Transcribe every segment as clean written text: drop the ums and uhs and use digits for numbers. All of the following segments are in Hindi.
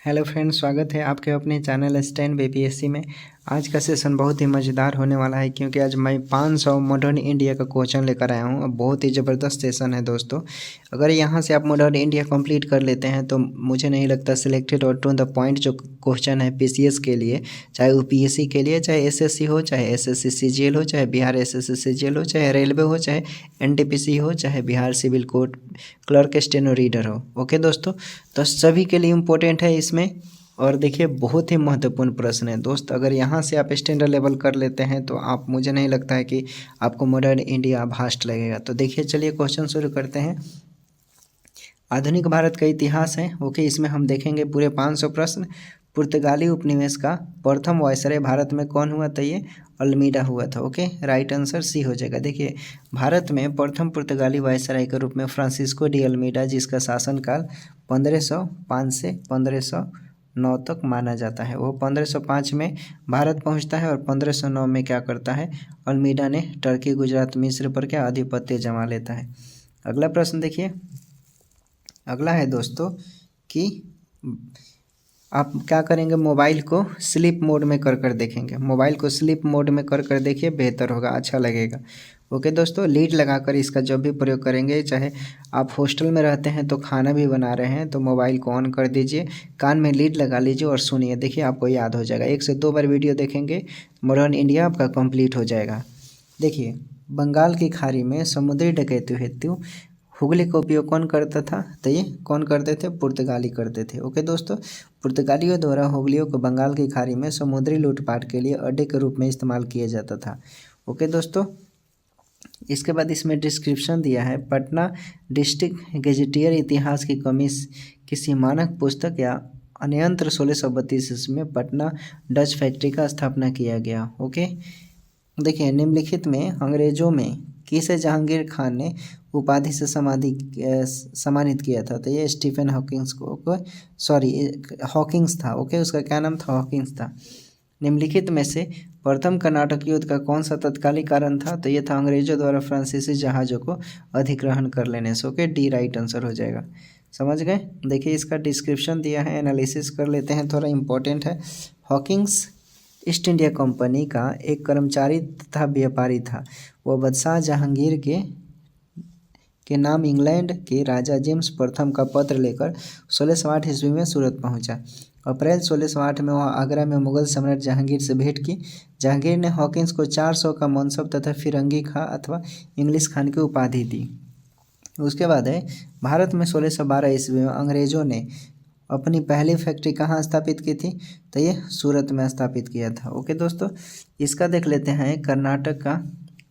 हेलो फ्रेंड्स, स्वागत है आपके अपने चैनल स्टैंड बीपीएससी में। आज का सेशन बहुत ही मज़ेदार होने वाला है क्योंकि आज मैं 500 मॉडर्न इंडिया का क्वेश्चन लेकर आया हूँ। बहुत ही ज़बरदस्त सेशन है दोस्तों। अगर यहाँ से आप मॉडर्न इंडिया कंप्लीट कर लेते हैं तो मुझे नहीं लगता सिलेक्टेड और टू द पॉइंट जो क्वेश्चन है पीसीएस के लिए, चाहे यूपीएससी के लिए, चाहे एसएससी हो, चाहे एसएससी सीजीएल हो, चाहे बिहार एसएससी सीजीएल हो, चाहे रेलवे हो, चाहे एनटीपीसी हो, चाहे Bihar civil court clerk steno reader हो। ओके दोस्तों, तो सभी के लिए इम्पोर्टेंट है इसमें। और देखिए, बहुत ही महत्वपूर्ण प्रश्न है दोस्त। अगर यहाँ से आप स्टैंडर्ड लेवल कर लेते हैं तो आप, मुझे नहीं लगता है कि आपको मॉडर्न इंडिया भास्ट लगेगा। तो देखिए, चलिए क्वेश्चन शुरू करते हैं। आधुनिक भारत का इतिहास है। ओके, इसमें हम देखेंगे पूरे 500 प्रश्न। पुर्तगाली उपनिवेश का प्रथम वायसराय भारत में कौन हुआ था? ये अल्मीडा हुआ था। ओके, राइट आंसर सी हो जाएगा। देखिए, भारत में प्रथम पुर्तगाली वायसराय के रूप में फ्रांसिस्को डी अल्मीडा, जिसका शासनकाल 1505 से 1509 तक माना जाता है, वो 1505 में भारत पहुंचता है और 1509 में क्या करता है, अल्मीडा ने टर्की, गुजरात, मिस्र पर क्या आधिपत्य जमा लेता है। अगला प्रश्न देखिए, अगला है दोस्तों कि आप क्या करेंगे, मोबाइल को स्लीप मोड में कर देखेंगे। मोबाइल को स्लीप मोड में कर देखिए, बेहतर होगा, अच्छा लगेगा। ओके दोस्तों, लीड लगाकर इसका जब भी प्रयोग करेंगे, चाहे आप हॉस्टल में रहते हैं तो खाना भी बना रहे हैं तो मोबाइल को ऑन कर दीजिए, कान में लीड लगा लीजिए और सुनिए। देखिए, आपको याद हो जाएगा। 1 से 2 बार वीडियो देखेंगे, मॉडर्न इंडिया आपका कंप्लीट हो जाएगा। देखिए, बंगाल की खाड़ी में समुद्री डकैती हेतु हुगली का उपयोग कौन करता था? तो ये कौन करते थे? पुर्तगाली करते थे। ओके दोस्तों, पुर्तगालियों द्वारा हुगलियों को बंगाल की खाड़ी में समुद्री लूटपाट के लिए अड्डे के रूप में इस्तेमाल किया जाता था। ओके दोस्तों, इसके बाद इसमें डिस्क्रिप्शन दिया है। पटना डिस्ट्रिक्ट गेजेटियर इतिहास की किसी मानक पुस्तक या अन्यंत्र 1632 ईस्वी में पटना डच फैक्ट्री का स्थापना किया गया। ओके, देखिए, निम्नलिखित में अंग्रेजों में किसे जहांगीर खान ने उपाधि से सम्मानित किया था? तो ये स्टीफन हॉकिंग्स को, सॉरी हॉकिंग्स था। ओके, उसका क्या नाम था? हॉकिंग्स था। निम्नलिखित में से प्रथम कर्नाटक युद्ध का कौन सा तत्कालिक कारण था? तो ये था अंग्रेजों द्वारा फ्रांसीसी जहाज़ों को अधिग्रहण कर लेने से। ओके, डी राइट आंसर हो जाएगा। समझ गए? देखिए, इसका डिस्क्रिप्शन दिया है, एनालिसिस कर लेते हैं, थोड़ा इंपॉर्टेंट है। हॉकिंग्स ईस्ट इंडिया कंपनी का एक कर्मचारी तथा व्यापारी था। वह बादशाह जहांगीर के नाम इंग्लैंड के राजा जेम्स प्रथम का पत्र लेकर 1608 ईस्वी में सूरत पहुंचा। अप्रैल 1608 में वह आगरा में मुगल सम्राट जहांगीर से भेंट की। जहांगीर ने हॉकिंस को 400 का मनसब तथा फिरंगी खां अथवा इंग्लिश खान की उपाधि दी। उसके बाद है, भारत में 1612 ईस्वी में अंग्रेजों ने अपनी पहली फैक्ट्री कहाँ स्थापित की थी? तो ये सूरत में स्थापित किया था। ओके दोस्तों, इसका देख लेते हैं। कर्नाटक का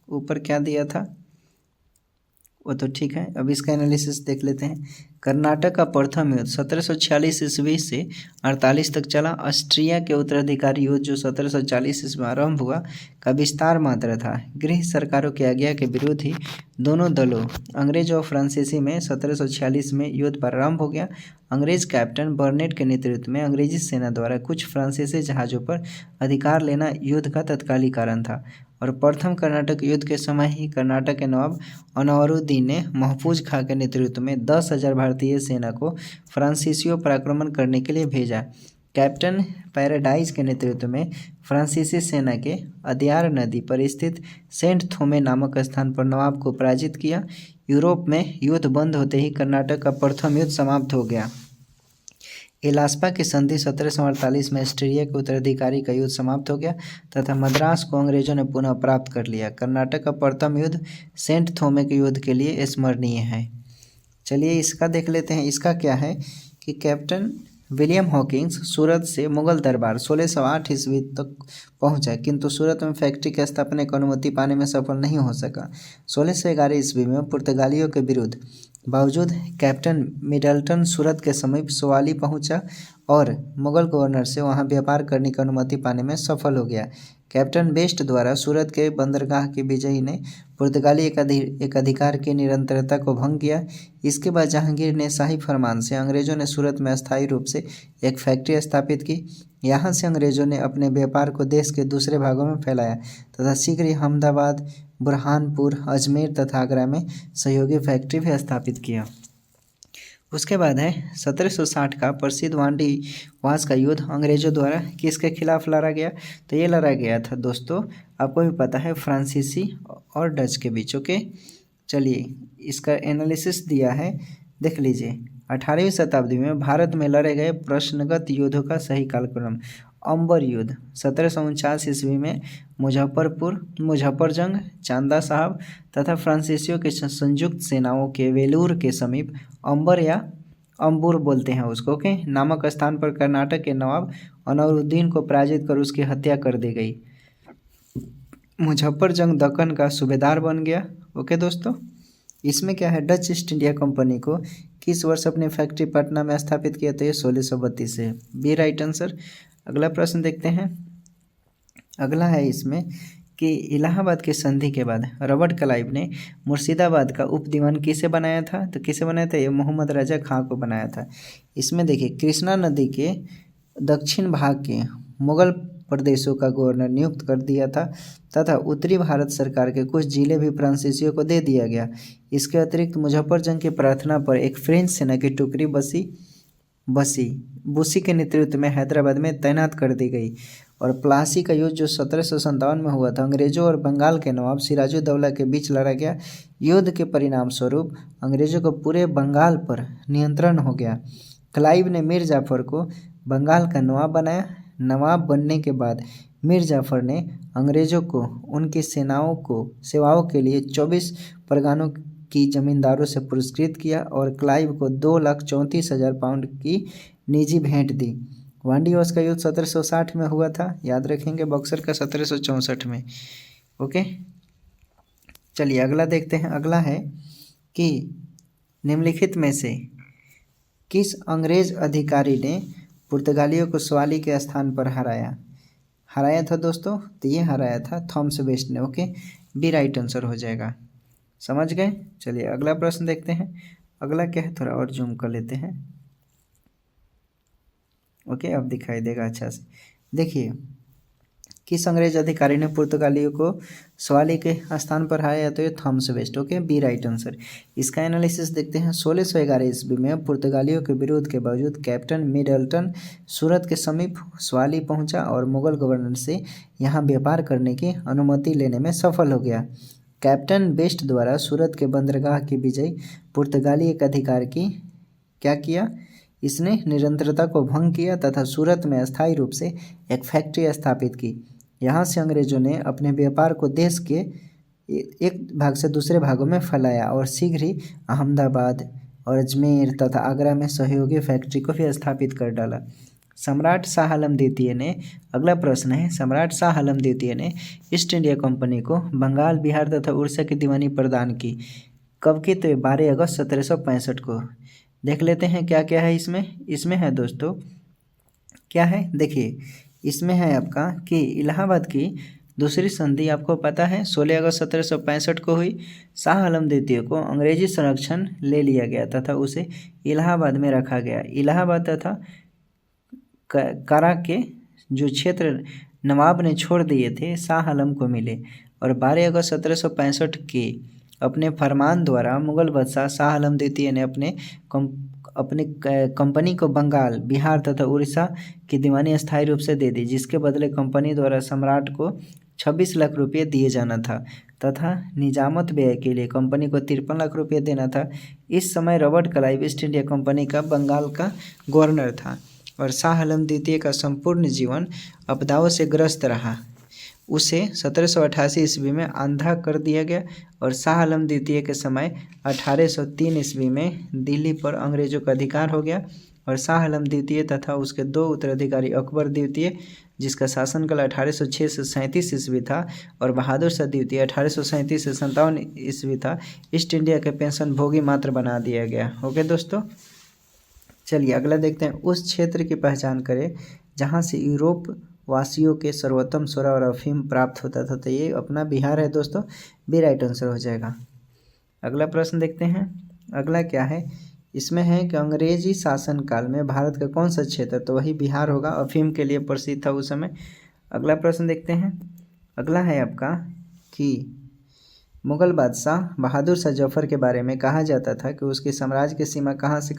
ऊपर क्या दिया था वो तो ठीक है, अब इसका एनालिसिस देख लेते हैं। कर्नाटक का प्रथम युद्ध 1746 ईस्वी से 48 तक चला। ऑस्ट्रिया के उत्तराधिकारी युद्ध जो 1740 ईस्वी में आरंभ हुआ का विस्तार मात्र था। गृह सरकारों की आज्ञा के विरुद्ध ही दोनों दलों, अंग्रेज और फ्रांसीसी में 1746 में युद्ध प्रारंभ हो गया। अंग्रेज कैप्टन बर्नेट के नेतृत्व में अंग्रेजी सेना द्वारा कुछ फ्रांसीसी जहाज़ों पर अधिकार लेना युद्ध का तत्कालिक कारण था। और प्रथम कर्नाटक युद्ध के समय ही कर्नाटक के नवाब अनवरुद्दीन ने महफूज खां के नेतृत्व में 10,000 भारतीय सेना को फ्रांसीसियों पर आक्रमण करने के लिए भेजा। कैप्टन पैराडाइज के नेतृत्व में फ्रांसीसी सेना के अदयार नदी पर स्थित सेंट थोमे नामक स्थान पर नवाब को पराजित किया। यूरोप में युद्ध बंद होते ही कर्नाटक का प्रथम युद्ध समाप्त हो गया। इलास्पा की संधि 1748 में ऑस्ट्रिया के उत्तराधिकारी का युद्ध समाप्त हो गया तथा मद्रास को अंग्रेजों ने पुनः प्राप्त कर लिया। कर्नाटक का प्रथम युद्ध सेंट थोमे के युद्ध के लिए स्मरणीय है। चलिए, इसका देख लेते हैं। इसका क्या है कि कैप्टन विलियम हॉकिंस सूरत से मुगल दरबार 1608 ईस्वी तक पहुंचा, किंतु सूरत में फैक्ट्री की स्थापना की अनुमति पाने में सफल नहीं हो सका। 1611 ईस्वी में पुर्तगालियों के विरुद्ध बावजूद कैप्टन मिडल्टन सूरत के समीप सोवाली पहुंचा और मुगल गवर्नर से वहां व्यापार करने की अनुमति पाने में सफल हो गया। कैप्टन बेस्ट द्वारा सूरत के बंदरगाह के विजयी ने पुर्तगाली एक अधिकार की निरंतरता को भंग किया। इसके बाद जहांगीर ने शाही फरमान से अंग्रेजों ने सूरत में अस्थायी रूप से एक फैक्ट्री स्थापित की। यहाँ से अंग्रेजों ने अपने व्यापार को देश के दूसरे भागों में फैलाया तथा शीघ्र ही अहमदाबाद, बुरहानपुर, अजमेर तथा आगरा में सहयोगी फैक्ट्री भी स्थापित किया। उसके बाद है 1760 का प्रसिद्ध वांडी वास का युद्ध अंग्रेजों द्वारा किसके खिलाफ लड़ा गया? तो ये लड़ा गया था दोस्तों, आपको भी पता है, फ्रांसीसी और डच के बीच। ओके, चलिए इसका एनालिसिस दिया है, देख लीजिए। 18वीं शताब्दी में भारत में लड़े गए प्रश्नगत युद्धों का सही कालक्रम। अंबर युद्ध 1749 ईस्वी में मुजफ्फर जंग, चांदा साहब तथा फ्रांसीसियों के संयुक्त सेनाओं के वेलूर के समीप अंबर या अंबुर बोलते हैं उसको के नामक स्थान पर कर्नाटक के नवाब अनवरुद्दीन को पराजित कर उसकी हत्या कर दी गई। मुजफ्फर जंग दक्कन का सूबेदार बन गया। ओके दोस्तों, इसमें क्या है, डच ईस्ट इंडिया कंपनी को किस वर्ष अपनी फैक्ट्री पटना में स्थापित किया? तो ये 1632 से, बी राइट आंसर। अगला प्रश्न देखते हैं। अगला है इसमें कि इलाहाबाद की संधि के बाद रॉबर्ट क्लाइव ने मुर्शिदाबाद का उप दीवान किसे बनाया था? तो किसे बनाया था? ये मोहम्मद रजा खां को बनाया था। इसमें देखिए, कृष्णा नदी के दक्षिण भाग के मुगल प्रदेशों का गवर्नर नियुक्त कर दिया था तथा उत्तरी भारत सरकार के कुछ जिले भी फ्रांसीसियों को दे दिया गया। इसके अतिरिक्त मुजफ्फर जंग की प्रार्थना पर एक फ्रेंच सेना की टुकड़ी बुसी के नेतृत्व में हैदराबाद में तैनात कर दी गई। और प्लासी का युद्ध जो 1757 में हुआ था, अंग्रेजों और बंगाल के नवाब सिराजुद्दौला के बीच लड़ा गया। युद्ध के परिणाम स्वरूप अंग्रेजों को पूरे बंगाल पर नियंत्रण हो गया। क्लाइव ने मीर जाफर को बंगाल का नवाब बनाया। नवाब बनने के बाद मीर जाफर ने अंग्रेजों को उनकी सेवाओं के लिए 24 परगनों की जमींदारों से पुरस्कृत किया और क्लाइव को 2,34,000 पाउंड की निजी भेंट दी। वांडीवास का युद्ध 1760 में हुआ था, याद रखेंगे। बक्सर का 1764 में। ओके, चलिए अगला देखते हैं। अगला है कि निम्नलिखित में से किस अंग्रेज अधिकारी ने पुर्तगालियों को स्वाली के स्थान पर हराया था दोस्तों? तो ये हराया था थॉमस वेस्ट ने। ओके, बी राइट आंसर हो जाएगा। समझ गए? चलिए अगला प्रश्न देखते हैं। अगला क्या है, थोड़ा और जूम कर लेते हैं। ओके, अब दिखाई देगा अच्छा से। देखिए, किस अंग्रेज अधिकारी ने पुर्तगालियों को स्वाली के स्थान पर हराया? तो ये Thomas Best. Okay, B right answer. इसका एनालिसिस देखते हैं। 1611 ईस्वी में पुर्तगालियों के विरोध के बावजूद कैप्टन मिडल्टन सूरत के समीप स्वाली पहुंचा और मुगल गवर्नर से यहाँ व्यापार करने की अनुमति लेने में सफल हो गया। कैप्टन बेस्ट द्वारा सूरत के बंदरगाह की विजय पुर्तगाली एक अधिकार की क्या किया? इसने निरंतरता को भंग किया तथा सूरत में अस्थायी रूप से एक फैक्ट्री स्थापित की। यहाँ से अंग्रेजों ने अपने व्यापार को देश के एक भाग से दूसरे भागों में फैलाया और शीघ्र ही अहमदाबाद और अजमेर तथा आगरा में सहयोगी फैक्ट्री को भी स्थापित कर डाला। सम्राट शाह आलम द्वितीय ने, अगला प्रश्न है, सम्राट शाह आलम द्वितीय ने ईस्ट इंडिया कंपनी को बंगाल, बिहार तथा उड़ीसा की दीवानी प्रदान की। कब की? तो 12 अगस्त 1765 को। देख लेते हैं क्या क्या है इसमें है दोस्तों, क्या है देखिए, इसमें है आपका कि इलाहाबाद की दूसरी संधि आपको पता है 16 अगस्त 1765 को हुई। शाह आलम द्वितीय को अंग्रेजी संरक्षण ले लिया गया तथा उसे इलाहाबाद में रखा गया। इलाहाबाद तथा कारा के जो क्षेत्र नवाब ने छोड़ दिए थे शाह आलम को मिले और 12 अगस्त 1765 के अपने फरमान द्वारा मुगल बादशाह शाह आलम द्वितीय ने अपने कंपनी को बंगाल, बिहार तथा उड़ीसा की दीवानी अस्थायी रूप से दे दी, जिसके बदले कंपनी द्वारा सम्राट को 26 लाख रुपये दिए जाना था तथा निजामत व्यय के लिए कंपनी को 53 लाख रुपये देना था। इस समय Robert Clive east India company का बंगाल का गवर्नर था और शाह आलम द्वितीय का संपूर्ण जीवन आपदाओं से ग्रस्त रहा। उसे 1788 ईस्वी में अंधा कर दिया गया और शाह आलम द्वितीय के समय 1803 ईस्वी में दिल्ली पर अंग्रेजों का अधिकार हो गया और शाह आलम द्वितीय तथा उसके 2 उत्तराधिकारी अकबर द्वितीय, जिसका शासनकाल 1806 से 37 ईस्वी था, और बहादुर शाह द्वितीय 1837 से 57 ईस्वी था, ईस्ट इंडिया के पेंशन भोगी मात्र बना दिया गया। ओके दोस्तों, चलिए अगला देखते हैं। उस क्षेत्र की पहचान करें जहाँ से यूरोप वासियों के सर्वोत्तम सोना और अफीम प्राप्त होता था। तो ये अपना बिहार है दोस्तों, बी राइट आंसर हो जाएगा। अगला प्रश्न देखते हैं। अगला क्या है, इसमें है कि अंग्रेजी शासन काल में भारत का कौन सा क्षेत्र? तो वही बिहार होगा, अफीम के लिए प्रसिद्ध था उस समय। अगला प्रश्न देखते हैं। अगला है आपका कि मुग़ल बादशाह बहादुर शाह जफ़र के बारे में कहा जाता था कि उसके साम्राज्य की सीमा कहाँ से।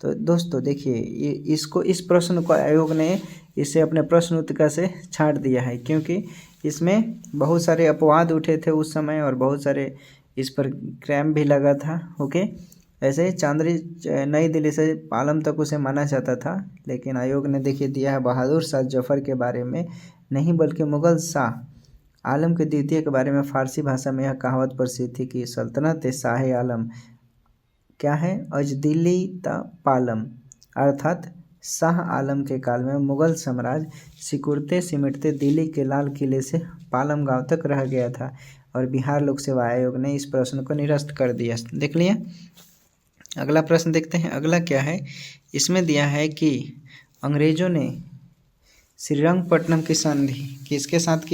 तो दोस्तों देखिए, इस प्रश्न को आयोग ने इसे अपने प्रश्न उत्तर से छांट दिया है, क्योंकि इसमें बहुत सारे अपवाद उठे थे उस समय और बहुत सारे इस पर क्राइम भी लगा था। ओके, ऐसे चांदरी नई दिल्ली से पालम तक उसे माना जाता था, लेकिन आयोग ने देखिए दिया है बहादुर शाह जफ़र के बारे में नहीं, बल्कि मुग़ल शाह आलम के द्वितीय के बारे में। फ़ारसी भाषा में यह कहावत प्रसिद्ध थी कि सल्तनत शाह आलम क्या है, अजदिली ता पालम, अर्थात शाह आलम के काल में मुग़ल साम्राज्य सिकुड़ते सिमटते दिल्ली के लाल किले से पालम गांव तक रह गया था, और बिहार लोक सेवा आयोग ने इस प्रश्न को निरस्त कर दिया। देख लिया। अगला प्रश्न देखते हैं। अगला क्या है, इसमें दिया है कि अंग्रेज़ों ने श्रीरंगपट्टनम की संधि किसके साथ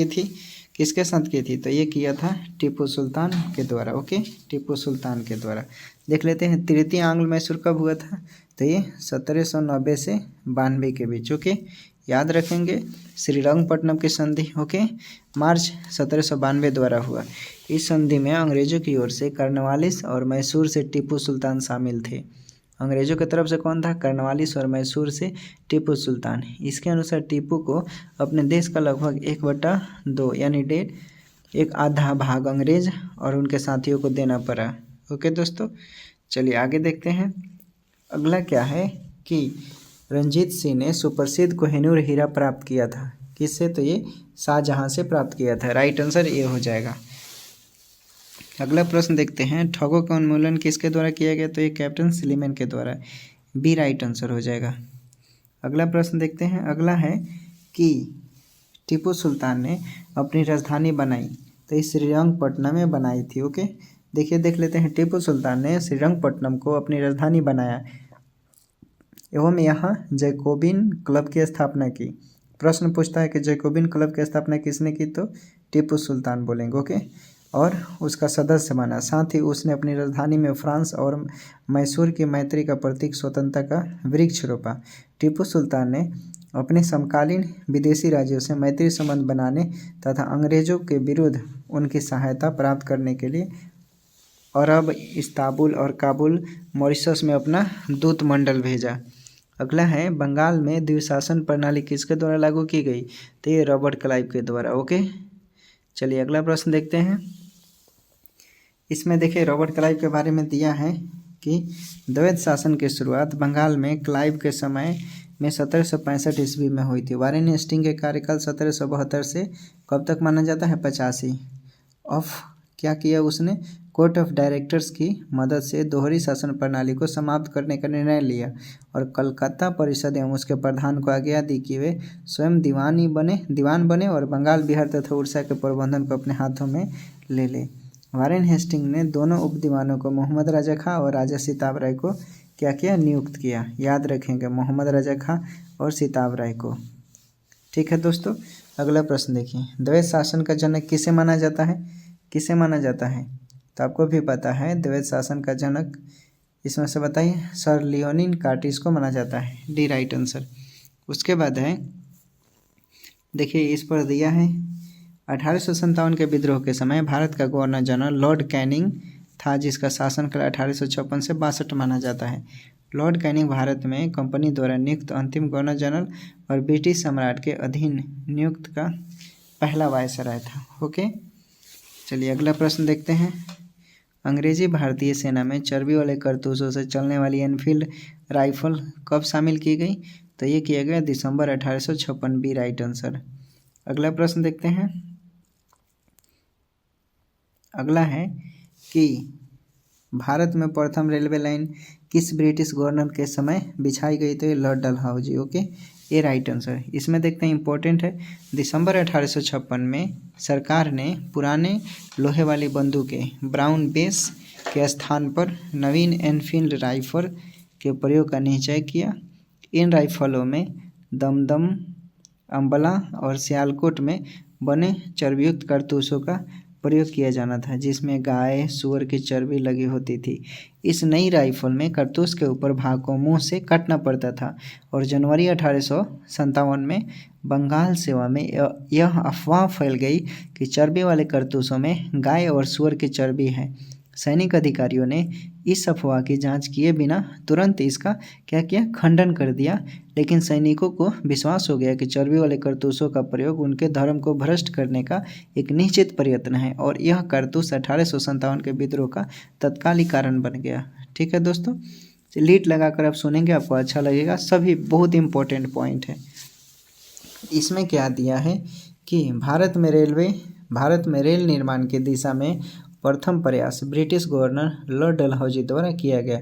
की थी। तो ये किया था टीपू सुल्तान के द्वारा। ओके, टीपू सुल्तान के द्वारा। देख लेते हैं तृतीय आंग्ल मैसूर कब हुआ था। तो ये 1790 से 92 के बीच। ओके, याद रखेंगे श्रीरंगपट्टनम की संधि। ओके, मार्च 1792 द्वारा हुआ। इस संधि में अंग्रेज़ों की ओर से कर्नवालिस और मैसूर से टीपू सुल्तान शामिल थे। अंग्रेज़ों की तरफ से कौन था, कर्नवालिस, और मैसूर से टीपू सुल्तान। इसके अनुसार टीपू को अपने देश का लगभग 1/2 यानी 1/2 भाग अंग्रेज और उनके साथियों को देना पड़ा। ओके दोस्तों, चलिए आगे देखते हैं। अगला क्या है कि रंजीत सिंह ने सुप्रसिद्ध कोहिनूर हीरा प्राप्त किया था। किससे, तो ये शाहजहाँ से प्राप्त किया था। राइट आंसर ये हो जाएगा। अगला प्रश्न देखते हैं। ठगों का उन्मूलन किसके द्वारा किया गया। तो ये कैप्टन स्लीमैन के द्वारा। बी राइट आंसर हो जाएगा। अगला प्रश्न देखते हैं। अगला है कि टीपू सुल्तान ने अपनी राजधानी बनाई, तो इस श्रीरंगपट्टनम में बनाई थी। ओके, देखिए देख लेते हैं। टीपू सुल्तान ने श्रीरंगपट्टनम को अपनी राजधानी बनाया एवं यहाँ जैकोबिन क्लब की स्थापना की। प्रश्न पूछता है कि जैकोबिन क्लब की स्थापना किसने की, तो टीपू सुल्तान बोलेंगे। ओके, और उसका सदस्य बना। साथ ही उसने अपनी राजधानी में फ्रांस और मैसूर की मैत्री का प्रतीक स्वतंत्रता का वृक्ष रोपा। टीपू सुल्तान ने अपने समकालीन विदेशी राज्यों से मैत्री संबंध बनाने तथा अंग्रेज़ों के विरुद्ध उनकी सहायता प्राप्त करने के लिए अरब, इस्तांबुल और काबुल, मॉरिशस में अपना दूत मंडल भेजा। अगला है बंगाल में द्विशासन प्रणाली किसके द्वारा लागू की गई। तो ये रॉबर्ट क्लाइव के द्वारा। ओके, चलिए अगला प्रश्न देखते हैं। इसमें देखिए रॉबर्ट क्लाइव के बारे में दिया है कि द्वैत शासन की शुरुआत बंगाल में क्लाइव के समय में 1765 ईस्वी में हुई थी। वारेन हेस्टिंग के कार्यकाल 1772 से कब तक माना जाता है, 85। ऑफ क्या किया उसने, कोर्ट ऑफ डायरेक्टर्स की मदद से दोहरी शासन प्रणाली को समाप्त करने का निर्णय लिया और कलकत्ता परिषद एवं उसके प्रधान को आज्ञा दी कि वे स्वयं दीवान बने और बंगाल, बिहार तथा उड़ीसा के प्रबंधन को अपने हाथों में ले ले। वारेन हेस्टिंग ने दोनों उप दीवानों को मोहम्मद राजा खां और राजा सिताब राय को क्या किया, नियुक्त किया। याद रखेंगे मोहम्मद राजा खां और सिताब राय को। ठीक है दोस्तों, अगला प्रश्न देखिए। द्वैत शासन का जनक किसे माना जाता है, तो आपको भी पता है द्वैत शासन का जनक इसमें से बताइए, सर लियोनिन कार्टिस को माना जाता है। D right answer. उसके बाद है देखिए इस पर दिया है 1857 के विद्रोह के समय भारत का गवर्नर जनरल लॉर्ड कैनिंग था, जिसका शासनकाल 1856 से 62 माना जाता है। लॉर्ड कैनिंग भारत में कंपनी द्वारा नियुक्त अंतिम गवर्नर जनरल और ब्रिटिश सम्राट के अधीन नियुक्त का पहला वायसराय था। ओके, चलिए अगला प्रश्न देखते हैं। अंग्रेजी भारतीय सेना में चर्बी वाले कारतूसों से चलने वाली एनफील्ड राइफल कब शामिल की गई, तो ये किया गया दिसंबर 1856। B right answer. अगला प्रश्न देखते हैं। अगला है कि भारत में प्रथम रेलवे लाइन किस ब्रिटिश गवर्नर के समय बिछाई गई, तो ये लॉर्ड डलहौजी। ओके, ये राइट आंसर। इसमें देखते हैं इंपॉर्टेंट है, दिसंबर 1856 में सरकार ने पुराने लोहे वाली बंदूकें ब्राउन बेस के स्थान पर नवीन एनफील्ड राइफल के प्रयोग का निश्चय किया। इन राइफलों में दमदम, अम्बला और सियालकोट में बने चर्बीयुक्त कारतूसों का प्रयोग किया जाना था, जिसमें गाय सूअर की चर्बी लगी होती थी। इस नई राइफल में कारतूस के ऊपर भाग को मुंह से काटना पड़ता था और जनवरी 1857 में बंगाल सेवा में यह अफवाह फैल गई कि चर्बी वाले कारतूसों में गाय और सूअर की चर्बी है। सैनिक अधिकारियों ने इस अफवाह की जांच किए बिना तुरंत इसका क्या किया, खंडन कर दिया। लेकिन सैनिकों को विश्वास हो गया कि चर्बी वाले कारतूसों का प्रयोग उनके धर्म को भ्रष्ट करने का एक निश्चित प्रयत्न है और यह कारतूस 1857 के विद्रोह का तत्कालिक कारण बन गया। ठीक है दोस्तों, लीड लगाकर आप सुनेंगे, आपको अच्छा लगेगा। सभी बहुत इंपॉर्टेंट पॉइंट है। इसमें क्या दिया है कि भारत में रेल निर्माण की दिशा में प्रथम प्रयास ब्रिटिश गवर्नर लॉर्ड डलहौजी द्वारा किया गया।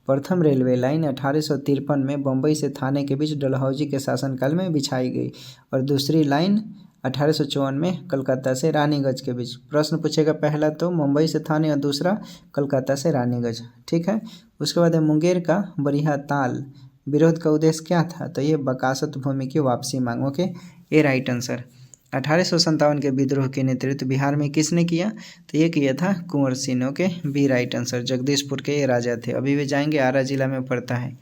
प्रथम रेलवे लाइन 1853 में बम्बई से थाने के बीच डलहौजी के शासनकाल में बिछाई गई और दूसरी लाइन 1854 में कलकत्ता से रानीगंज के बीच। प्रश्न पूछेगा, पहला तो मुंबई से थाने और दूसरा कलकत्ता से रानीगंज। ठीक है, उसके बाद है मुंगेर का बरिहा ताल विरोध का उद्देश्य क्या था, तो ये बकासत भूमि की वापसी मांग। ओके, ये राइट आंसर। 1857 के विद्रोह के नेतृत्व बिहार में किसने किया, तो ये किया था Kunwar Singh. Okay, B right answer. Jagdishpur के ये राजा थे, अभी भी जाएंगे, आरा जिला में पड़ता है।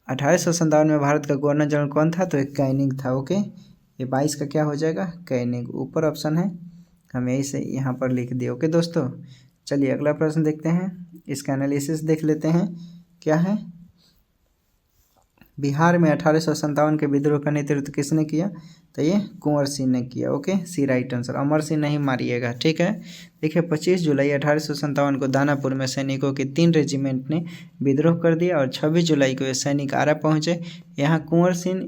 1857 में भारत का गवर्नर जनरल कौन था, तो एक कैनिंग था। ओके, ये 22 का क्या हो जाएगा, कैनिंग। ऊपर ऑप्शन है, हम यही से यहाँ पर लिख दिए। ओके दोस्तों, चलिए अगला प्रश्न देखते हैं, इसका एनालिसिस देख लेते हैं क्या है। बिहार में 1857 के विद्रोह का नेतृत्व किसने किया, तो ये कुंवर सिंह ने किया। ओके, सी राइट आंसर। अमर सिंह नहीं मारिएगा। ठीक है, देखिए 25 जुलाई 1857 को दानापुर में सैनिकों के 3 रेजिमेंट ने विद्रोह कर दिया और 26 जुलाई को ये सैनिक आरा पहुंचे। यहाँ कुंवर सिंह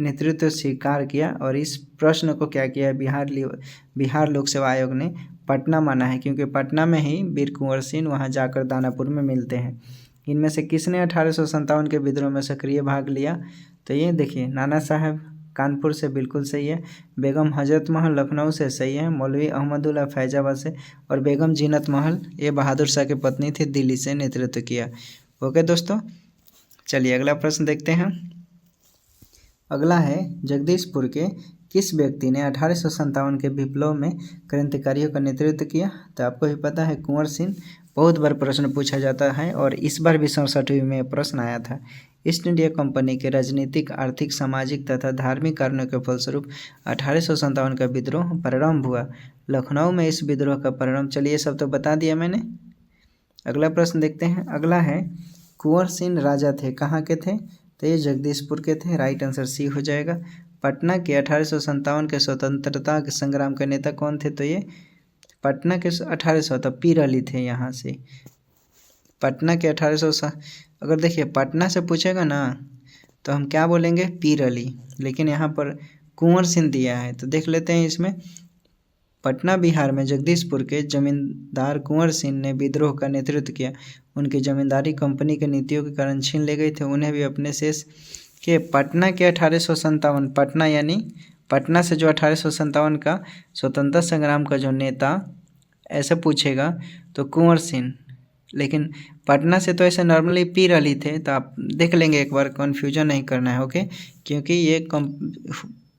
नेतृत्व स्वीकार किया और इस प्रश्न को क्या किया, बिहार लोक सेवा आयोग ने पटना माना है, क्योंकि पटना में ही वीर कुंवर सिंह वहाँ जाकर दानापुर में मिलते हैं। इनमें से किसने 1857 के विद्रोह में सक्रिय भाग लिया, तो ये देखिए नाना साहब कानपुर से बिल्कुल सही है, बेगम हजरत महल लखनऊ से सही है, मौलवी अहमदुल्ला फैजाबाद से, और बेगम जीनत महल ये बहादुर शाह की पत्नी थी, दिल्ली से नेतृत्व किया। ओके दोस्तों, चलिए अगला प्रश्न देखते हैं। अगला है, जगदीशपुर के किस व्यक्ति ने 1857 के विप्लव में क्रांतिकारियों का नेतृत्व किया, तो आपको भी पता है कुंवर सिंह। बहुत बार प्रश्न पूछा जाता है और इस बार भी 67वीं में प्रश्न आया था। ईस्ट इंडिया कंपनी के राजनीतिक, आर्थिक, सामाजिक तथा धार्मिक कारणों के फलस्वरूप 1857 का विद्रोह प्रारंभ हुआ। लखनऊ में इस विद्रोह का परिणाम, चलिए सब तो बता दिया मैंने। अगला प्रश्न देखते हैं। अगला है, कुंवर सिंह राजा थे, कहाँ के थे, तो ये जगदीशपुर के थे। राइट आंसर सी हो जाएगा। पटना के 1857 के स्वतंत्रता संग्राम के नेता कौन थे, तो ये पटना के 1800 तो पीर अली थे। यहाँ से पटना के 1800, अगर देखिए पटना से पूछेगा ना तो हम क्या बोलेंगे, पीर अली, लेकिन यहाँ पर कुंवर सिंह दिया है तो देख लेते हैं। इसमें पटना बिहार में जगदीशपुर के जमींदार कुंवर सिंह ने विद्रोह का नेतृत्व किया। उनकी जमींदारी कंपनी के नीतियों के कारण छीन ले गई थे, उन्हें भी अपने शेष के पटना के 1857, पटना यानी पटना से जो 1857 का स्वतंत्रता संग्राम का जो नेता ऐसे पूछेगा तो कुंवर सिंह, लेकिन पटना से तो ऐसे नॉर्मली पीर अली थे, तो आप देख लेंगे, एक बार कन्फ्यूजन नहीं करना है। ओके, क्योंकि ये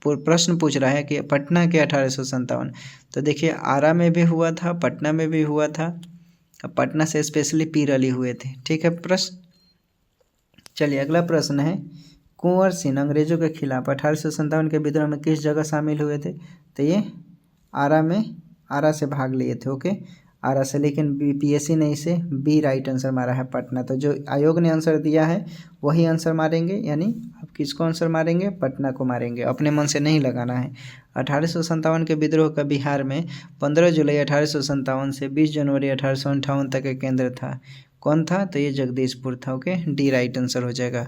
प्रश्न पूछ रहा है कि पटना के 1857, तो देखिए आरा में भी हुआ था, पटना में भी हुआ था, पटना से स्पेशली पीर अली हुए थे। ठीक है प्रश्न, चलिए अगला प्रश्न है, कुंवर सिंह अंग्रेजों के खिलाफ 1857 के विद्रोह में किस जगह शामिल हुए थे, तो ये आरा से भाग लिए थे। ओके, आरा से, लेकिन बीपीएससी ने इसे बी राइट आंसर मारा है, पटना। तो जो आयोग ने आंसर दिया है वही आंसर मारेंगे, यानी आप किसको आंसर मारेंगे, पटना को मारेंगे, अपने मन से नहीं लगाना है। 1857 के विद्रोह का बिहार में 15 जुलाई 1857 से 20 जनवरी 1858 तक एक केंद्र था, कौन था, तो ये जगदीशपुर था। ओके, डी राइट आंसर हो जाएगा।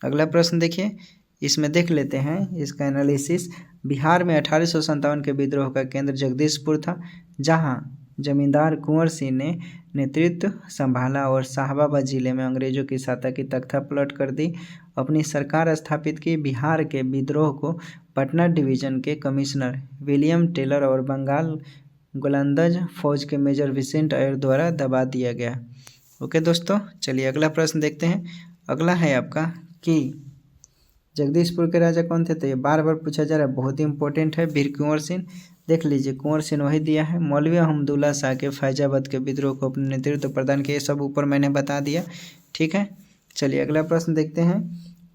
अगला प्रश्न देखिए, इसमें देख लेते हैं इसका एनालिसिस। बिहार में 1857 के विद्रोह का केंद्र जगदीशपुर था, जहां जमींदार कुंवर सिंह ने नेतृत्व संभाला और शाहबाद जिले में अंग्रेजों की सत्ता की तख्ता पलट कर दी, अपनी सरकार स्थापित की। बिहार के विद्रोह को पटना डिवीजन के कमिश्नर विलियम टेलर और बंगाल गोलंदाज फौज के मेजर विसेंट अयर द्वारा दबा दिया गया। ओके दोस्तों, चलिए अगला प्रश्न देखते हैं। अगला है आपका कि जगदीशपुर के राजा कौन थे, तो ये बार बार पूछा जा रहा है, बहुत ही इंपॉर्टेंट है, वीर कुंवर सिंह। देख लीजिए कुंवर सिंह वही दिया है। मौलवी अहमदुल्ला शाह के फैजाबाद के विद्रोह को अपने नेतृत्व प्रदान किया। ये सब ऊपर मैंने बता दिया, ठीक है। चलिए अगला प्रश्न देखते हैं।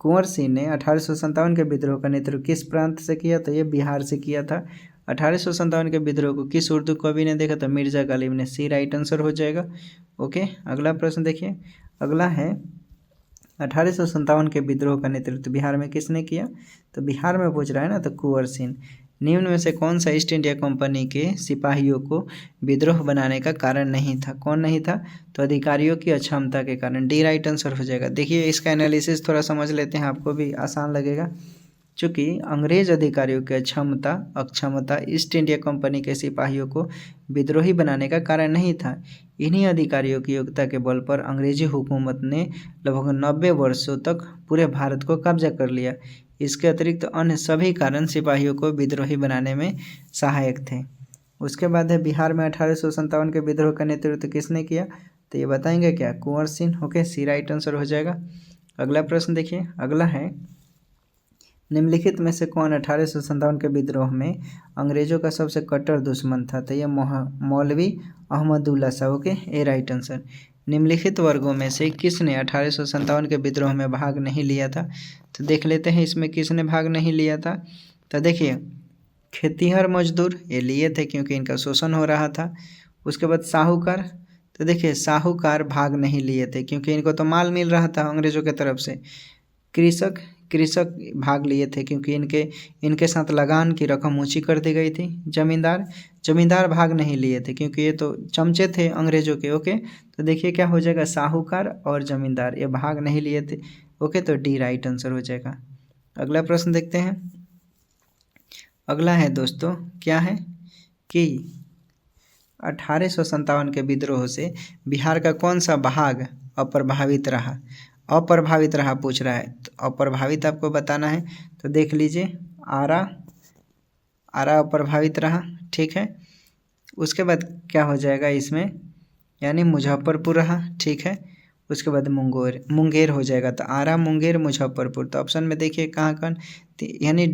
कुंवर सिंह ने 1857 के विद्रोह का नेतृत्व किस प्रांत से किया? तो ये बिहार से किया था। 1857 के विद्रोह को किस उर्दू कवि ने देखा? तो मिर्जा गालिब ने। सी राइट आंसर हो जाएगा। ओके, अगला प्रश्न देखिए। अगला है 1857 के विद्रोह का नेतृत्व बिहार में किसने किया? तो बिहार में पूछ रहा है ना, तो कुंवर सिंह। निम्न में से कौन सा ईस्ट इंडिया कंपनी के सिपाहियों को विद्रोह बनाने का कारण नहीं था? कौन नहीं था? तो अधिकारियों की अक्षमता के कारण। डी राइट आंसर हो जाएगा। देखिए इसका एनालिसिस थोड़ा समझ लेते हैं, आपको भी आसान लगेगा। चूँकि अंग्रेज अधिकारियों की अक्षमता ईस्ट इंडिया कंपनी के सिपाहियों को विद्रोही बनाने का कारण नहीं था। इन्हीं अधिकारियों की योग्यता के बल पर अंग्रेजी हुकूमत ने लगभग 90 वर्षों तक पूरे भारत को कब्जा कर लिया। इसके अतिरिक्त अन्य सभी कारण सिपाहियों को विद्रोही बनाने में सहायक थे। उसके बाद है बिहार में 1857 के विद्रोह का नेतृत्व किसने किया? तो ये बताएंगे क्या? कुंवर सिंह। ओके, सी राइट आंसर हो जाएगा। अगला प्रश्न देखिए। अगला है निम्नलिखित में से कौन 1857 के विद्रोह में अंग्रेजों का सबसे कट्टर दुश्मन था? तो यह मौलवी अहमदुल्ला शाह। ओके, ए राइट आंसर। निम्नलिखित वर्गों में से किसने 1857 के विद्रोह में भाग नहीं लिया था? तो देख लेते हैं इसमें किसने भाग नहीं लिया था। तो देखिए खेतिहर मजदूर ये लिए थे क्योंकि इनका शोषण हो रहा था। उसके बाद साहूकार, तो देखिए साहूकार भाग नहीं लिए थे क्योंकि इनको तो माल मिल रहा था अंग्रेजों के तरफ से। कृषक भाग लिए थे क्योंकि इनके साथ लगान की रकम ऊंची कर दी गई थी। जमींदार भाग नहीं लिए थे क्योंकि ये तो चमचे थे अंग्रेजों के। ओके, तो देखिए क्या हो जाएगा, साहूकार और जमींदार ये भाग नहीं लिए थे। ओके, तो डी राइट आंसर हो जाएगा। अगला प्रश्न देखते हैं। अगला है दोस्तों, क्या है कि 1857 के विद्रोह से बिहार का कौन सा भाग अप्रभावित रहा? अप्रभावित रहा पूछ रहा है, तो अप्रभावित आपको बताना है। तो देख लीजिए आरा अप्रभावित रहा, ठीक है। उसके बाद क्या हो जाएगा इसमें, यानी मुजफ्फरपुर रहा, ठीक है। उसके बाद मुंगेर हो जाएगा। तो आरा, मुंगेर, मुजफ्फरपुर। तो ऑप्शन में देखिए कहाँ कहाँ, यानी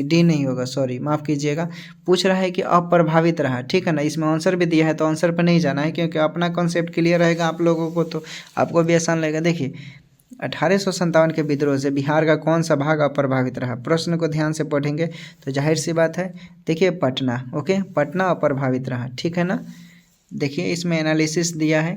डी नहीं होगा, सॉरी माफ़ कीजिएगा। पूछ रहा है कि अप्रभावित रहा, ठीक है ना। इसमें आंसर भी दिया है तो आंसर पर नहीं जाना है क्योंकि अपना कॉन्सेप्ट क्लियर रहेगा आप लोगों को तो आपको भी आसान लगेगा। देखिए 1857 के विद्रोह से बिहार का कौन सा भाग अप्रभावित रहा? प्रश्न को ध्यान से पढ़ेंगे तो जाहिर सी बात है, देखिए पटना। ओके, पटना अप्रभावित रहा, ठीक है ना। देखिए इसमें एनालिसिस दिया है,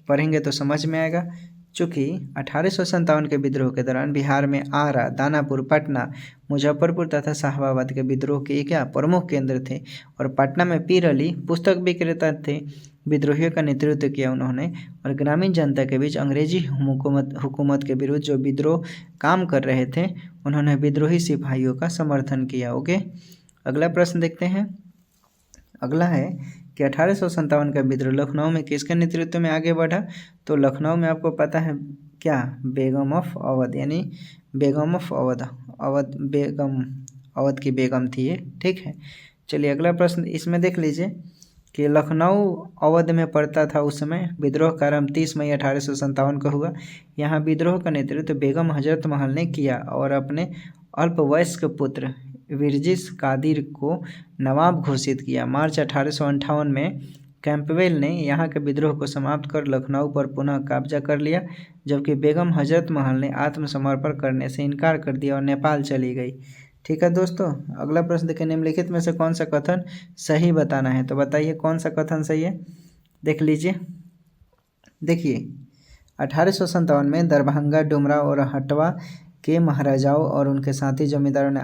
पढ़ेंगे तो समझ में आएगा। चूँकि 1857 के विद्रोह के दौरान बिहार में आरा, दानापुर, पटना, मुजफ्फरपुर तथा शाहबाद के विद्रोह के क्या प्रमुख केंद्र थे। और पटना में पीर अली पुस्तक विक्रेता थे। विद्रोहियों का नेतृत्व किया उन्होंने और ग्रामीण जनता के बीच अंग्रेजी हुकूमत के विरुद्ध जो विद्रोह काम कर रहे थे उन्होंने विद्रोही सिपाहियों का समर्थन किया। ओके, अगला प्रश्न देखते हैं। अगला है कि 1857 का विद्रोह लखनऊ में किसके नेतृत्व में आगे बढ़ा? तो लखनऊ में आपको पता है क्या, बेगम ऑफ अवध, यानी बेगम ऑफ अवध की बेगम थी ये, ठीक है। चलिए अगला प्रश्न इसमें देख लीजिए कि लखनऊ अवध में पड़ता था उस समय। विद्रोह का आरंभ 30 मई 1857 को हुआ। यहाँ विद्रोह का नेतृत्व बेगम हजरत महल ने किया और अपने अल्पवयस्क पुत्र विरजिस कादिर को नवाब घोषित किया। मार्च 1858 में कैंपबेल ने यहाँ के विद्रोह को समाप्त कर लखनऊ पर पुनः कब्जा कर लिया, जबकि बेगम हजरत महल ने आत्मसमर्पण करने से इनकार कर दिया और नेपाल चली गई। ठीक है दोस्तों, अगला प्रश्न देखिए। निम्नलिखित में से कौन सा कथन सही बताना है? तो बताइए कौन सा कथन सही है, देख लीजिए। देखिए 1857 में दरभंगा, डुमराव और हटवा के महाराजाओं और उनके साथी जमींदारों ने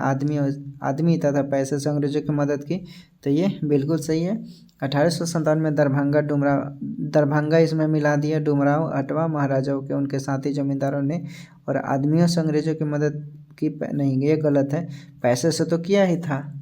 आदमी तथा पैसे से अंग्रेजों की मदद की। तो ये बिल्कुल सही है। 1857 में दरभंगा इसमें मिला दिया। डुमराव, हटवा, महाराजाओं के उनके साथी जमींदारों ने और आदमियों से अंग्रेजों की मदद की, नहीं ये गलत है, पैसे से तो किया ही था,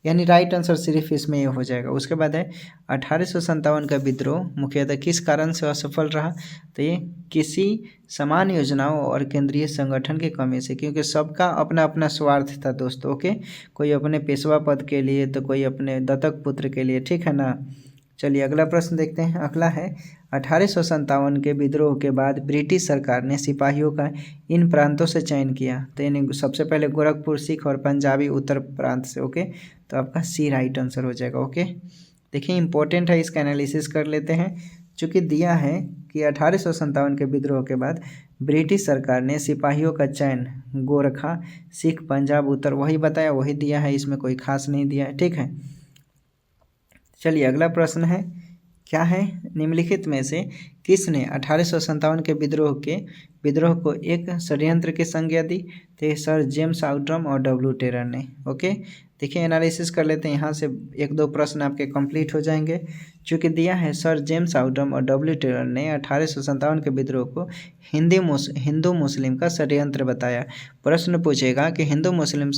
यानी राइट आंसर सिर्फ इसमें ये हो जाएगा। उसके बाद है 1857 का विद्रोह मुख्यतः किस कारण से असफल रहा? तो ये किसी समान योजनाओं और केंद्रीय संगठन की कमी से, क्योंकि सबका अपना अपना स्वार्थ था दोस्तों। ओके, कोई अपने पेशवा पद के लिए तो कोई अपने दत्तक पुत्र के लिए, ठीक है ना। चलिए अगला प्रश्न देखते हैं। अगला है 1857 के विद्रोह के बाद ब्रिटिश सरकार ने सिपाहियों का इन प्रांतों से चयन किया। तो यानी सबसे पहले गोरखपुर सिख और पंजाबी उत्तर प्रांत से। ओके, तो आपका सी राइट आंसर हो जाएगा। ओके, देखिए इंपॉर्टेंट है, इसका एनालिसिस कर लेते हैं। चूँकि दिया है कि 1857 के विद्रोह के बाद ब्रिटिश सरकार ने सिपाहियों का चयन गोरखा सिख पंजाब उत्तर, वही बताया वही दिया है, इसमें कोई खास नहीं दिया है। ठीक है, चलिए अगला प्रश्न है, क्या है, निम्नलिखित में से किसने 1857 के विद्रोह को एक षड्यंत्र की संज्ञा दी? तो ये सर जेम्स आउट्रम और डब्ल्यू टेलर ने। ओके, देखिए एनालिसिस कर लेते हैं, यहाँ से एक दो प्रश्न आपके कंप्लीट हो जाएंगे। चूँकि दिया है सर जेम्स आउट्रम और डब्ल्यू टेलर ने 1857 के विद्रोह को हिंदू मुस्लिम का षड्यंत्र बताया। प्रश्न पूछेगा कि हिंदू मुस्लिम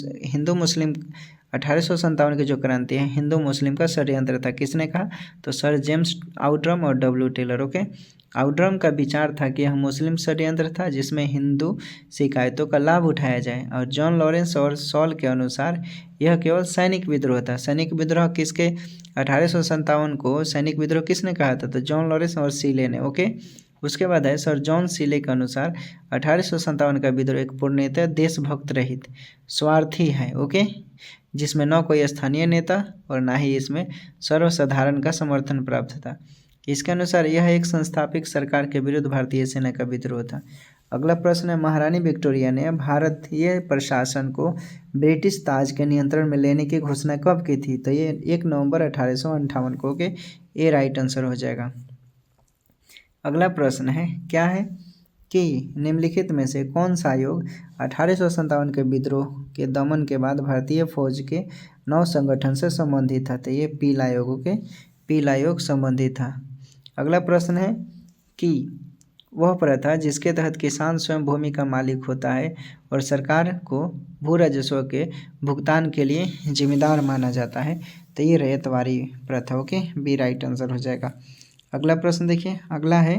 1857 की जो क्रांति है हिंदू मुस्लिम का षड्यंत्र था, किसने कहा? तो सर जेम्स आउट्रम और डब्ल्यू टेलर। ओके, आउट्रम का विचार था कि यह मुस्लिम षड्यंत्र था जिसमें हिंदू शिकायतों का लाभ उठाया जाए, और जॉन लॉरेंस और सॉल के अनुसार यह केवल सैनिक विद्रोह था। सैनिक विद्रोह किसके 1857 को सैनिक विद्रोह किसने कहा था? तो जॉन लॉरेंस और सीले ने। ओके, उसके बाद है सर जॉन सीले के अनुसार 1857 का विद्रोह एक पूर्णतः देशभक्त रहित स्वार्थी है। ओके, जिसमें न कोई स्थानीय नेता और ना ही इसमें सर्वसाधारण का समर्थन प्राप्त था। इसके अनुसार यह एक संस्थापित सरकार के विरुद्ध भारतीय सेना का विद्रोह था। अगला प्रश्न है, महारानी विक्टोरिया ने भारतीय प्रशासन को ब्रिटिश ताज के नियंत्रण में लेने की घोषणा कब की थी? तो ये 1 नवंबर 1858 को। के ए राइट आंसर हो जाएगा। अगला प्रश्न है, क्या है कि निम्नलिखित में से कौन सा आयोग 1857 के विद्रोह के दमन के बाद भारतीय फौज के नव संगठन से संबंधित था? तो ये पील आयोग के पील आयोग संबंधित था। अगला प्रश्न है कि वह प्रथा जिसके तहत किसान स्वयं भूमि का मालिक होता है और सरकार को भू राजस्व के भुगतान के लिए जिम्मेदार माना जाता है, तो ये रैयतवाड़ी प्रथा। ओके, बी राइट आंसर हो जाएगा। अगला प्रश्न देखिए, अगला है,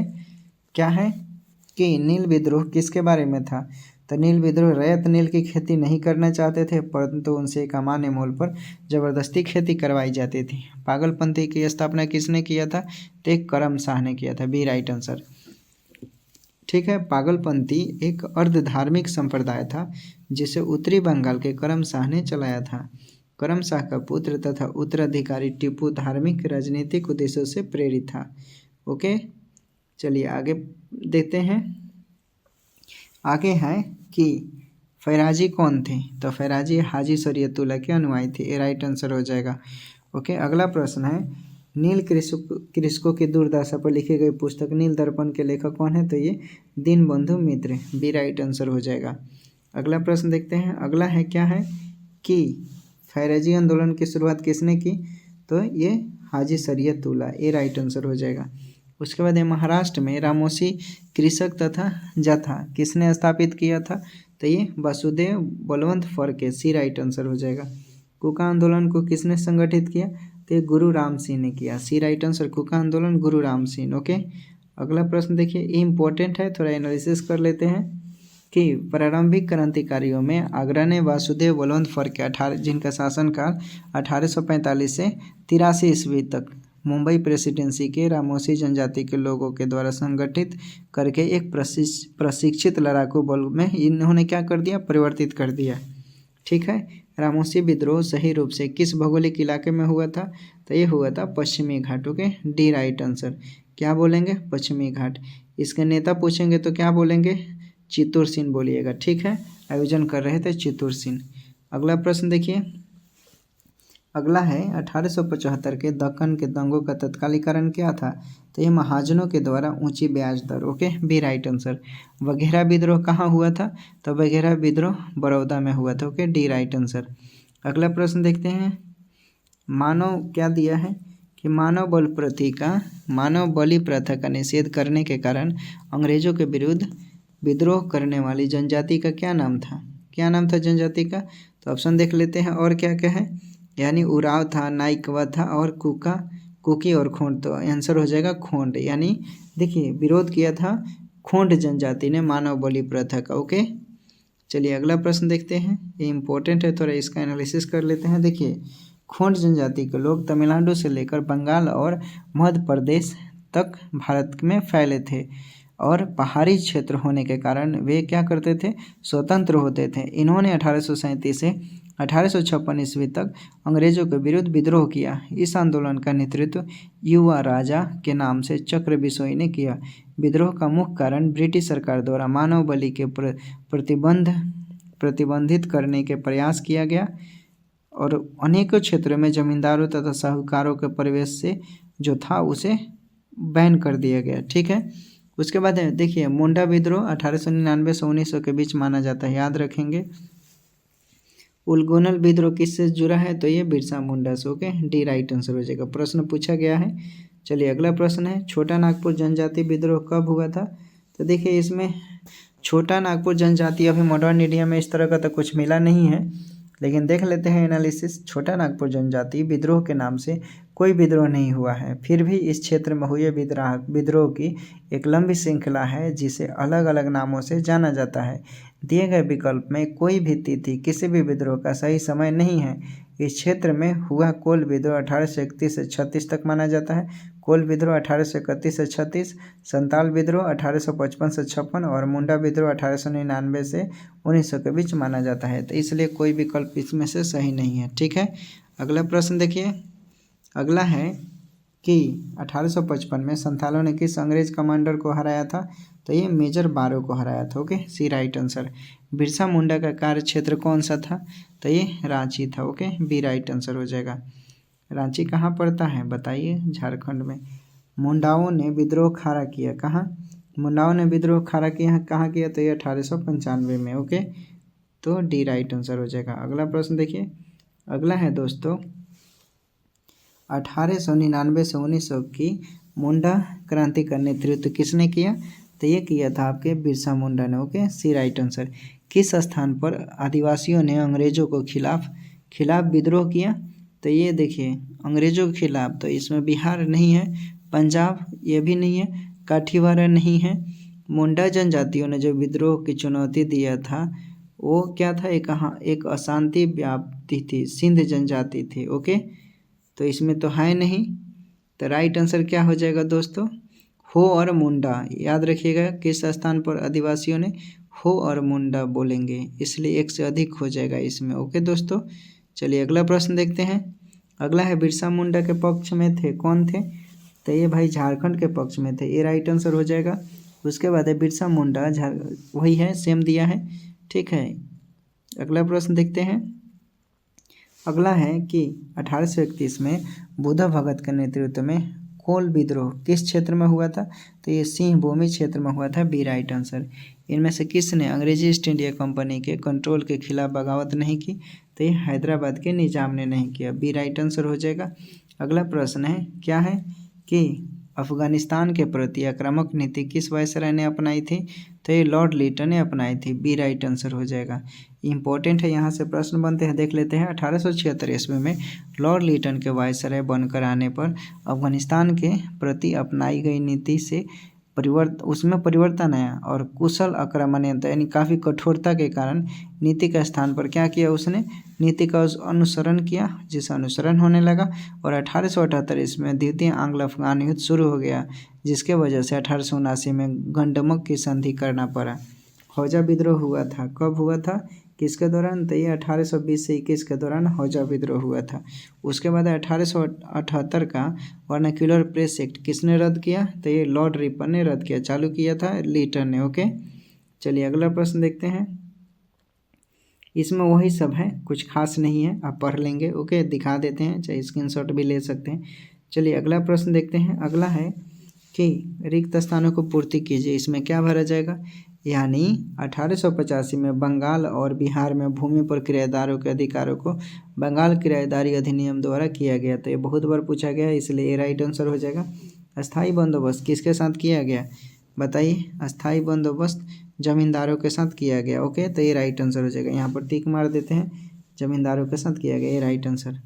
क्या है कि नील विद्रोह किसके बारे में था? तो नील विद्रोह रैयत नील की खेती नहीं करना चाहते थे, परंतु उनसे एक अमान्य मूल्य पर जबरदस्ती खेती करवाई जाती थी। पागलपंथी की स्थापना किसने किया था? तो एक करम शाह ने किया था। B right answer. ठीक है, पागलपंथी एक अर्ध धार्मिक संप्रदाय था जिसे उत्तरी बंगाल के करम शाह ने चलाया था। करम शाह का पुत्र तथा उत्तराधिकारी टीपू धार्मिक राजनीतिक उद्देश्यों से प्रेरित था। ओके, चलिए आगे देखते हैं। आगे है कि फैराजी कौन थे? तो फैराजी हाजी शरीयतुल्लाह के अनुयायी थे। ए राइट आंसर हो जाएगा। ओके, अगला प्रश्न है, नील कृषकों की दुर्दशा पर लिखी गई पुस्तक नील दर्पण के लेखक कौन है? तो ये दीनबंधु मित्र। बी राइट आंसर हो जाएगा। अगला प्रश्न देखते हैं। अगला है, क्या है कि फैराजी आंदोलन की शुरुआत किसने की? तो ये हाजी शरीयतुल्लाह। ए राइट आंसर हो जाएगा। उसके बाद महाराष्ट्र में रामोसी कृषक तथा जथा किसने स्थापित किया था? तो ये वासुदेव बलवंत फड़के। सी राइट आंसर हो जाएगा। कुका आंदोलन को किसने संगठित किया? तो ये गुरु राम सिंह ने किया। सी राइट आंसर, कुका आंदोलन गुरु राम सिंह। ओके, अगला प्रश्न देखिए, ये इंपॉर्टेंट है, थोड़ा एनालिसिस कर लेते हैं कि प्रारंभिक क्रांतिकारियों में अग्रणी वासुदेव बलवंत फड़के जिनका शासनकाल 1845 से 83 ईस्वी तक मुंबई प्रेसिडेंसी के रामोसी जनजाति के लोगों के द्वारा संगठित करके एक प्रशिक्षित लड़ाकू बल में इन्होंने क्या कर दिया? परिवर्तित कर दिया। ठीक है, रामोसी विद्रोह सही रूप से किस भौगोलिक इलाके में हुआ था? तो ये हुआ था Paschimi Ghat. Okay, D right answer. क्या बोलेंगे? पश्चिमी घाट। इसके नेता पूछेंगे तो क्या बोलेंगे? चित्तूर सिंह बोलिएगा। ठीक है, आयोजन कर रहे थे चित्तूर सिंह। अगला प्रश्न देखिए, अगला है 1875 के दक्कन के दंगों का तत्कालीकरण क्या था? तो ये महाजनों के द्वारा ऊंची ब्याज दर। Okay, B right answer. वगैरह विद्रोह कहाँ हुआ था? तो वगैरह विद्रोह बड़ौदा में हुआ था। Okay, D right answer. अगला प्रश्न देखते हैं, मानव क्या दिया है कि मानव बलि प्रथा का निषेध करने के कारण अंग्रेजों के विरुद्ध विद्रोह करने वाली जनजाति का क्या नाम था? क्या नाम था जनजाति का? तो ऑप्शन देख लेते हैं। और क्या क्या है, यानी उराव था, नाइकवा था और कुकी और खोंड। तो आंसर हो जाएगा खोंड। यानी देखिए विरोध किया था खोंड जनजाति ने मानव बलि प्रथा का। ओके, चलिए अगला प्रश्न देखते हैं, ये इंपॉर्टेंट है, थोड़ा इसका एनालिसिस कर लेते हैं। देखिए, खोंड जनजाति के लोग तमिलनाडु से लेकर बंगाल और मध्य प्रदेश तक भारत में फैले थे और पहाड़ी क्षेत्र होने के कारण वे क्या करते थे, स्वतंत्र होते थे। इन्होंने 1837 से 1856 ईस्वी तक अंग्रेजों के विरुद्ध विद्रोह किया। इस आंदोलन का नेतृत्व युवा राजा के नाम से चक्र बिसोई ने किया। विद्रोह का मुख्य कारण ब्रिटिश सरकार द्वारा मानव बलि के प्रतिबंधित करने के प्रयास किया गया और अनेकों क्षेत्रों में जमींदारों तथा साहूकारों के प्रवेश से जो था उसे बैन कर दिया गया। ठीक है, उसके बाद देखिए मुंडा विद्रोह 1899 से 1900 के बीच माना जाता है, याद रखेंगे। उलगुनल विद्रोह किससे जुड़ा है, तो ये बिरसा मुंडा से। ओके, डी राइट आंसर हो जाएगा। प्रश्न पूछा गया है। चलिए अगला प्रश्न है, छोटा नागपुर जनजाति विद्रोह कब हुआ था। तो देखिए इसमें छोटा नागपुर जनजाति अभी मॉडर्न इंडिया में इस तरह का तो कुछ मिला नहीं है, लेकिन देख लेते हैं एनालिसिस। छोटा नागपुर जनजाति विद्रोह के नाम से कोई विद्रोह नहीं हुआ है, फिर भी इस क्षेत्र में हुए विद्रोह की एक लंबी श्रृंखला है जिसे अलग अलग नामों से जाना जाता है। दिए गए विकल्प में कोई भी तिथि किसी भी विद्रोह का सही समय नहीं है। इस क्षेत्र में हुआ कोल विद्रोह 1831 से 36 तक माना जाता है। कोल विद्रोह 1831 से 36, संताल विद्रोह 1855 से 56 और मुंडा विद्रोह 1899 से 1900 के बीच माना जाता है। तो इसलिए कोई विकल्प इसमें से सही नहीं है। ठीक है, अगला प्रश्न देखिए। अगला है कि 1855 में संथालों ने किस अंग्रेज कमांडर को हराया था, तो ये मेजर बारो को हराया था। ओके, सी राइट आंसर। बिरसा मुंडा का कार्य क्षेत्र कौन सा था, तो ये रांची था। ओके, बी राइट आंसर हो जाएगा। रांची कहाँ पड़ता है बताइए, झारखंड में। मुंडाओं ने विद्रोह खड़ा किया कहाँ, मुंडाओं ने विद्रोह खड़ा किया कहाँ किया, तो ये 1895 में। ओके, तो डी राइट आंसर हो जाएगा। अगला प्रश्न देखिए। अगला है दोस्तों 1899 से 1900 की मुंडा क्रांति का नेतृत्व किसने किया, तो ये किया था आपके बिरसा मुंडा ने। ओके, सी राइट आंसर। किस स्थान पर आदिवासियों ने अंग्रेजों को खिलाफ विद्रोह किया, तो ये देखिए अंग्रेजों के खिलाफ, तो इसमें बिहार नहीं है, पंजाब ये भी नहीं है, काठीवारा नहीं है। मुंडा जनजातियों ने जो विद्रोह की चुनौती दिया था वो क्या था, एक अशांति व्याप्ति थी, सिंध जनजाति थी। ओके, तो इसमें तो है नहीं, तो राइट आंसर क्या हो जाएगा दोस्तों, हो और मुंडा। याद रखिएगा किस स्थान पर आदिवासियों ने हो और मुंडा बोलेंगे, इसलिए एक से अधिक हो जाएगा इसमें। ओके दोस्तों, चलिए अगला प्रश्न देखते हैं। अगला है बिरसा मुंडा के पक्ष में थे कौन थे, तो ये भाई झारखंड के पक्ष में थे, ये राइट आंसर हो जाएगा। उसके बाद है बिरसा मुंडा वही है, सेम दिया है। ठीक है, अगला प्रश्न देखते हैं। अगला है कि 1831 में बुद्धा भगत के नेतृत्व में कोल विद्रोह किस क्षेत्र में हुआ था, तो ये सिंहभूमि क्षेत्र में हुआ था, बी राइट आंसर। इनमें से किसने अंग्रेजी ईस्ट इंडिया कंपनी के कंट्रोल के खिलाफ बगावत नहीं की, तो ये हैदराबाद के निजाम ने नहीं किया, बी राइट आंसर हो जाएगा। अगला प्रश्न है क्या है कि अफगानिस्तान के प्रति आक्रामक नीति किस वायसराय ने अपनाई थी, तो ये लॉर्ड लीटन ने अपनाई थी, बी राइट आंसर हो जाएगा। इंपॉर्टेंट है, यहाँ से प्रश्न बनते हैं, देख लेते हैं। 1876 ईस्वी में लॉर्ड लीटन के वायसराय बनकर आने पर अफगानिस्तान के प्रति अपनाई गई नीति से उसमें परिवर्तन आया और कुशल आक्रमणयंत्र यानी काफ़ी कठोरता के कारण नीति के स्थान पर क्या किया, उसने नीति का अनुसरण किया, जिसका अनुसरण होने लगा। और 1878 इसमें द्वितीय आंग्ल अफगान युद्ध शुरू हो गया, जिसके वजह से 1879 में गंडमक की संधि करना पड़ा। हौजा विद्रोह हुआ था, कब हुआ था, किसके दौरान, तो ये 1820 से 21 के दौरान हौजा विद्रोह हुआ था। उसके बाद 1878 का वर्नाक्यूलर प्रेस एक्ट किसने रद्द किया, तो ये लॉर्ड रिपन ने रद्द किया, चालू किया था लीटन ने। ओके, चलिए अगला प्रश्न देखते हैं। इसमें वही सब है, कुछ खास नहीं है, आप पढ़ लेंगे। ओके, दिखा देते हैं, चाहे स्क्रीनशॉट भी ले सकते हैं। चलिए अगला प्रश्न देखते हैं। अगला है कि रिक्त स्थानों को पूर्ति कीजिए, इसमें क्या भरा जाएगा, यानी 1885 में बंगाल और बिहार में भूमि पर किराएदारों के अधिकारों को बंगाल किराएदारी अधिनियम द्वारा किया गया। तो ये बहुत बार पूछा गया है, इसलिए ये राइट आंसर हो जाएगा। अस्थाई बंदोबस्त किसके साथ किया गया, बताइए, अस्थाई बंदोबस्त जमींदारों के साथ किया गया। ओके, तो ये राइट आंसर हो जाएगा, यहाँ पर टिक मार देते हैं, जमींदारों के साथ किया गया, ये राइट आंसर।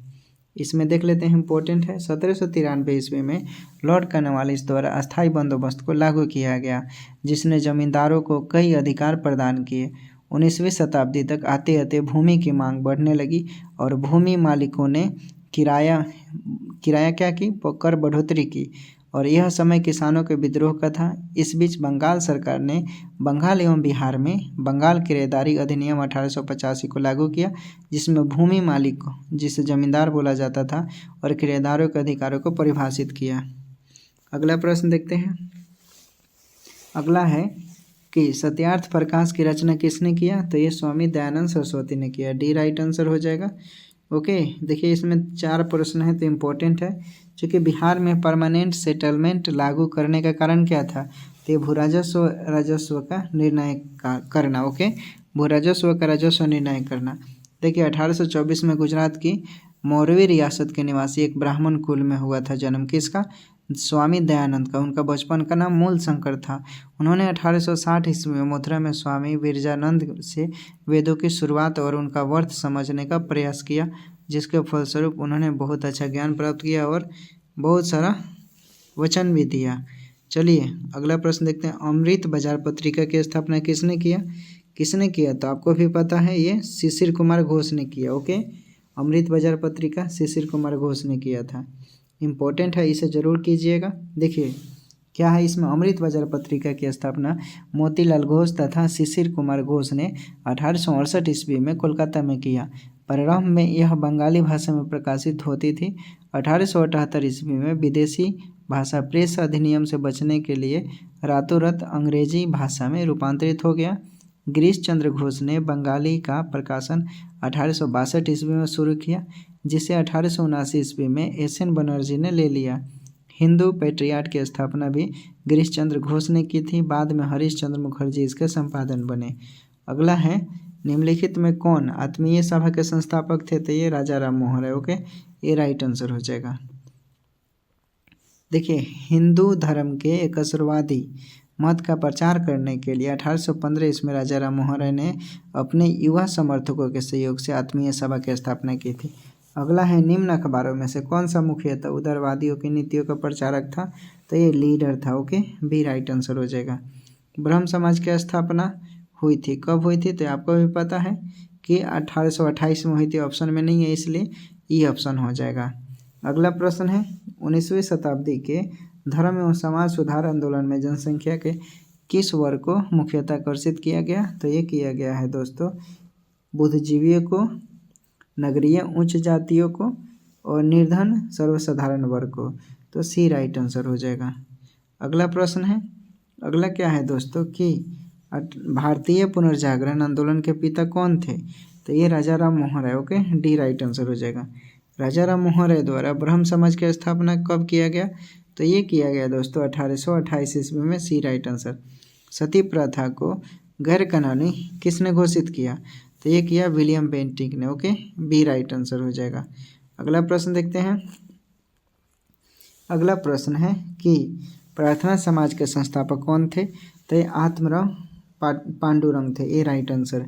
इसमें देख लेते हैं, इंपॉर्टेंट है। 1793 ईस्वी में लॉर्ड कॉर्नवालिस द्वारा अस्थाई बंदोबस्त को लागू किया गया, जिसने जमींदारों को कई अधिकार प्रदान किए। 19वीं शताब्दी तक आते आते भूमि की मांग बढ़ने लगी और भूमि मालिकों ने किराया क्या की, कर बढ़ोतरी की और यह समय किसानों के विद्रोह का था। इस बीच बंगाल सरकार ने बंगाल एवं बिहार में बंगाल किराएदारी अधिनियम 1885 को लागू किया, जिसमें भूमि मालिक को, जिसे जमींदार बोला जाता था, और किराएदारों के अधिकारों को परिभाषित किया। अगला प्रश्न देखते हैं। अगला है कि सत्यार्थ प्रकाश की रचना किसने किया? तो ये स्वामी दयानंद सरस्वती ने किया। डी राइट आंसर हो जाएगा। ओके, देखिए इसमें 4 प्रश्न है तो इम्पोर्टेंट है। चूँकि बिहार में परमानेंट सेटलमेंट लागू करने का कारण क्या था? तो ये भू राजस्व का निर्णय करना। ओके, भू राजस्व का राजस्व निर्णय करना। देखिए 1824 में गुजरात की मौरवी रियासत के निवासी एक ब्राह्मण कुल में हुआ था जन्म। किसका? स्वामी दयानंद का। उनका बचपन का नाम मूल शंकर था। उन्होंने 1860 ईस्वी में मथुरा में स्वामी विरजानंद से वेदों की शुरुआत और उनका अर्थ समझने का प्रयास किया, जिसके फलस्वरूप उन्होंने बहुत अच्छा ज्ञान प्राप्त किया और बहुत सारा वचन भी दिया। चलिए अगला प्रश्न देखते हैं। अमृत बाजार पत्रिका की स्थापना किसने किया? किसने किया? तो आपको भी पता है, ये शिशिर कुमार घोष ने किया। ओके, अमृत बाजार पत्रिका शिशिर कुमार घोष ने किया था। इम्पोर्टेंट है, इसे जरूर कीजिएगा। देखिए क्या है इसमें, अमृत बाजार पत्रिका की स्थापना मोतीलाल घोष तथा शिशिर कुमार घोष ने 1868 ईस्वी में कोलकाता में किया। प्रारंभ में यह बंगाली भाषा में प्रकाशित होती थी। 1878 ईस्वी में विदेशी भाषा प्रेस अधिनियम से बचने के लिए रातों रात अंग्रेजी भाषा में रूपांतरित हो गया। गिरीश चंद्र घोष ने बंगाली का प्रकाशन 1862 ईस्वी में शुरू किया, जिसे 1879 ईस्वी में एस.एन. बनर्जी ने ले लिया। हिंदू पेट्रियाट की स्थापना भी गिरीश चंद्र घोष ने की थी। बाद में हरीश चंद्र मुखर्जी इसके संपादन बने। अगला है, निम्नलिखित में कौन आत्मीय सभा के संस्थापक थे? तो ये राजा राम मोहन राय। ओके, ये राइट आंसर हो जाएगा। देखिए हिंदू धर्म के एकस्वरवादी मत का प्रचार करने के लिए 1815 ईस्वी में राजा राम मोहन राय ने अपने युवा समर्थकों के सहयोग से आत्मीय सभा की स्थापना की थी। अगला है, निम्न अखबारों में से कौन सा मुख्यतः उदारवादियों की नीतियों का प्रचारक था? तो ये लीडर था। ओके, बी राइट आंसर हो जाएगा। ब्रह्म समाज की स्थापना हुई थी, कब हुई थी? तो आपको भी पता है कि 1828 में हुई थी। ऑप्शन में नहीं है, इसलिए ई ऑप्शन हो जाएगा। अगला प्रश्न है, 19वीं शताब्दी के धर्म एवं समाज सुधार आंदोलन में जनसंख्या के किस वर्ग को मुख्यतः आकर्षित किया गया? तो ये किया गया है दोस्तों बुद्धिजीवियों को, नगरीय उच्च जातियों को और निर्धन सर्वसाधारण वर्ग को। तो सी राइट आंसर हो जाएगा। अगला प्रश्न है, अगला क्या है दोस्तों कि भारतीय पुनर्जागरण आंदोलन के पिता कौन थे? तो ये राजा Ram Mohan Roy. Okay, D right answer हो जाएगा। राजा राम मोहन राय द्वारा ब्रह्म समाज की स्थापना कब किया गया? तो ये किया गया दोस्तों 1828 ईस्वी में। सी राइट आंसर। सती प्रथा को गैर कानूनी किसने घोषित किया? तो ये किया विलियम बेंटिक ने। ओके, बी राइट आंसर हो जाएगा। अगला प्रश्न देखते हैं। अगला प्रश्न है कि प्रार्थना समाज के संस्थापक कौन थे? तो ये आत्माराम पांडुरंग थे। ए राइट आंसर।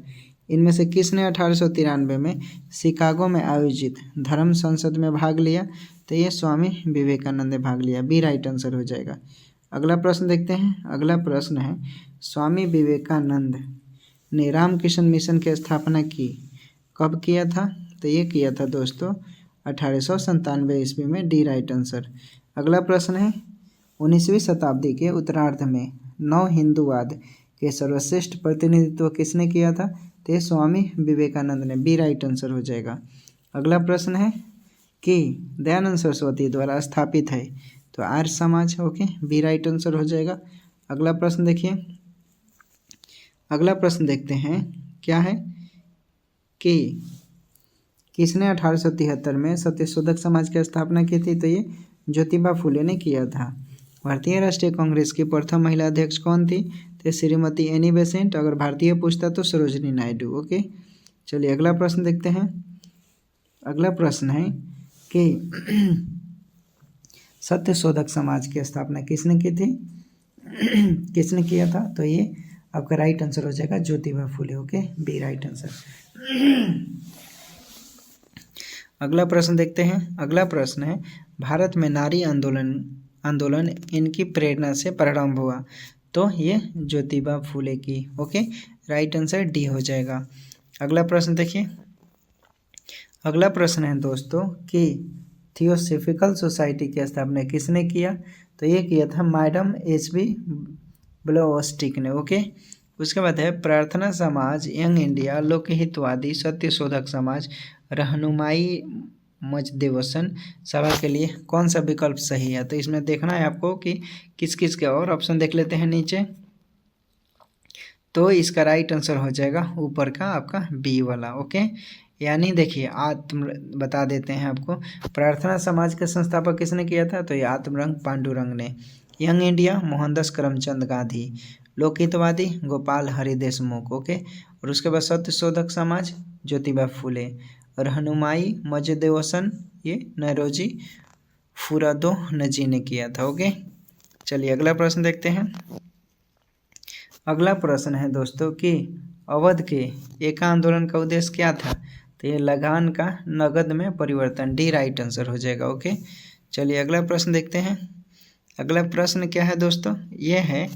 इनमें से किसने 1893 में शिकागो में आयोजित धर्म संसद में भाग लिया? तो ये स्वामी विवेकानंद ने भाग लिया। बी राइट आंसर हो जाएगा। अगला प्रश्न देखते हैं। अगला प्रश्न है, स्वामी विवेकानंद ने रामकृष्ण मिशन की स्थापना की, कब किया था? तो ये किया था दोस्तों 1897 ईस्वी में। D right answer. अगला प्रश्न है, 19वीं शताब्दी के उत्तरार्ध में नव हिंदूवाद के सर्वश्रेष्ठ प्रतिनिधित्व किसने किया था? तो स्वामी विवेकानंद ने। बी राइट आंसर हो जाएगा। अगला प्रश्न है कि दयानंद सरस्वती द्वारा स्थापित है, तो Arya Samaj. Okay, B right answer हो जाएगा। अगला प्रश्न देखिए। अगला प्रश्न देखते हैं, क्या है कि किसने 1873 में सत्यशोधक समाज की स्थापना की थी? तो ये ज्योतिबा फुले ने किया था। भारतीय राष्ट्रीय कांग्रेस की प्रथम महिला अध्यक्ष कौन थी? तो श्रीमती एनी बेसेंट। अगर भारतीय पूछता तो सरोजिनी नायडू। ओके, चलिए अगला प्रश्न देखते हैं। अगला प्रश्न है कि सत्यशोधक समाज की स्थापना किसने की थी? किसने किया था? तो ये आपका राइट आंसर हो जाएगा Jyotiba Phule. Okay, B right answer. अगला प्रश्न देखते हैं। अगला प्रश्न है, भारत में नारी आंदोलन इनकी प्रेरणा से प्रारंभ हुआ? तो ये ज्योतिबा फुले की। ओके, राइट आंसर डी हो जाएगा। अगला प्रश्न देखिए। अगला प्रश्न है दोस्तों कि थियोसॉफिकल सोसाइटी की स्थापना किसने किया? तो ये किया था मैडम HB ब्लॉवस्टिक ने। ओके, उसके बाद है प्रार्थना समाज, यंग इंडिया, लोकहितवादी, सत्यशोधक समाज, रहनुमाई मजदेवसन सभा के लिए कौन सा विकल्प सही है? तो इसमें देखना है आपको कि किस किस के, और ऑप्शन देख लेते हैं नीचे। तो इसका राइट आंसर हो जाएगा ऊपर का आपका बी वाला। ओके, यानी देखिए आत्म बता देते हैं आपको, प्रार्थना समाज के संस्थापक किसने किया था? तो ये आत्मरंग पांडुरंग ने। यंग इंडिया मोहनदास करमचंद गांधी, लोकहितवादी गोपाल हरि देशमुख। ओके, और उसके बाद सत्यशोधक समाज ज्योतिबा फुले, रहनुमाई मजदेवसन ये नौरोजी फुरादो नजी ने किया था। ओके, चलिए अगला प्रश्न देखते हैं। अगला प्रश्न है दोस्तों कि अवध के एका आंदोलन का उद्देश्य क्या था? तो ये लगान का नगद में परिवर्तन, डी राइट आंसर हो जाएगा। ओके, चलिए अगला प्रश्न देखते हैं। अगला प्रश्न क्या है दोस्तों? ये है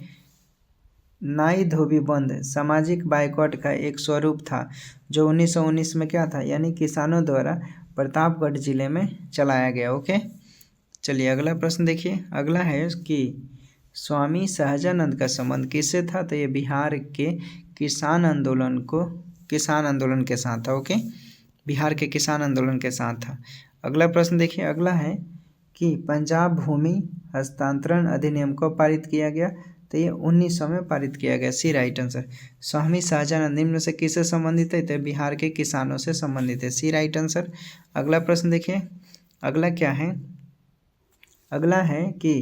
नाई धोबी बंद सामाजिक बाइकॉट का एक स्वरूप था जो 1919 में क्या था, यानी किसानों द्वारा प्रतापगढ़ जिले में चलाया गया। ओके, चलिए अगला प्रश्न देखिए। अगला है कि स्वामी सहजानंद का संबंध किससे था? तो ये बिहार के किसान आंदोलन के साथ था। ओके, बिहार के किसान आंदोलन के साथ था। अगला प्रश्न देखिए। अगला है कि पंजाब भूमि हस्तांतरण अधिनियम को पारित किया गया? तो ये 1900 में पारित किया गया, सी राइट आंसर। स्वामी शाहजानंद निम्न से किससे संबंधित है? तो बिहार के किसानों से संबंधित है, सी राइट आंसर। अगला प्रश्न देखिए। अगला क्या है? अगला है कि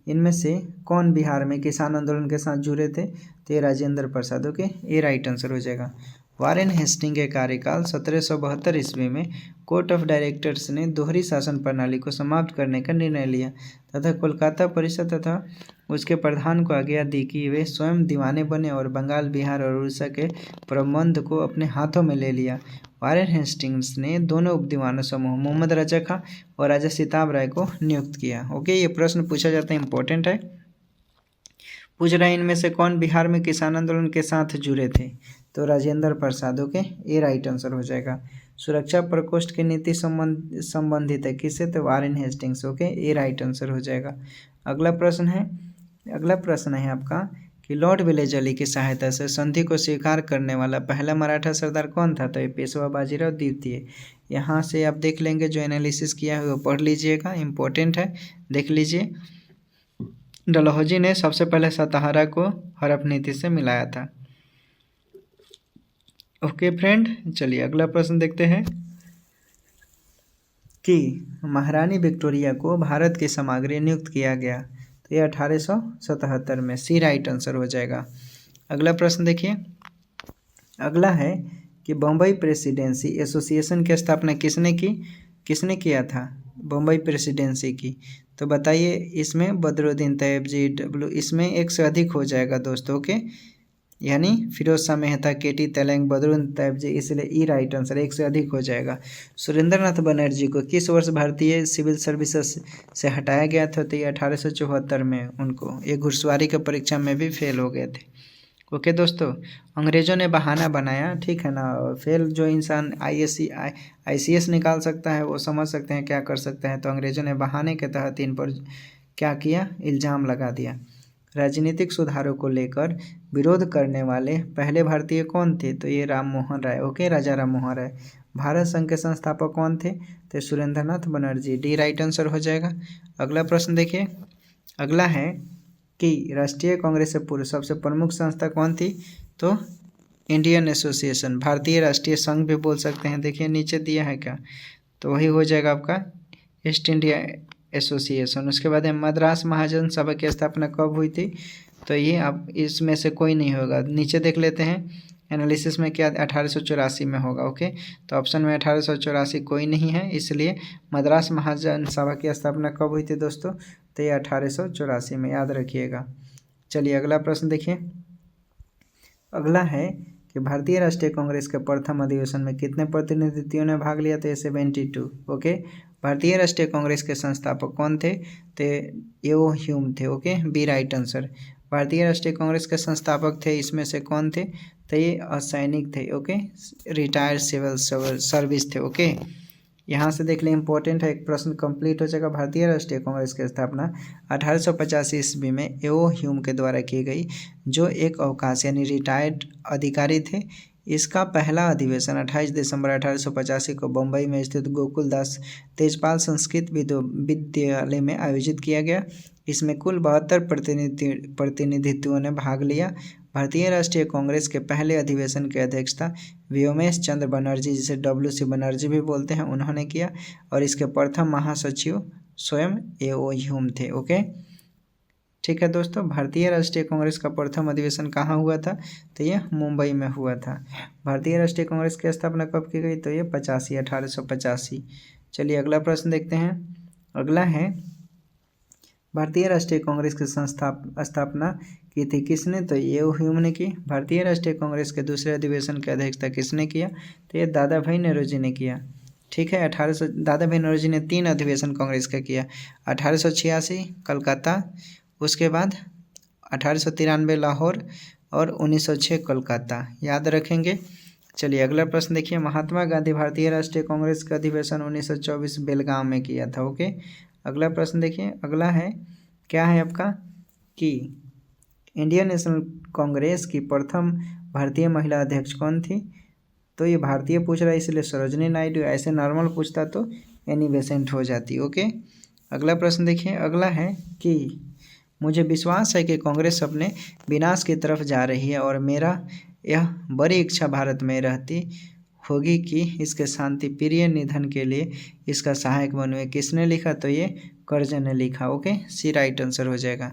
इनमें से कौन बिहार में किसान आंदोलन के साथ जुड़े थे? तो ये राजेंद्र प्रसाद। ओके, ये राइट आंसर हो जाएगा। वारेन हेस्टिंग के कार्यकाल 1772 ईस्वी में कोर्ट ऑफ डायरेक्टर्स ने दोहरी शासन प्रणाली को समाप्त करने का निर्णय लिया तथा कोलकाता परिषद तथा उसके प्रधान को आज्ञा दी कि वे स्वयं दीवाने बने और बंगाल, बिहार और उड़ीसा के प्रबंध को अपने हाथों में ले लिया। वारेन हेस्टिंग्स ने दोनों उपदीवानों समूह मोहम्मद रजा खां और राजा सिताब राय को नियुक्त किया। ओके, ये प्रश्न पूछा जाता है, इंपॉर्टेंट है। पूछ रहे हैं इनमें से कौन बिहार में किसान आंदोलन के साथ जुड़े थे? तो राजेंद्र प्रसाद। ओके, ये राइट आंसर हो जाएगा। सुरक्षा प्रकोष्ठ की नीति संबंधित है किससे? तो वारेन हेस्टिंग्स। ओके, ये राइट आंसर हो जाएगा। अगला प्रश्न है आपका कि लॉर्ड विलेजली की सहायता से संधि को स्वीकार करने वाला पहला मराठा सरदार कौन था? तो ये पेशवा बाजीराव द्वितीय। यहाँ से आप देख लेंगे, जो एनालिसिस किया है वो पढ़ लीजिएगा, इंपॉर्टेंट है, देख लीजिए। डलहौजी ने सबसे पहले सताहरा को हड़प नीति से मिलाया था। ओके फ्रेंड, चलिए अगला प्रश्न देखते हैं कि महारानी विक्टोरिया को भारत की सामग्री नियुक्त किया गया? तो ये 1877 में, सी राइट आंसर हो जाएगा। अगला प्रश्न देखिए। अगला है कि बम्बई प्रेसिडेंसी एसोसिएशन की स्थापना किसने किया था? बम्बई प्रेसिडेंसी की। तो बताइए, इसमें बदरुद्दीन तैयब जी, इसमें एक से अधिक हो जाएगा दोस्तों। ओके, यानी फिरोज शाह मेहता, केटी तेलंग, बदरुद्दीन तैयब जी, इसलिए ई राइट आंसर, एक से अधिक हो जाएगा। सुरेंद्रनाथ बनर्जी को किस वर्ष भारतीय सिविल सर्विसेज से हटाया गया था? तो ये 1874 में उनको, ये घुड़सवारी की परीक्षा में भी फेल हो गए थे। ओके दोस्तों, अंग्रेज़ों ने बहाना बनाया, ठीक है ना। फेल जो इंसान ICS निकाल सकता है वो समझ सकते हैं क्या कर सकते हैं। तो अंग्रेज़ों ने बहाने के तहत इन पर क्या किया? इल्ज़ाम लगा दिया। राजनीतिक सुधारों को लेकर विरोध करने वाले पहले भारतीय कौन थे? तो ये राम मोहन राय। ओके, राजा राम मोहन राय। भारत संघ के संस्थापक कौन थे? तो Surendranath Banerjee, D right answer हो जाएगा। अगला प्रश्न देखिए। अगला है कि राष्ट्रीय कांग्रेस से पूर्व सबसे प्रमुख संस्था कौन थी? तो इंडियन एसोसिएशन, भारतीय राष्ट्रीय संघ भी बोल सकते हैं। देखिए नीचे दिया है क्या, तो वही हो जाएगा आपका ईस्ट इंडिया एसोसिएशन। उसके बाद मद्रास महाजन सभा की स्थापना कब हुई थी? तो ये अब इसमें से कोई नहीं होगा, नीचे देख लेते हैं एनालिसिस में क्या 1884 में होगा। ओके, तो ऑप्शन में 1884 कोई नहीं है, इसलिए मद्रास महाजन सभा की स्थापना कब हुई थी दोस्तों? तो ये 1884 में, याद रखिएगा। चलिए अगला प्रश्न देखिए। अगला है कि भारतीय राष्ट्रीय कांग्रेस के प्रथम अधिवेशन में कितने प्रतिनिधियों ने भाग लिया? तो 72। ओके, भारतीय राष्ट्रीय कांग्रेस के संस्थापक कौन थे? तो एओ ह्यूम थे। Okay, B right answer. भारतीय राष्ट्रीय कांग्रेस के संस्थापक थे, इसमें से कौन थे? तो ये असैनिक थे। ओके, रिटायर्ड सिविल सर्विस थे। ओके, यहाँ से देख लें, इंपॉर्टेंट है, एक प्रश्न कंप्लीट हो जाएगा। भारतीय राष्ट्रीय कांग्रेस की स्थापना 1885 ईस्वी में एओ ह्यूम के द्वारा की गई, जो एक अवकाश यानी रिटायर्ड अधिकारी थे। इसका पहला अधिवेशन 28 दिसंबर 1885 को बम्बई में स्थित गोकुल दास तेजपाल संस्कृत विद्यालय में आयोजित किया गया। इसमें कुल 72 प्रतिनिधित्वों ने भाग लिया। भारतीय राष्ट्रीय कांग्रेस के पहले अधिवेशन की अध्यक्षता व्योमेश चंद्र बनर्जी, जिसे WC बनर्जी भी बोलते हैं, उन्होंने किया और इसके प्रथम महासचिव स्वयं एओ ह्यूम थे। ओके, ठीक है दोस्तों। भारतीय राष्ट्रीय कांग्रेस का प्रथम अधिवेशन कहाँ हुआ था? तो ये मुंबई में हुआ था। भारतीय राष्ट्रीय कांग्रेस की स्थापना कब की गई? तो ये 1885। चलिए अगला प्रश्न देखते हैं। अगला है, भारतीय राष्ट्रीय कांग्रेस की स्थापना की थी किसने? तो एओ ह्यूम ने की। भारतीय राष्ट्रीय कांग्रेस के दूसरे अधिवेशन की अध्यक्षता किसने किया? तो ये दादा भाई नौरोजी ने किया। ठीक है, दादा भाई नौरोजी ने 3 अधिवेशन कांग्रेस का किया। 1886 कलकत्ता, उसके बाद 1893 लाहौर और 1906 कोलकाता। याद रखेंगे। चलिए अगला प्रश्न देखिए। महात्मा गांधी भारतीय राष्ट्रीय कांग्रेस का अधिवेशन 1924 बेलगांव में किया था। ओके, अगला प्रश्न देखिए। अगला है, क्या है आपका कि इंडियन नेशनल कांग्रेस की प्रथम भारतीय महिला अध्यक्ष कौन थी? तो ये भारतीय पूछ रहा है इसलिए सरोजनी नायडू। ऐसे नॉर्मल पूछता तो एनी बेसेंट हो जाती। ओके, अगला प्रश्न देखिए। अगला है कि मुझे विश्वास है कि कांग्रेस अपने विनाश की तरफ जा रही है और मेरा यह बड़ी इच्छा भारत में रहती होगी कि इसके शांति प्रिय निधन के लिए इसका सहायक बनूं। किसने लिखा? तो ये कर्जन ने लिखा। ओके, सी राइट आंसर हो जाएगा।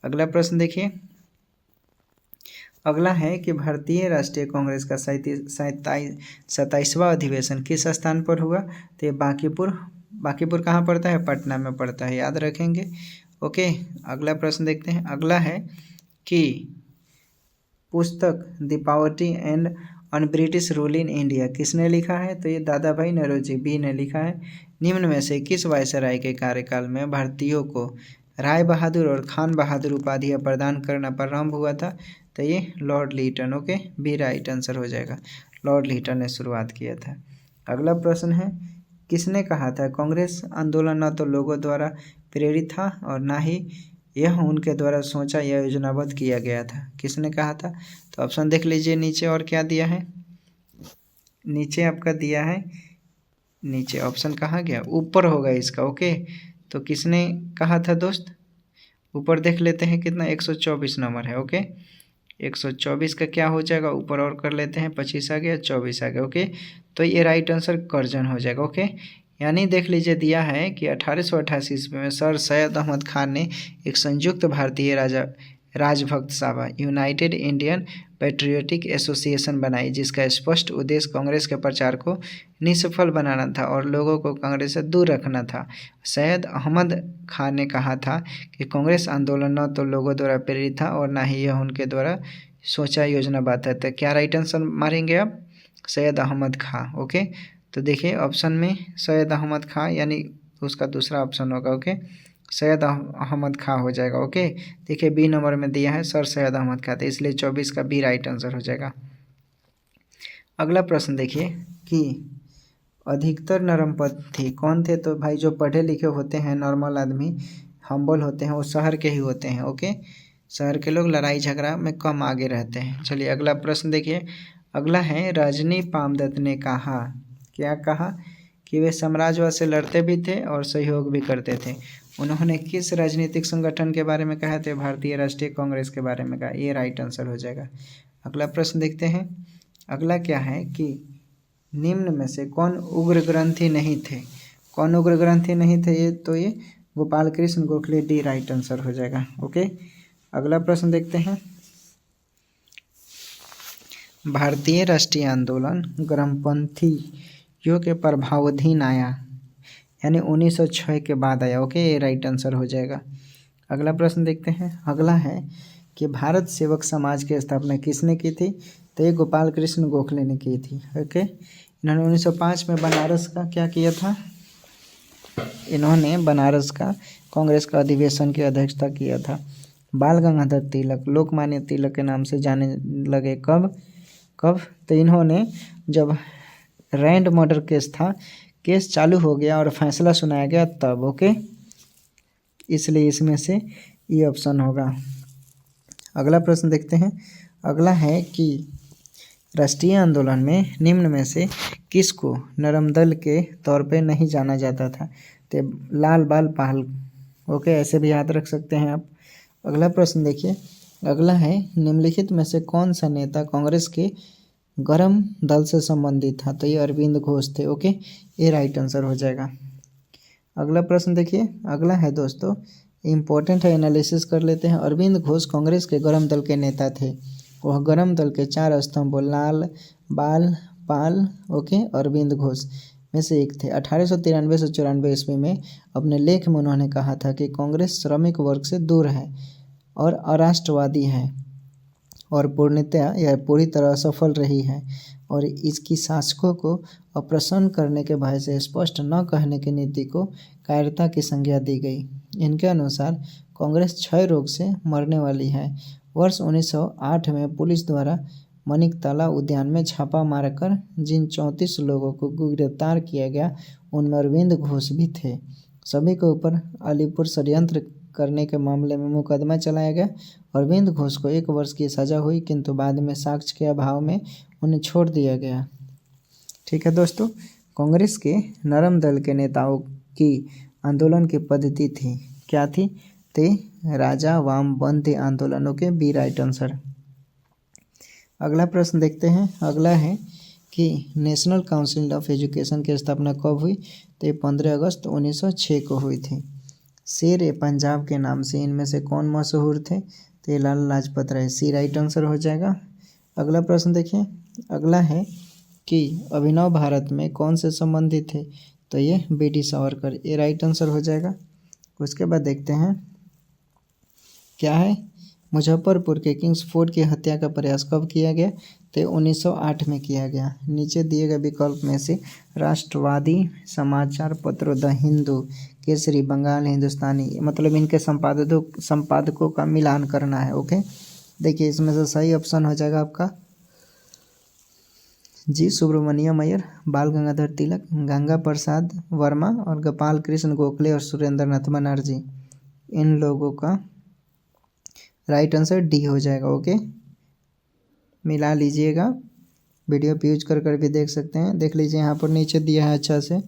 अगला प्रश्न देखिए। अगला है कि भारतीय राष्ट्रीय कांग्रेस का 27वां अधिवेशन किस स्थान पर हुआ? तो ये बांकीपुर कहाँ पड़ता है? पटना में पड़ता है। याद रखेंगे। ओके, अगला प्रश्न देखते हैं। अगला है कि पुस्तक the poverty and on British rule in India किसने लिखा है? तो ये दादा भाई नौरोजी बी ने लिखा है। निम्न में से किस वायसराय के कार्यकाल में भारतीयों को राय बहादुर और खान बहादुर उपाधियां प्रदान करना प्रारंभ हुआ था? तो ये Lord Lytton. Okay, B right answer हो जाएगा। लॉर्ड लीटन ने शुरुआत किया था। अगला प्रश्न है, किसने कहा था कांग्रेस आंदोलन न तो लोगों द्वारा प्रेरित था और ना ही यह उनके द्वारा सोचा या योजनाबद्ध किया गया था? किसने कहा था? तो ऑप्शन देख लीजिए नीचे, और क्या दिया है नीचे आपका दिया है, नीचे ऑप्शन कहाँ गया? ऊपर होगा इसका। ओके, तो किसने कहा था दोस्त? ऊपर देख लेते हैं कितना, 124 नंबर है। ओके, 124 का क्या हो जाएगा? ऊपर और कर लेते हैं, 25 आ गया, 24 आ गया। ओके, तो ये राइट आंसर कर्जन हो जाएगा। ओके, यानी देख लीजिए दिया है कि 1888 ईस्वी में सर सैयद अहमद खान ने एक संयुक्त भारतीय राजभक्त सभा यूनाइटेड इंडियन पैट्रियोटिक एसोसिएशन बनाई, जिसका स्पष्ट उद्देश्य कांग्रेस के प्रचार को निष्फल बनाना था और लोगों को कांग्रेस से दूर रखना था। सैयद अहमद खान ने कहा था कि कांग्रेस आंदोलन न तो लोगों द्वारा प्रेरित था और ना ही यह उनके द्वारा सोचा योजनाबद्ध है। तो क्या राइट आंसर मारेंगे आप? सैयद अहमद खां। ओके, तो देखिए ऑप्शन में सैयद अहमद खां यानी उसका दूसरा ऑप्शन होगा। ओके, सैयद अहमद खां हो जाएगा। ओके, देखिए बी नंबर में दिया है सर सैयद अहमद खां, तो इसलिए 24 का बी राइट आंसर हो जाएगा। अगला प्रश्न देखिए कि अधिकतर नरमपंथी कौन थे? तो भाई जो पढ़े लिखे होते हैं, नॉर्मल आदमी, हम्बल होते हैं, वो शहर के ही होते हैं। ओके, शहर के लोग लड़ाई झगड़ा में कम आगे रहते हैं। चलिए अगला प्रश्न देखिए। अगला है, रजनी पामदत्त ने कहा, क्या कहा? कि वे साम्राज्यवाद से लड़ते भी थे और सहयोग भी करते थे। उन्होंने किस राजनीतिक संगठन के बारे में कहा? तो भारतीय राष्ट्रीय कांग्रेस के बारे में कहा। ये राइट आंसर हो जाएगा। अगला प्रश्न देखते हैं। अगला क्या है कि निम्न में से कौन उग्र ग्रंथी नहीं थे? कौन उग्र ग्रंथी नहीं थे? ये Gopal Krishna Gokhale, D right answer हो जाएगा। ओके, अगला प्रश्न देखते हैं। भारतीय राष्ट्रीय आंदोलन गर्मपंथियों के प्रभावाधीन आया, यानी 1906 के बाद आया। ओके, ये राइट आंसर हो जाएगा। अगला प्रश्न देखते हैं। अगला है कि भारत सेवक समाज की स्थापना किसने की थी? तो ये गोपाल कृष्ण गोखले ने की थी। ओके, इन्होंने 1905 में बनारस का क्या किया था? इन्होंने बनारस का कांग्रेस का अधिवेशन की अध्यक्षता किया था। बाल गंगाधर तिलक लोकमान्य तिलक के नाम से जाने लगे कब? तो इन्होंने जब रैंड मर्डर केस था केस चालू हो गया और फैसला सुनाया गया तब। ओके, इसलिए इसमें से ये ऑप्शन होगा। अगला प्रश्न देखते हैं। अगला है कि राष्ट्रीय आंदोलन में निम्न में से किसको नरम दल के तौर पे नहीं जाना जाता था? तो लाल बाल पाल। ओके, ऐसे भी याद रख सकते हैं आप। अगला प्रश्न देखिए। अगला है निम्नलिखित में से कौन सा नेता कांग्रेस के गरम दल से संबंधित था? तो ये अरविंद घोष थे। ओके, ये राइट आंसर हो जाएगा। अगला प्रश्न देखिए। अगला है दोस्तों, इम्पोर्टेंट है, एनालिसिस कर लेते हैं। अरविंद घोष कांग्रेस के गरम दल के नेता थे। वह गरम दल के 4 स्तंभों लाल बाल पाल ओके अरविंद घोष में से एक थे। 1893 से 94 ईस्वी में अपने लेख में उन्होंने कहा था कि कांग्रेस श्रमिक वर्ग से दूर है और अराष्ट्रवादी है और पूर्णतया यह पूरी तरह सफल रही है और इसकी शासकों को अप्रसन्न करने के भय से स्पष्ट न कहने की नीति को कायरता की संज्ञा दी गई। इनके अनुसार कांग्रेस क्षय रोग से मरने वाली है। वर्ष 1908 में पुलिस द्वारा मनिकतला उद्यान में छापा मारकर जिन 34 लोगों को गिरफ्तार किया गया उनमें अरविंद घोष भी थे। सभी के ऊपर अलीपुर षड्यंत्र करने के मामले में मुकदमा चलाया गया। अरविंद घोष को 1 वर्ष की सज़ा हुई, किंतु बाद में साक्ष्य के अभाव में उन्हें छोड़ दिया गया। ठीक है दोस्तों, कांग्रेस के नरम दल के नेताओं की आंदोलन की पद्धति थी, क्या थी? ते राजा वामपंथी आंदोलनों के बी राइट आंसर। अगला प्रश्न देखते हैं। अगला है कि नेशनल काउंसिल ऑफ एजुकेशन की स्थापना कब हुई? तो 15 अगस्त 1906 को हुई थी। शेर ए पंजाब के नाम से इनमें से कौन मशहूर थे? तो लाला लाजपत राय, सी राइट आंसर हो जाएगा। अगला प्रश्न देखिए। अगला है कि अभिनव भारत में कौन से संबंधित थे? तो ये बी.डी. सावरकर, ये राइट आंसर हो जाएगा। उसके बाद देखते हैं क्या है, मुजफ्फरपुर के किंग्स फोर्ट की हत्या का प्रयास कब किया गया? तो 1908 में किया गया। नीचे दिए गए विकल्प में से राष्ट्रवादी समाचार पत्रों द हिंदू, केसरी, बंगाल हिंदुस्तानी, मतलब इनके संपादकों का मिलान करना है। ओके, देखिए इसमें से सही ऑप्शन हो जाएगा आपका जी सुब्रमण्यम अय्यर, बाल गंगाधर तिलक, गंगा प्रसाद वर्मा और गोपाल कृष्ण गोखले और सुरेंद्र नाथ बनर्जी। इन लोगों का राइट आंसर डी हो जाएगा। ओके, मिला लीजिएगा, वीडियो पे यूज कर भी देख सकते हैं। देख लीजिए यहाँ पर नीचे दिया है अच्छा से।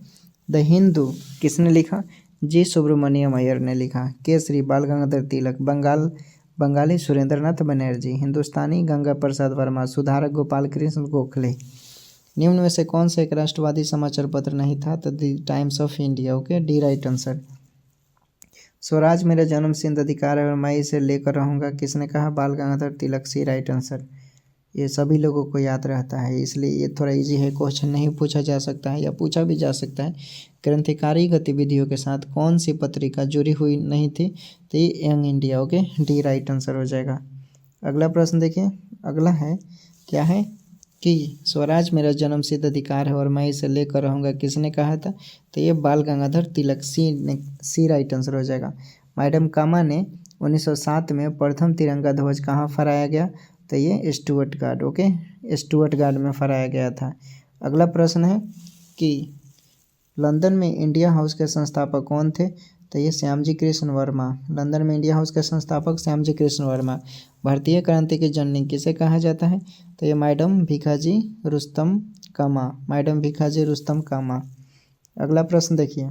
द हिंदू किसने लिखा? जी सुब्रमण्यम अय्यर ने लिखा। केसरी बाल गंगाधर तिलक, बंगाली सुरेंद्र नाथ बनर्जी, हिंदुस्तानी गंगा प्रसाद वर्मा, सुधारक गोपाल कृष्ण गोखले। निम्न में से कौन सा एक राष्ट्रवादी समाचार पत्र नहीं था? तो the times of India. Okay, D right answer. Swaraj मेरा जन्म सिद्ध अधिकार है और मैं इसे लेकर रहूँगा, किसने कहा? बाल गंगाधर तिलक, सी राइट आंसर। ये सभी लोगों को याद रहता है, इसलिए ये थोड़ा इजी है, क्वेश्चन नहीं पूछा जा सकता है या पूछा भी जा सकता है। क्रांतिकारी गतिविधियों के साथ कौन सी पत्रिका जुड़ी हुई नहीं थी? तो ये young India. Okay, D right answer हो जाएगा। अगला प्रश्न देखिए। अगला है क्या है कि स्वराज मेरा जन्म सिद्ध अधिकार है और मैं इसे लेकर रहूँगा, किसने कहा था? तो ये बाल गंगाधर तिलक, सी राइट आंसर हो जाएगा। मैडम कामा ने 1907 में प्रथम तिरंगा ध्वज कहाँ फहराया गया? तो ये Stuart guard. Okay, Stuart guard में फहराया गया था। अगला प्रश्न है कि लंदन में इंडिया हाउस के संस्थापक कौन थे? तो ये श्यामजी कृष्ण वर्मा। लंदन में इंडिया हाउस के संस्थापक श्यामजी कृष्ण वर्मा। भारतीय क्रांति की जननी किसे कहा जाता है? तो ये मैडम भीखाजी रुस्तम कामा, मैडम भीखाजी रुस्तम कामा। अगला प्रश्न देखिए।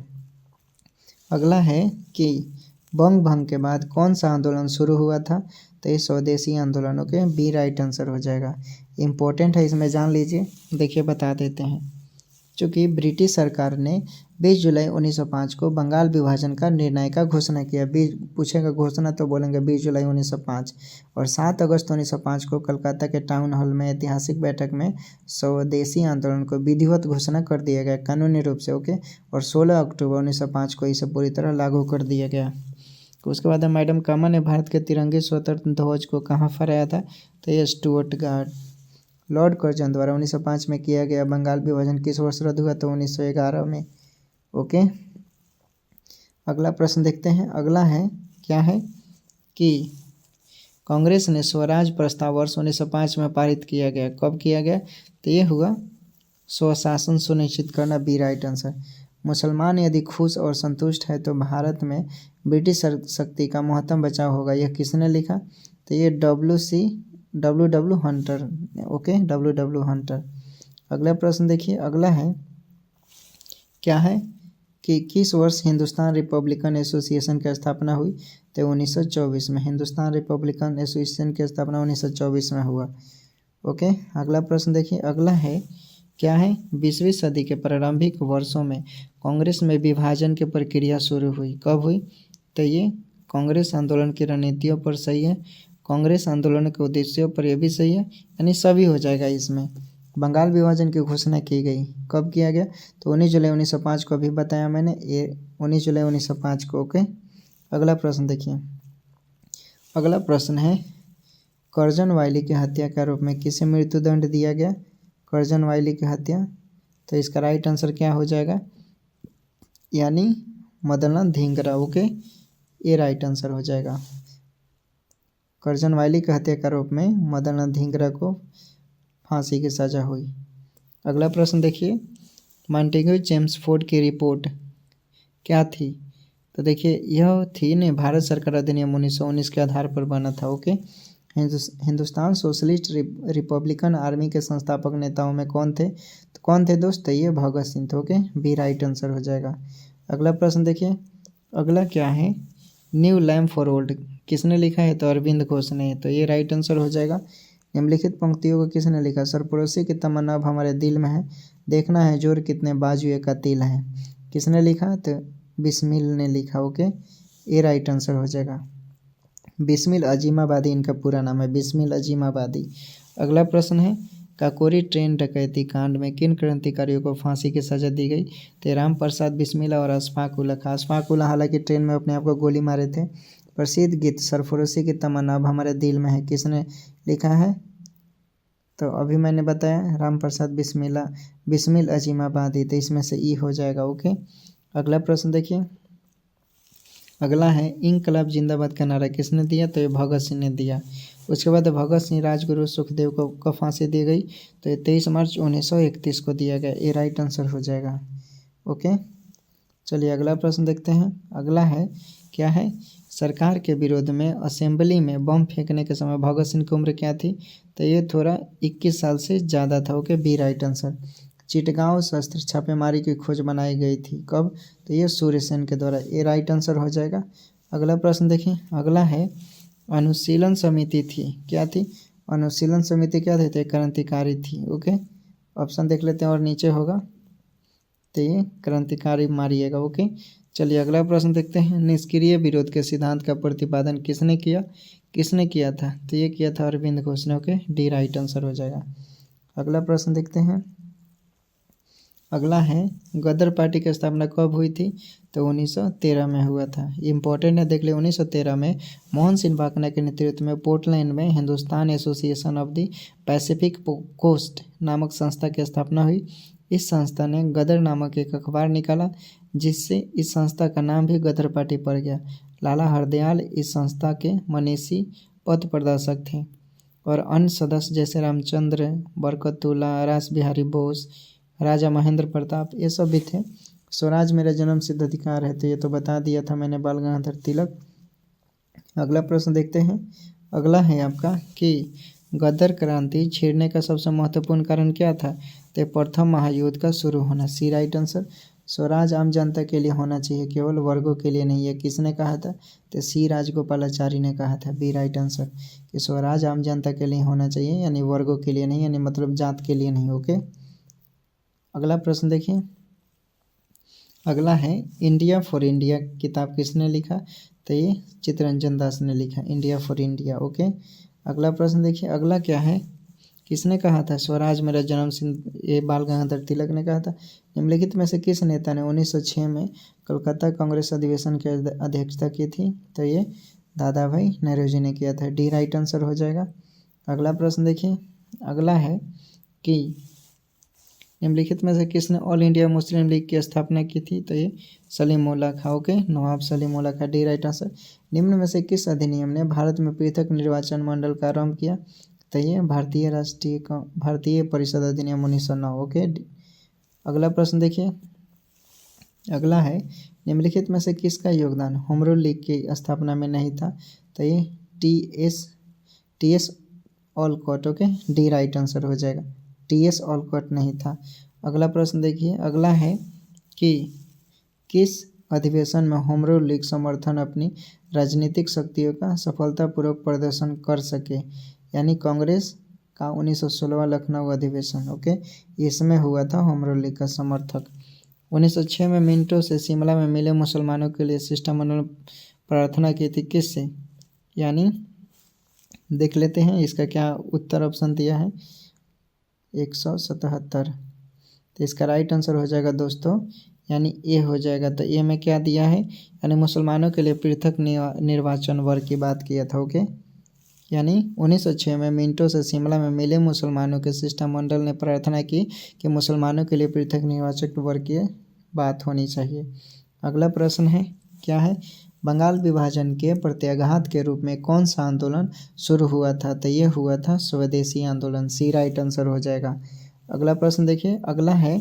अगला है कि बंग भंग के बाद कौन सा आंदोलन शुरू हुआ था? तो ये स्वदेशी आंदोलनों के बी राइट आंसर हो जाएगा। इम्पोर्टेंट है, इसमें जान लीजिए। देखिए बता देते हैं। चूँकि ब्रिटिश सरकार ने 20 जुलाई 1905 को बंगाल विभाजन का निर्णय का घोषणा किया। पूछेगा घोषणा तो बोलेंगे 20 जुलाई 1905। और 7 अगस्त 1905 को कलकत्ता के टाउन हॉल में ऐतिहासिक बैठक में स्वदेशी आंदोलन को विधिवत घोषणा कर दिया गया कानूनी रूप से। ओके, और 16 अक्टूबर 1905 को इसे पूरी तरह लागू कर दिया गया। तो उसके बाद मैडम कामा ने भारत के तिरंगे स्वतंत्र ध्वज को कहाँ फहराया था? तो ये स्टुअर्ट गार्ड। लॉर्ड कर्जन द्वारा 1905 में किया गया बंगाल विभाजन किस वर्ष रद्द हुआ? तो 1911 में। ओके, अगला प्रश्न देखते हैं। अगला है क्या है कि कांग्रेस ने स्वराज प्रस्ताव वर्ष 1905 में पारित किया गया, कब किया गया? तो ये हुआ स्वशासन सुनिश्चित करना, बी राइट आंसर। मुसलमान यदि खुश और संतुष्ट है तो भारत में ब्रिटिश शक्ति का महत्तम बचाव होगा, यह किसने लिखा? तो ये W Hunter, okay, W Hunter. अगला प्रश्न देखिए, अगला है क्या है कि किस वर्ष हिंदुस्तान रिपब्लिकन एसोसिएशन की स्थापना हुई? तो 1924 में। हिंदुस्तान रिपब्लिकन एसोसिएशन की स्थापना 1924 में हुआ। ओके, अगला प्रश्न देखिए, अगला है क्या है? 20वीं सदी के प्रारंभिक वर्षों में कांग्रेस में विभाजन की प्रक्रिया शुरू हुई, कब हुई? तो ये कांग्रेस आंदोलन की रणनीतियों पर सही है, कांग्रेस आंदोलन के उद्देश्यों पर यह भी सही है, यानी सभी हो जाएगा इसमें। बंगाल विभाजन की घोषणा की गई, कब किया गया? तो 19 जुलाई 1905 को अभी बताया मैंने, ये 19 जुलाई 1905 को। ओके, अगला प्रश्न देखिए, अगला प्रश्न है कर्जन वायली की हत्या के आरोप में किसे मृत्युदंड दिया गया? कर्जन वायली की हत्या, तो इसका राइट आंसर क्या हो जाएगा? यानी मदनलाल धिंगरा। ओके, ये राइट आंसर हो जाएगा। कर्जन वायली की हत्या के आरोप में मदनलाल धिंगरा को फांसी की सजा हुई। अगला प्रश्न देखिए, मॉन्टेग्यू चेम्सफोर्ड की रिपोर्ट क्या थी? तो देखिए यह थी ने भारत सरकार अधिनियम 1919 के आधार पर बना था। Okay, Hindustan socialist Republican army के संस्थापक नेताओं में कौन थे? तो कौन थे दोस्त? ये भगत सिंह थे। ओके, बी राइट आंसर हो जाएगा। अगला प्रश्न देखिए, अगला क्या है? न्यू लैम्प फॉर ओल्ड किसने लिखा है? तो अरविंद घोष ने, तो ये राइट आंसर हो जाएगा। निम्नलिखित पंक्तियों को किसने लिखा? सरपड़ोसी की तमन्ना अब हमारे दिल में है, देखना है जोर कितने बाजुए का तिल है, किसने लिखा? तो बिस्मिल ने लिखा। ओके, ये राइट आंसर हो जाएगा। बिस्मिल अजीमाबादी इनका पूरा नाम है, बिस्मिल अजीमाबादी। अगला प्रश्न है काकोरी ट्रेन डकैती कांड में किन क्रांतिकारियों को फांसी की सजा दी गई? तो राम प्रसाद बिस्मिला और अशफाक उल्ला खां। अशफाक उल्ला हालांकि ट्रेन में अपने आप को गोली मारे थे। प्रसिद्ध गीत सरफरोशी की तमन्ना अब हमारे दिल में है किसने लिखा है? तो अभी मैंने बताया राम प्रसाद बिस्मिला, बिस्मिल अजीमाबादी, तो इसमें से ई हो जाएगा। ओके, अगला प्रश्न देखिए, अगला है इंकलाब जिंदाबाद का नारा किसने दिया? तो ये भगत सिंह ने दिया। उसके बाद भगत सिंह राजगुरु सुखदेव को फांसी दी गई, तो ये 23 मार्च 1931 को दिया गया। ये राइट आंसर हो जाएगा। ओके, चलिए अगला प्रश्न देखते हैं। अगला है क्या है? सरकार के विरोध में असेंबली में बम फेंकने के समय भगत सिंह की उम्र क्या थी? तो ये थोड़ा 21 साल से ज़्यादा था। Okay, B right answer. Chittagong शस्त्र छापेमारी की खोज बनाई गई थी, कब? तो ये सूर्यसेन के द्वारा। ये राइट आंसर हो जाएगा। अगला प्रश्न देखिए, अगला है अनुशीलन समिति थी, क्या थी? अनुशीलन समिति क्या थी? तो क्रांतिकारी थी। ओके, ऑप्शन देख लेते हैं और नीचे होगा, तो ये क्रांतिकारी मारिएगा। ओके, चलिए अगला प्रश्न देखते हैं। निष्क्रिय विरोध के सिद्धांत का प्रतिपादन किसने किया? किसने किया था? तो ये किया था अरविंद घोष ने। ओके, डी राइट आंसर हो जाएगा। अगला प्रश्न देखते हैं। अगला है गदर पार्टी की स्थापना कब हुई थी? तो 1913 में हुआ था। इंपॉर्टेंट है, देख ले। 1913 में मोहन सिंह भाकना के नेतृत्व में पोर्टलैंड में Hindustan association of the Pacific coast नामक संस्था की स्थापना हुई। इस संस्था ने गदर नामक एक अखबार निकाला, जिससे इस संस्था का नाम भी गदर पार्टी पड़ गया। लाला हरदयाल इस संस्था के मनीषी पथ प्रदर्शक थे और अन्य सदस्य जैसे रामचंद्र, बरकतुल्ला, रास बिहारी बोस, राजा महेंद्र प्रताप, ये सब भी थे। स्वराज मेरा जन्म सिद्ध अधिकार है, तो ये तो बता दिया था मैंने, बाल गंगाधर तिलक। अगला प्रश्न देखते हैं। अगला है आपका कि गदर क्रांति छेड़ने का सबसे महत्वपूर्ण कारण क्या था? तो प्रथम महायुद्ध का शुरू होना, सी राइट आंसर। स्वराज आम जनता के लिए होना चाहिए, केवल वर्गों के लिए नहीं है, किसने कहा था? तो सी राजगोपालाचारी ने कहा था, बी राइट आंसर, कि स्वराज आम जनता के लिए होना चाहिए, यानी वर्गों के लिए नहीं, यानी मतलब जात के लिए नहीं। ओके, अगला प्रश्न देखिए। अगला है इंडिया फॉर इंडिया किताब किसने लिखा? तो ये चित्तरंजन दास ने लिखा, इंडिया फॉर इंडिया। ओके, अगला प्रश्न देखिए। अगला क्या है? किसने कहा था स्वराज मेरा जन्म सिद्ध? ये बाल गंगाधर तिलक ने कहा था। निम्नलिखित में से किस नेता ने 1906 में कलकत्ता कांग्रेस अधिवेशन की अध्यक्षता की थी? तो ये दादा भाई नौरोजी ने किया था, डी राइट आंसर हो जाएगा। अगला प्रश्न देखिए। अगला है कि निम्नलिखित में से किसने ऑल इंडिया मुस्लिम लीग की स्थापना की थी? तो ये सलीमुल्लाह खां। ओके, नवाब सलीमुल्लाह खां, डी राइट आंसर। निम्न में से किस अधिनियम ने भारत में पृथक निर्वाचन मंडल का आरंभ किया? तो ये भारतीय परिषद अधिनियम 1909। ओके, अगला प्रश्न देखिए, अगला है निम्नलिखित में से किसका योगदान होम रूल लीग की स्थापना में नहीं था? तो ये T S Olcott. Okay, D right answer हो जाएगा, टी.एस. ऑलकॉट नहीं था। अगला प्रश्न देखिए, अगला है कि किस अधिवेशन में होम रूल लीग समर्थन अपनी राजनीतिक शक्तियों का सफलतापूर्वक प्रदर्शन कर सके? यानी कांग्रेस का 1916वां लखनऊ अधिवेशन। ओके, इसमें हुआ था होम रूल लीग का समर्थक। 1906 में मिंटो से शिमला में मिले मुसलमानों के लिए शिष्टमंडल प्रार्थना की थी किससे? यानी देख लेते हैं इसका क्या उत्तर ऑप्शन दिया है, 177। तो इसका राइट आंसर हो जाएगा दोस्तों, यानी ए हो जाएगा। तो ए में क्या दिया है, यानी मुसलमानों के लिए पृथक निर्वाचन वर्ग की बात किया था। ओके, यानी 1906 में मिंटो से शिमला में मिले मुसलमानों के शिष्टमंडल ने प्रार्थना की कि मुसलमानों के लिए पृथक निर्वाचक वर्ग की बात होनी चाहिए। अगला प्रश्न है, क्या है, बंगाल विभाजन के प्रत्याघात के रूप में कौन सा आंदोलन शुरू हुआ था? तो ये हुआ था स्वदेशी आंदोलन, सी राइट आंसर हो जाएगा। अगला प्रश्न देखिए, अगला है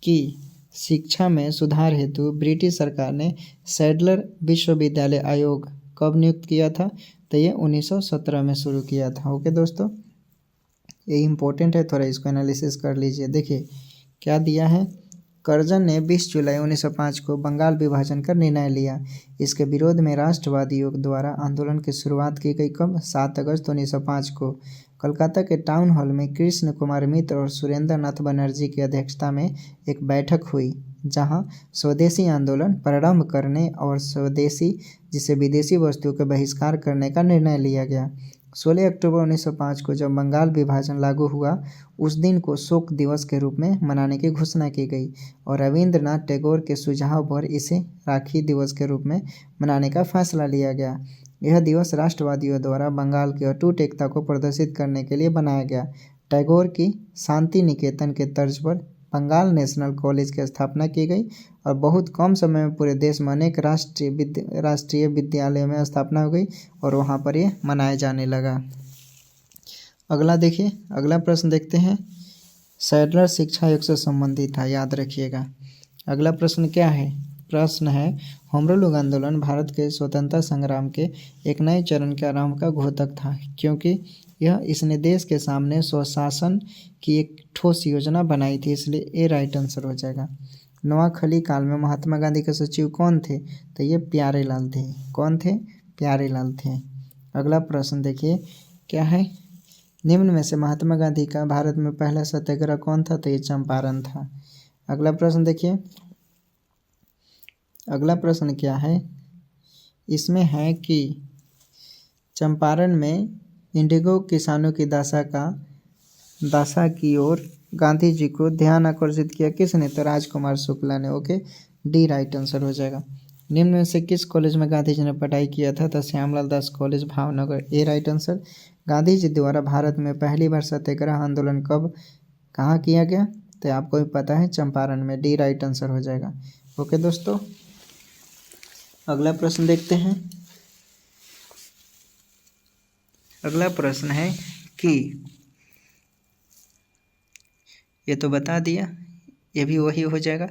कि शिक्षा में सुधार हेतु ब्रिटिश सरकार ने सैडलर विश्वविद्यालय आयोग कब नियुक्त किया था? तो ये 1917 में शुरू किया था। ओके दोस्तों, ये इम्पोर्टेंट है, थोड़ा इसको एनालिसिस कर लीजिए। देखिए क्या दिया है, कर्जन ने 20 जुलाई 1905 को बंगाल विभाजन का निर्णय लिया। इसके विरोध में राष्ट्रवादी योग द्वारा आंदोलन की शुरुआत की गई। कब? 7 अगस्त 1905 को कोलकाता के टाउन हॉल में कृष्ण कुमार मित्र और सुरेंद्र नाथ बनर्जी की अध्यक्षता में एक बैठक हुई, जहां स्वदेशी आंदोलन प्रारंभ करने और स्वदेशी जिसे विदेशी वस्तुओं का बहिष्कार करने का निर्णय लिया गया। 16 अक्टूबर 1905 को जब बंगाल विभाजन लागू हुआ, उस दिन को शोक दिवस के रूप में मनाने की घोषणा की गई और रविंद्रनाथ टैगोर के सुझाव पर इसे राखी दिवस के रूप में मनाने का फैसला लिया गया। यह दिवस राष्ट्रवादियों द्वारा बंगाल की अटूट एकता को प्रदर्शित करने के लिए बनाया गया। टैगोर की शांति निकेतन के तर्ज पर बंगाल नेशनल कॉलेज की स्थापना की गई और बहुत कम समय में पूरे देश में अनेक राष्ट्रीय विद्यालयों में स्थापना हो गई और वहाँ पर ये मनाया जाने लगा। अगला देखिए, अगला प्रश्न देखते हैं, सैडलर शिक्षा आयोग से संबंधित था, याद रखिएगा। अगला प्रश्न क्या है, प्रश्न है, होम रूल आंदोलन भारत के स्वतंत्रता संग्राम के एक नए चरण के आरंभ का घोतक था, क्योंकि इसने देश के सामने स्वशासन की एक ठोस योजना बनाई थी, इसलिए ए राइट आंसर हो जाएगा। नोआखली काल में महात्मा गांधी के सचिव कौन थे? तो ये प्यारेलाल थे। कौन थे? प्यारेलाल थे। अगला प्रश्न देखिए, क्या है, निम्न में से महात्मा गांधी का भारत में पहला सत्याग्रह कौन था? तो ये चंपारण था। अगला प्रश्न देखिए, अगला प्रश्न क्या है, इसमें है कि चंपारण में इंडिगो किसानों की दशा की ओर गांधी जी को ध्यान आकर्षित किया किसने? तो राजकुमार शुक्ला ने। ओके, डी राइट आंसर हो जाएगा। निम्न में से किस कॉलेज में गांधी जी ने पढ़ाई किया था? तो श्यामलाल दास कॉलेज, भावनगर, ए राइट आंसर। गांधी जी द्वारा भारत में पहली बार सत्याग्रह आंदोलन कब कहाँ किया गया? तो आपको भी पता है, चंपारण में, डी राइट आंसर हो जाएगा। ओके दोस्तों, अगला प्रश्न देखते हैं। अगला प्रश्न है कि ये तो बता दिया, ये भी वही हो जाएगा।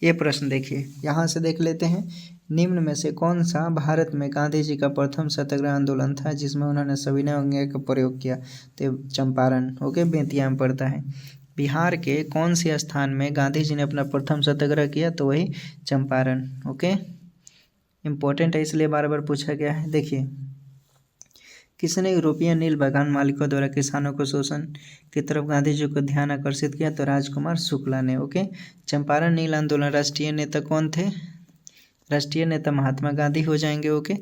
ये प्रश्न देखिए, यहाँ से देख लेते हैं, निम्न में से कौन सा भारत में गांधी जी का प्रथम सत्याग्रह आंदोलन था जिसमें उन्होंने सविनय अवज्ञा का प्रयोग किया? तो चंपारण। ओके, बेतिया में पड़ता है। बिहार के कौन से स्थान में गांधी जी ने अपना प्रथम सत्याग्रह किया? तो वही चंपारण। ओके, इम्पोर्टेंट है, इसलिए बार बार पूछा गया है। देखिए, किसने यूरोपीय नील बागान मालिकों द्वारा किसानों को शोषण की तरफ गांधी जी को ध्यान आकर्षित किया? तो राजकुमार शुक्ला ने। ओके, चंपारण नील आंदोलन राष्ट्रीय नेता कौन थे? राष्ट्रीय नेता महात्मा गांधी हो जाएंगे। ओके,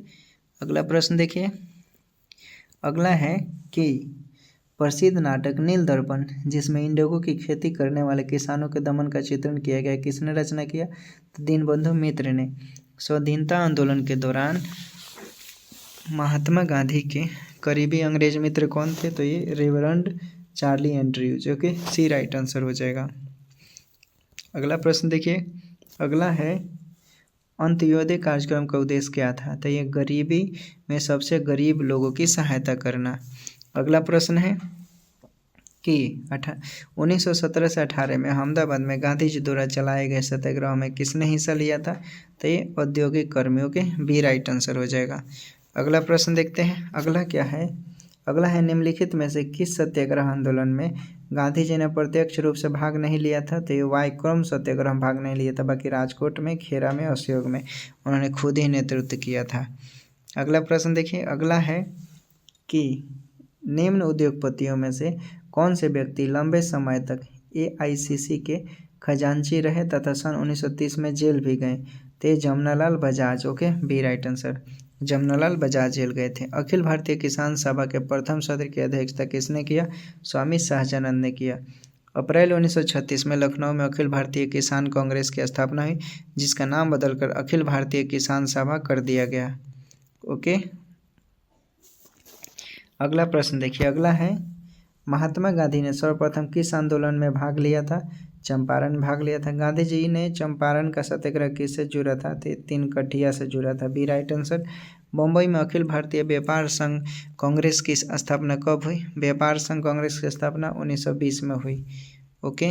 अगला प्रश्न देखिए, अगला है कि प्रसिद्ध नाटक नील दर्पण, जिसमें इंडिगो की खेती करने वाले किसानों के दमन का चित्रण किया गया, किसने रचना किया? तो दीनबंधु मित्र ने। स्वाधीनता आंदोलन के दौरान महात्मा गांधी के करीबी अंग्रेज मित्र कौन थे? तो ये रेवरेंड चार्ली एंड्रयूज। ओके, सी राइट आंसर हो जाएगा। अगला प्रश्न देखिए, अगला है, अंत्योदय कार्यक्रम का उद्देश्य क्या था? तो ये गरीबी में सबसे गरीब लोगों की सहायता करना। अगला प्रश्न है, कि 1917 से 18 में अहमदाबाद में गांधी जी द्वारा चलाए गए सत्याग्रह में किसने हिस्सा लिया था? तो ये औद्योगिक कर्मियों के बी राइट आंसर हो जाएगा। अगला प्रश्न देखते हैं। अगला क्या है? अगला है निम्नलिखित में से किस सत्याग्रह आंदोलन में गांधी जी ने प्रत्यक्ष रूप से भाग नहीं लिया था? तो ये वाईक्रम सत्याग्रह में भाग नहीं लिया था, बाकी राजकोट में, खेरा में, असहयोग में उन्होंने खुद ही नेतृत्व किया था। अगला प्रश्न देखिए। अगला है कि निम्न उद्योगपतियों में से कौन से व्यक्ति लंबे समय तक AICC के खजांची रहे तथा सन 1930 में जेल भी गए? तो Jamnalal Bajaj. Okay, B right answer, Jamnalal Bajaj जेल गए थे। अखिल भारतीय किसान सभा के प्रथम सत्र की अध्यक्षता किसने किया? स्वामी शाहजानंद ने किया। अप्रैल 1936 में लखनऊ में अखिल भारतीय किसान कांग्रेस की स्थापना हुई, जिसका नाम बदलकर अखिल भारतीय किसान सभा कर दिया गया। ओके, अगला प्रश्न देखिए। अगला है महात्मा गांधी ने सर्वप्रथम किस आंदोलन में भाग लिया था? चंपारण में भाग लिया था। गांधी जी ने चंपारण का सत्याग्रह किससे जुड़ा था? तो तिनकठिया से जुड़ा था, बी राइट आंसर। मुंबई में अखिल भारतीय व्यापार संघ कांग्रेस की स्थापना कब हुई? व्यापार संघ कांग्रेस की स्थापना 1920 में हुई। ओके,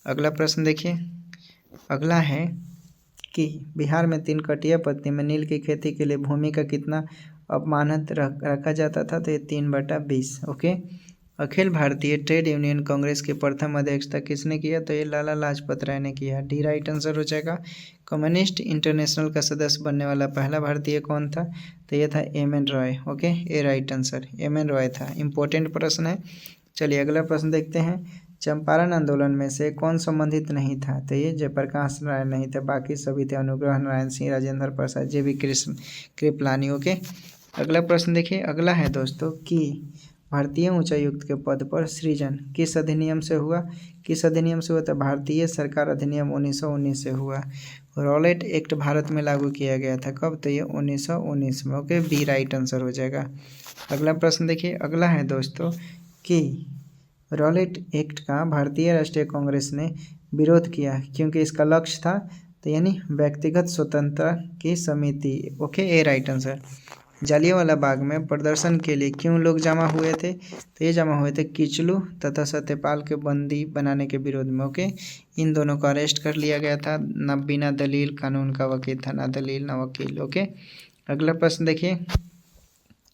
अगला प्रश्न देखिए। अगला है कि बिहार में तिनकठिया पत्ती में नील की खेती के लिए भूमि का कितना अपमानत रखा जाता था? तो ये 3/20। Okay, Akhil Bharatiya trade union Congress की प्रथम अध्यक्षता किसने किया? तो ये लाला लाजपत राय ने किया, डी राइट आंसर हो जाएगा। कम्युनिस्ट इंटरनेशनल का सदस्य बनने वाला पहला भारतीय कौन था? तो ये था एम.एन. रॉय। ओके, ए राइट आंसर, एम.एन. रॉय था। इंपॉर्टेंट प्रश्न है। चलिए अगला प्रश्न देखते हैं। चंपारण आंदोलन में से कौन संबंधित नहीं था? तो ये जयप्रकाश नारायण नहीं थे, बाकी सभी थे। अनुग्रह नारायण सिंह, राजेंद्र प्रसाद, JB कृपलानी। ओके, अगला प्रश्न देखिए। अगला है दोस्तों कि भारतीय उच्चायुक्त के पद पर सृजन किस अधिनियम से हुआ? किस अधिनियम से हुआ? तो भारतीय सरकार अधिनियम 1919 से हुआ। रॉलेट एक्ट भारत में लागू किया गया था कब? तो ये 1919 में। ओके, बी राइट आंसर हो जाएगा। अगला प्रश्न देखिए। अगला है दोस्तों कि रॉलेट एक्ट का भारतीय राष्ट्रीय कांग्रेस ने विरोध किया क्योंकि इसका लक्ष्य था तो यानी व्यक्तिगत स्वतंत्रता की समिति। ओके, ए राइट आंसर। जालियांवाला बाग में प्रदर्शन के लिए क्यों लोग जमा हुए थे? तो ये जमा हुए थे किचलू तथा सत्यपाल के बंदी बनाने के विरोध में। ओके, इन दोनों को अरेस्ट कर लिया गया था। न बिना दलील कानून का वकील था, ना दलील ना वकील। ओके, अगला प्रश्न देखिए।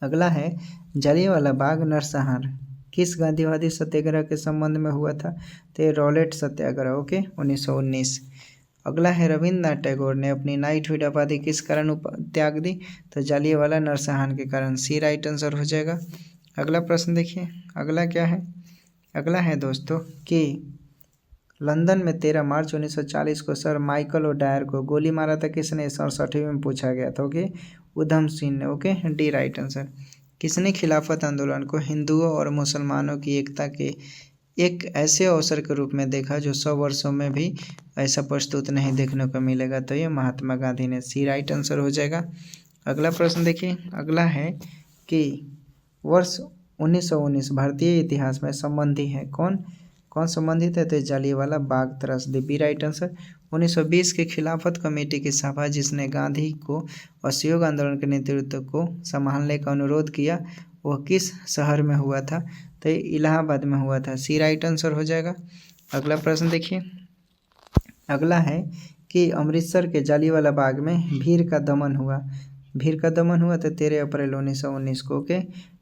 अगला है जालियांवाला बाग नरसंहार किस गांधीवादी सत्याग्रह के संबंध में हुआ था? तो ये रॉलेट सत्याग्रह। ओके, 1919। अगला है रविन्द्रनाथ टैगोर ने अपनी नाइटहुड उपाधि किस कारण त्याग दी? तो जालियांवाला नरसंहार के कारण, सी राइट आंसर हो जाएगा। अगला प्रश्न देखिए। अगला क्या है? अगला है दोस्तों कि लंदन में 13 मार्च 1940 को सर माइकल ओडायर को गोली मारा था किसने? 67 में पूछा गया था। ओके, उधम सिंह ने। Okay, D right answer. किसने खिलाफत आंदोलन को हिंदुओं और मुसलमानों की एकता के एक ऐसे अवसर के रूप में देखा जो 100 वर्षों में भी ऐसा प्रस्तुत नहीं देखने को मिलेगा? तो ये महात्मा गांधी ने, सी राइट आंसर हो जाएगा। अगला प्रश्न देखिए। अगला है कि वर्ष 1919 भारतीय इतिहास में संबंधी है कौन? कौन संबंधित है? तो जालियांवाला बाग त्रासदी, बी राइट आंसर। 1920 की खिलाफत कमेटी की सभा जिसने गांधी को असहयोग आंदोलन के नेतृत्व को संभालने का अनुरोध किया वह किस शहर में हुआ था? तो इलाहाबाद में हुआ था, सी राइट आंसर हो जाएगा। अगला प्रश्न देखिए। अगला है कि अमृतसर के जालियांवाला बाग में भीड़ का दमन हुआ। भीड़ का दमन हुआ तो 13 अप्रैल 1919 को। के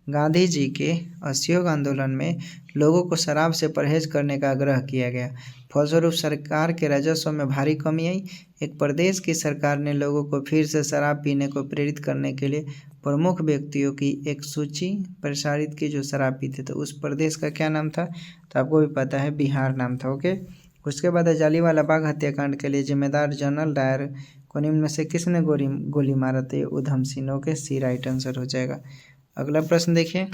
गांधी जी के असहयोग आंदोलन में लोगों को शराब से परहेज करने का आग्रह किया गया। फलस्वरूप सरकार के राजस्व में भारी कमी आई। एक प्रदेश की सरकार ने लोगों को फिर से शराब पीने को प्रेरित करने के लिए प्रमुख व्यक्तियों की एक सूची प्रसारित की जो शराब पीते थे। उस प्रदेश का क्या नाम था? तो आपको भी पता है, बिहार नाम था। ओके, उसके बाद जालियांवाला बाग हत्याकांड के लिए जिम्मेदार जनरल डायर को निम्न में से किसने गोली मारा? थे उधम सिंह। ओके, सी राइट आंसर हो जाएगा। अगला प्रश्न देखिए।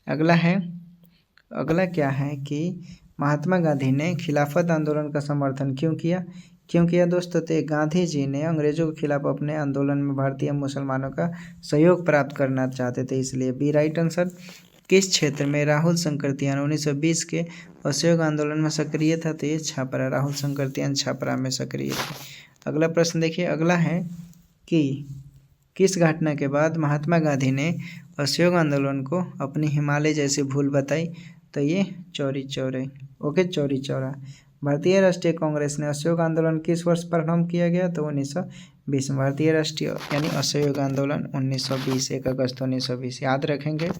अगला है, अगला क्या है कि महात्मा गांधी ने खिलाफत आंदोलन का समर्थन क्यों किया? क्यों किया दोस्तों? तो गांधी जी ने अंग्रेजों के खिलाफ अपने आंदोलन में भारतीय मुसलमानों का सहयोग प्राप्त करना चाहते थे, इसलिए, बी राइट आंसर। किस क्षेत्र में राहुल शंकरतियान 1920 के असहयोग आंदोलन में सक्रिय था? तो ये छापरा, राहुल शंकरतियान छापरा में सक्रिय थे। अगला प्रश्न देखिए। अगला है कि किस घटना के बाद महात्मा गांधी ने असहयोग आंदोलन को अपनी हिमालय जैसी भूल बताई? तो ये चौरी चौरे। ओके, चौरी चौरा। भारतीय राष्ट्रीय कांग्रेस ने असहयोग आंदोलन किस वर्ष प्रारंभ किया गया? तो 1920 में। भारतीय राष्ट्रीय यानी असहयोग आंदोलन 1920, 1 अगस्त 1920, याद रखेंगे।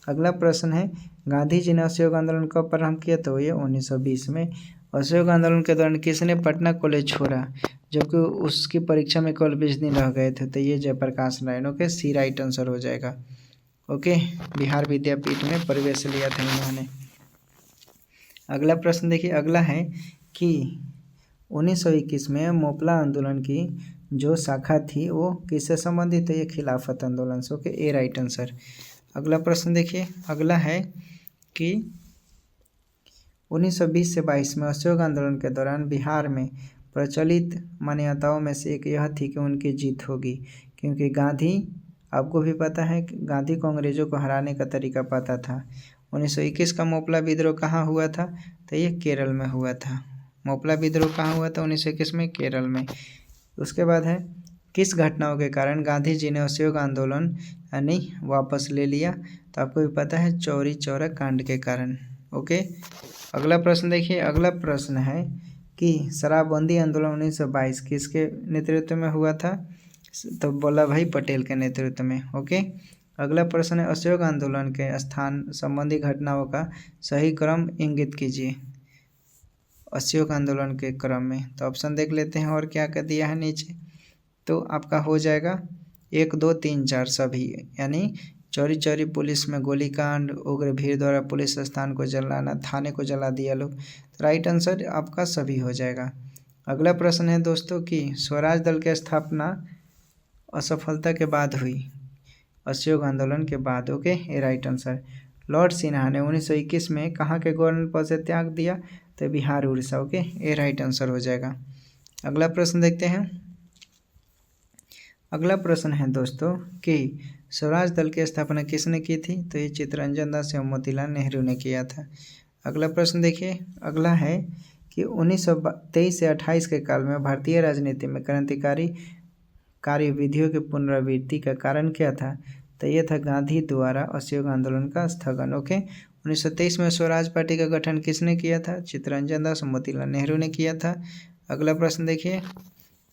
अगला प्रश्न है, गांधी जी ने असहयोग आंदोलन कब प्रारंभ किया? तो ये 1920 में। असहयोग आंदोलन के दौरान किसने पटना कॉलेज छोड़ा जबकि उसकी परीक्षा में केवल 20 दिन रह गए थे? तो ये जयप्रकाश नारायण। ओके, सी राइट आंसर हो जाएगा। ओके, बिहार विद्यापीठ में प्रवेश लिया था इन्होंने। अगला प्रश्न देखिए, अगला है कि 1921 में मोपला आंदोलन की जो शाखा थी वो किससे संबंधित है? ये खिलाफत आंदोलन से। ओके, ए राइट आंसर। अगला प्रश्न देखिए, अगला है कि 1920 से 22 में असहयोग आंदोलन के दौरान बिहार में प्रचलित मान्यताओं में से एक यह थी कि उनकी जीत होगी, क्योंकि गांधी, आपको भी पता है कि गांधी को अंग्रेजों को हराने का तरीका पता था। 1921 का मोपला विद्रोह कहाँ हुआ था? तो ये केरल में हुआ था। मोपला विद्रोह कहाँ हुआ था? 1921 में केरल में। उसके बाद है, किस घटनाओं के कारण गांधी जी ने असहयोग आंदोलन यानी वापस ले लिया? तो आपको भी पता है, चौरी चौरा कांड के कारण। ओके, अगला प्रश्न देखिए, अगला प्रश्न है कि शराबबंदी आंदोलन 1922 किसके नेतृत्व में हुआ था? तो वल्लभ भाई पटेल के नेतृत्व में। ओके, अगला प्रश्न है, असहयोग आंदोलन के स्थान संबंधी घटनाओं का सही क्रम इंगित कीजिए। असहयोग आंदोलन के क्रम में तो ऑप्शन देख लेते हैं और क्या क्या दिया है नीचे। तो आपका हो जाएगा 1, 2, 3, 4 सभी, यानी चौरी चौरी पुलिस में गोलीकांड, उग्र भीड़ द्वारा पुलिस स्थान को जलाना, थाने को जला दिया लोग। तो राइट आंसर आपका सभी हो जाएगा। अगला प्रश्न है दोस्तों कि स्वराज दल की स्थापना असफलता के बाद हुई, असहयोग आंदोलन के बाद। ओके, ये राइट आंसर। लॉर्ड सिन्हा ने 1921 में कहाँ के गवर्नर पद से त्याग दिया? तो बिहार उड़ीसा। ओके, ये राइट आंसर हो जाएगा। अगला प्रश्न देखते हैं। अगला प्रश्न है दोस्तों कि स्वराज दल की स्थापना किसने की थी? तो ये चित्तरंजन दास एवं मोतीलाल नेहरू ने किया था। अगला प्रश्न देखिए, अगला है कि 1923 से 28 के काल में भारतीय राजनीति में क्रांतिकारी कार्यविधियों की पुनरावृत्ति का कारण क्या था? तो ये था गांधी द्वारा असहयोग आंदोलन का स्थगन। ओके, 1923 में स्वराज पार्टी का गठन किसने किया था? चित्तरंजन दास मोतीलाल नेहरू ने किया था। अगला प्रश्न देखिए,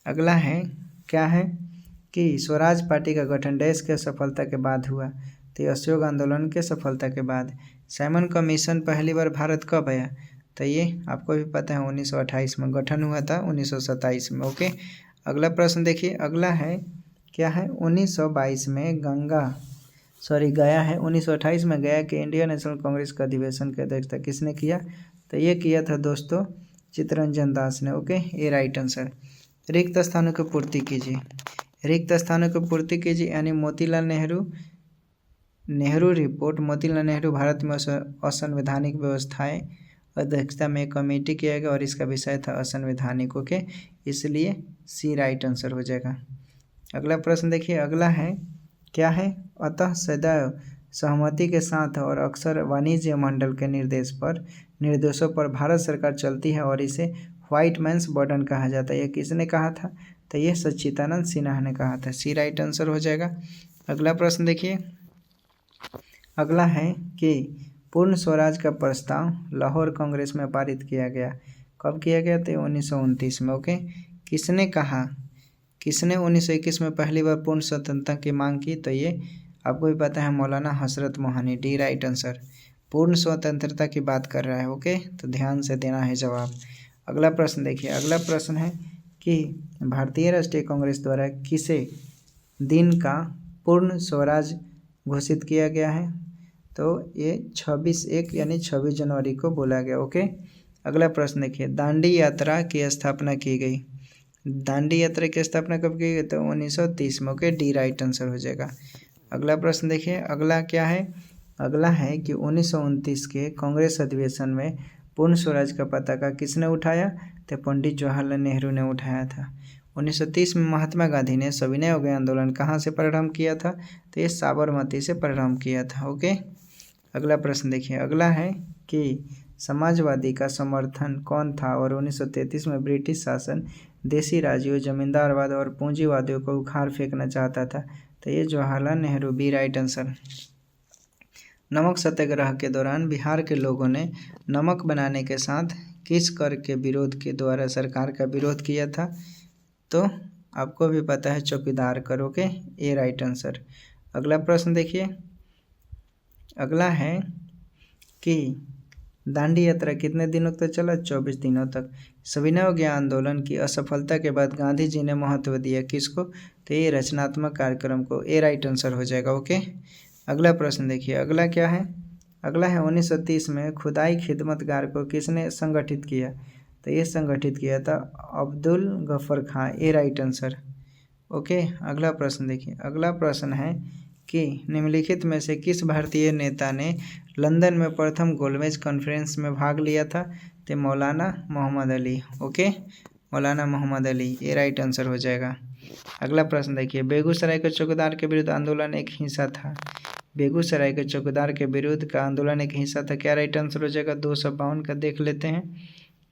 अगला है क्या है कि स्वराज पार्टी का गठन देश के सफलता के बाद हुआ? तो ये असहयोग आंदोलन के सफलता के बाद। साइमन कमीशन पहली बार भारत कब आया? तो ये आपको भी पता है 1928 में, गठन हुआ था 1927 में। ओके, अगला प्रश्न देखिए, अगला है क्या है 1922 में गया है 1928 में गया कि इंडियन नेशनल कांग्रेस का अधिवेशन की अध्यक्षता किसने किया? तो ये किया था दोस्तों चित्तरंजन दास ने। ओके, ये राइट आंसर। रिक्त स्थानों की पूर्ति कीजिए। रिक्त स्थानों की पूर्ति कीजिए यानी मोतीलाल नेहरू रिपोर्ट। मोतीलाल नेहरू भारत में असंवैधानिक व्यवस्थाएं अध्यक्षता में एक कमेटी किया गया और इसका विषय था असंवैधानिक। ओके, इसलिए सी राइट आंसर हो जाएगा। अगला प्रश्न देखिए, अगला है क्या है, अतः सदैव सहमति के साथ और अक्सर वाणिज्य मंडल के निर्देशों पर भारत सरकार चलती है और इसे व्हाइट मैन्स बर्डन कहा जाता है। यह किसने कहा था? तो यह सच्चिदानंद सिन्हा ने कहा था। सी राइट आंसर हो जाएगा। अगला प्रश्न देखिए, अगला है कि पूर्ण स्वराज का प्रस्ताव लाहौर कांग्रेस में पारित किया गया। कब किया गया? तो 1929 में। ओके, किसने कहा? किसने 1921 में पहली बार पूर्ण स्वतंत्रता की मांग की? तो ये आपको भी पता है, मौलाना हजरत मोहनी। D right answer. पूर्ण स्वतंत्रता की बात कर रहा है। ओके, तो ध्यान से देना है जवाब। अगला प्रश्न देखिए, अगला प्रश्न है कि भारतीय राष्ट्रीय कांग्रेस द्वारा किसे दिन का पूर्ण स्वराज घोषित किया गया है? तो ये 26/1 यानी 26 जनवरी को बोला गया। ओके, अगला प्रश्न देखिए, दांडी यात्रा की स्थापना की गई। दांडी यात्रा की स्थापना कब की गई? तो 1930 में। ओके, डी राइट आंसर हो जाएगा। अगला प्रश्न देखिए, अगला क्या है? अगला है कि 1929 के कांग्रेस अधिवेशन में पूर्ण स्वराज का पताका किसने उठाया? तो पंडित जवाहरलाल नेहरू ने उठाया था। 1930 में महात्मा गांधी ने सविनय अवज्ञा आंदोलन कहाँ से प्रारंभ किया था? तो ये साबरमती से प्रारंभ किया था। ओके, अगला प्रश्न देखिए, अगला है कि समाजवादी का समर्थन कौन था और 1933 में ब्रिटिश शासन देसी राज्यों, जमींदारवाद और पूंजीवादियों को उखाड़ फेंकना चाहता था? तो ये Jawaharlal Nehru. B right answer. नमक सत्याग्रह के दौरान बिहार के लोगों ने नमक बनाने के साथ किस कर के विरोध के द्वारा सरकार का विरोध किया था? तो आपको भी पता है, चौकीदार करो के, ए राइट आंसर। अगला प्रश्न देखिए, अगला है कि दांडी यात्रा कितने दिनों तक चला? 24 दिनों तक। सविनय अवज्ञा आंदोलन की असफलता के बाद गांधी जी ने महत्व दिया किसको? तो ये रचनात्मक कार्यक्रम को, ए राइट आंसर हो जाएगा। ओके, अगला प्रश्न देखिए, अगला क्या है? अगला है 1930 में खुदाई खिदमतगार को किसने संगठित किया? तो ये संगठित किया था अब्दुल गफ्फर खां, ए राइट आंसर। ओके, अगला प्रश्न देखिए, अगला प्रश्न है कि निम्नलिखित में से किस भारतीय नेता ने लंदन में प्रथम गोलमेज कॉन्फ्रेंस में भाग लिया था? तो मौलाना मोहम्मद अली। ओके, मौलाना मोहम्मद अली, ये राइट आंसर हो जाएगा। अगला प्रश्न देखिए, बेगूसराय के चौकीदार के विरुद्ध आंदोलन एक हिंसा था। बेगूसराय के चौकीदार के विरुद्ध का आंदोलन एक हिंसा था, क्या राइट आंसर हो जाएगा? 252 का देख लेते हैं।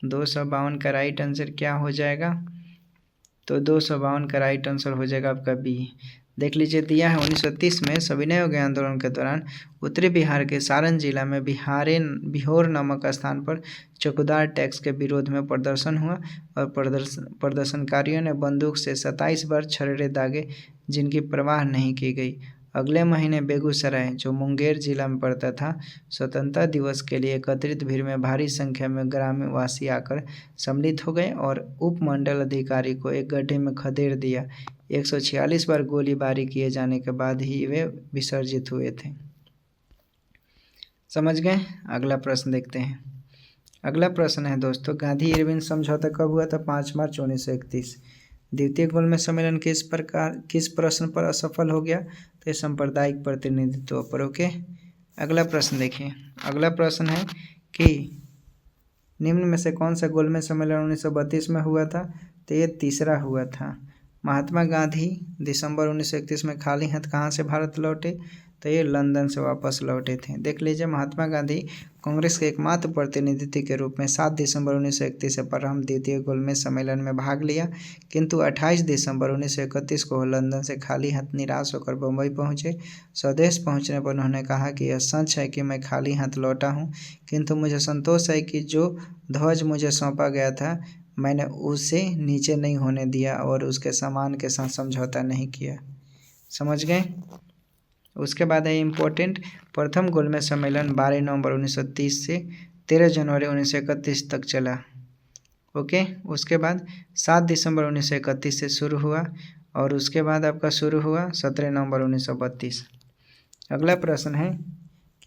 252 का राइट आंसर क्या हो जाएगा? तो 252 का राइट आंसर हो जाएगा आपका बी। देख लीजिए, दिया है 1930 में सविनय अवज्ञा आंदोलन के दौरान उत्तरी बिहार के सारण जिला में बिहोर नामक स्थान पर चौकीदार टैक्स के विरोध में प्रदर्शन हुआ और प्रदर्शनकारियों ने बंदूक से 27 बार छर्रे दागे, जिनकी परवाह नहीं की गई। अगले महीने बेगूसराय, जो मुंगेर जिला में पड़ता था, स्वतंत्रता दिवस के लिए एकत्रित भीड़ में भारी संख्या में ग्रामवासी आकर सम्मिलित हो गए और उपमंडल अधिकारी को एक गड्ढे में खदेड़ दिया। 146 बार गोलीबारी किए जाने के बाद ही वे विसर्जित हुए थे। समझ गए? अगला प्रश्न देखते हैं। अगला प्रश्न है दोस्तों, गांधी इरविन समझौता कब हुआ था? 5 मार्च 1931। द्वितीय गोलमेज सम्मेलन किस प्रश्न पर असफल हो गया? तो सांप्रदायिक प्रतिनिधित्व पर। ओके, अगला प्रश्न देखिए, अगला प्रश्न है कि निम्न में से कौन सा गोलमेज सम्मेलन 1932 में हुआ था? तो ये तीसरा हुआ था। महात्मा गांधी दिसंबर 1931 में खाली हाथ कहाँ से भारत लौटे? तो ये लंदन से वापस लौटे थे। देख लीजिए, महात्मा गांधी कांग्रेस के एकमात्र प्रतिनिधि के रूप में 7 दिसंबर 1931 से प्रारंभ द्वितीय गोलमेज सम्मेलन में भाग लिया, किंतु 28 दिसंबर 1931 को लंदन से खाली हाथ निराश होकर बम्बई पहुंचे। स्वदेश पहुंचने पर उन्होंने कहा कि यह सच है कि मैं खाली हाथ लौटा हूं, किंतु मुझे संतोष है कि जो ध्वज मुझे सौंपा गया था मैंने उसे नीचे नहीं होने दिया और उसके सामान के साथ समझौता नहीं किया। समझ गए? उसके बाद है इम्पोर्टेंट, प्रथम गोलमेज सम्मेलन 12 नवंबर 1930 से 13 जनवरी 1931 तक चला। ओके, उसके बाद 7 दिसंबर 1931 से शुरू हुआ और उसके बाद आपका शुरू हुआ 17 नवंबर 1932। अगला प्रश्न है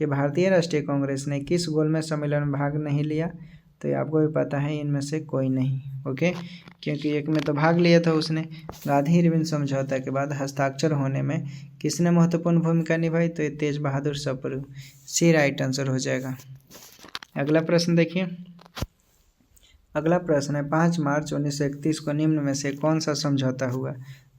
कि भारतीय राष्ट्रीय कांग्रेस ने किस गोलमेज सम्मेलन में भाग नहीं लिया? तो ये आपको भी पता है, इनमें से कोई नहीं। ओके, क्योंकि एक में तो भाग लिया था उसने। गांधी इरविन समझौता के बाद हस्ताक्षर होने में किसने महत्वपूर्ण भूमिका निभाई? तो ये तेज बहादुर सप्रू, सी राइट आंसर हो जाएगा। अगला प्रश्न देखिए, अगला प्रश्न है 5 मार्च 1931 को निम्न में से कौन सा समझौता हुआ?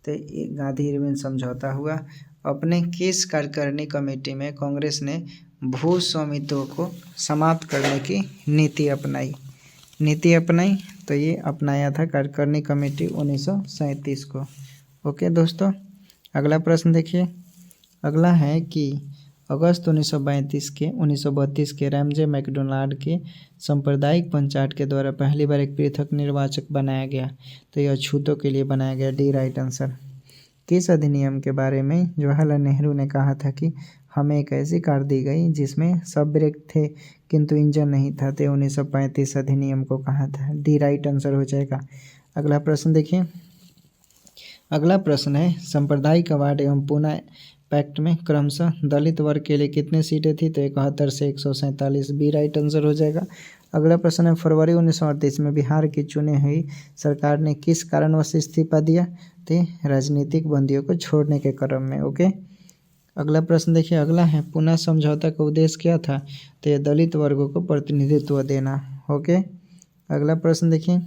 तो गांधी इरविन समझौता हुआ। अपने किस कार्यकारिणी कमेटी में कांग्रेस ने भू स्वामित्व को समाप्त करने की नीति अपनाई? तो ये अपनाया था कार्यकारिणी कमेटी 1937 को। ओके दोस्तों, अगला प्रश्न देखिए, अगला है कि अगस्त 1932 के रैमजे मैकडोनाल्ड के सांप्रदायिक पंचायत के द्वारा पहली बार एक पृथक निर्वाचक बनाया गया। तो यह अछूतों के लिए बनाया गया, डी राइट आंसर। किस अधिनियम के बारे में जवाहरलाल नेहरू ने कहा था कि हमें एक ऐसी कार दी गई जिसमें सब ब्रेक थे किंतु इंजन नहीं था? तो 1935 अधिनियम को कहा था, डी राइट आंसर हो जाएगा। अगला प्रश्न देखिए, अगला प्रश्न है सांप्रदायिक अवार्ड एवं पूना पैक्ट में क्रमशः दलित वर्ग के लिए कितनी सीटें थी? तो 71 से 147, बी राइट आंसर हो जाएगा। अगला प्रश्न है फरवरी 1938 में बिहार की चुनी हुई सरकार ने किस कारणवश इस्तीफा दिया? तो राजनीतिक बंदियों को छोड़ने के क्रम में। ओके, अगला प्रश्न देखिए, अगला है पुनः समझौता का उद्देश्य क्या था? तो ये दलित वर्गों को प्रतिनिधित्व देना। ओके, अगला प्रश्न देखिए,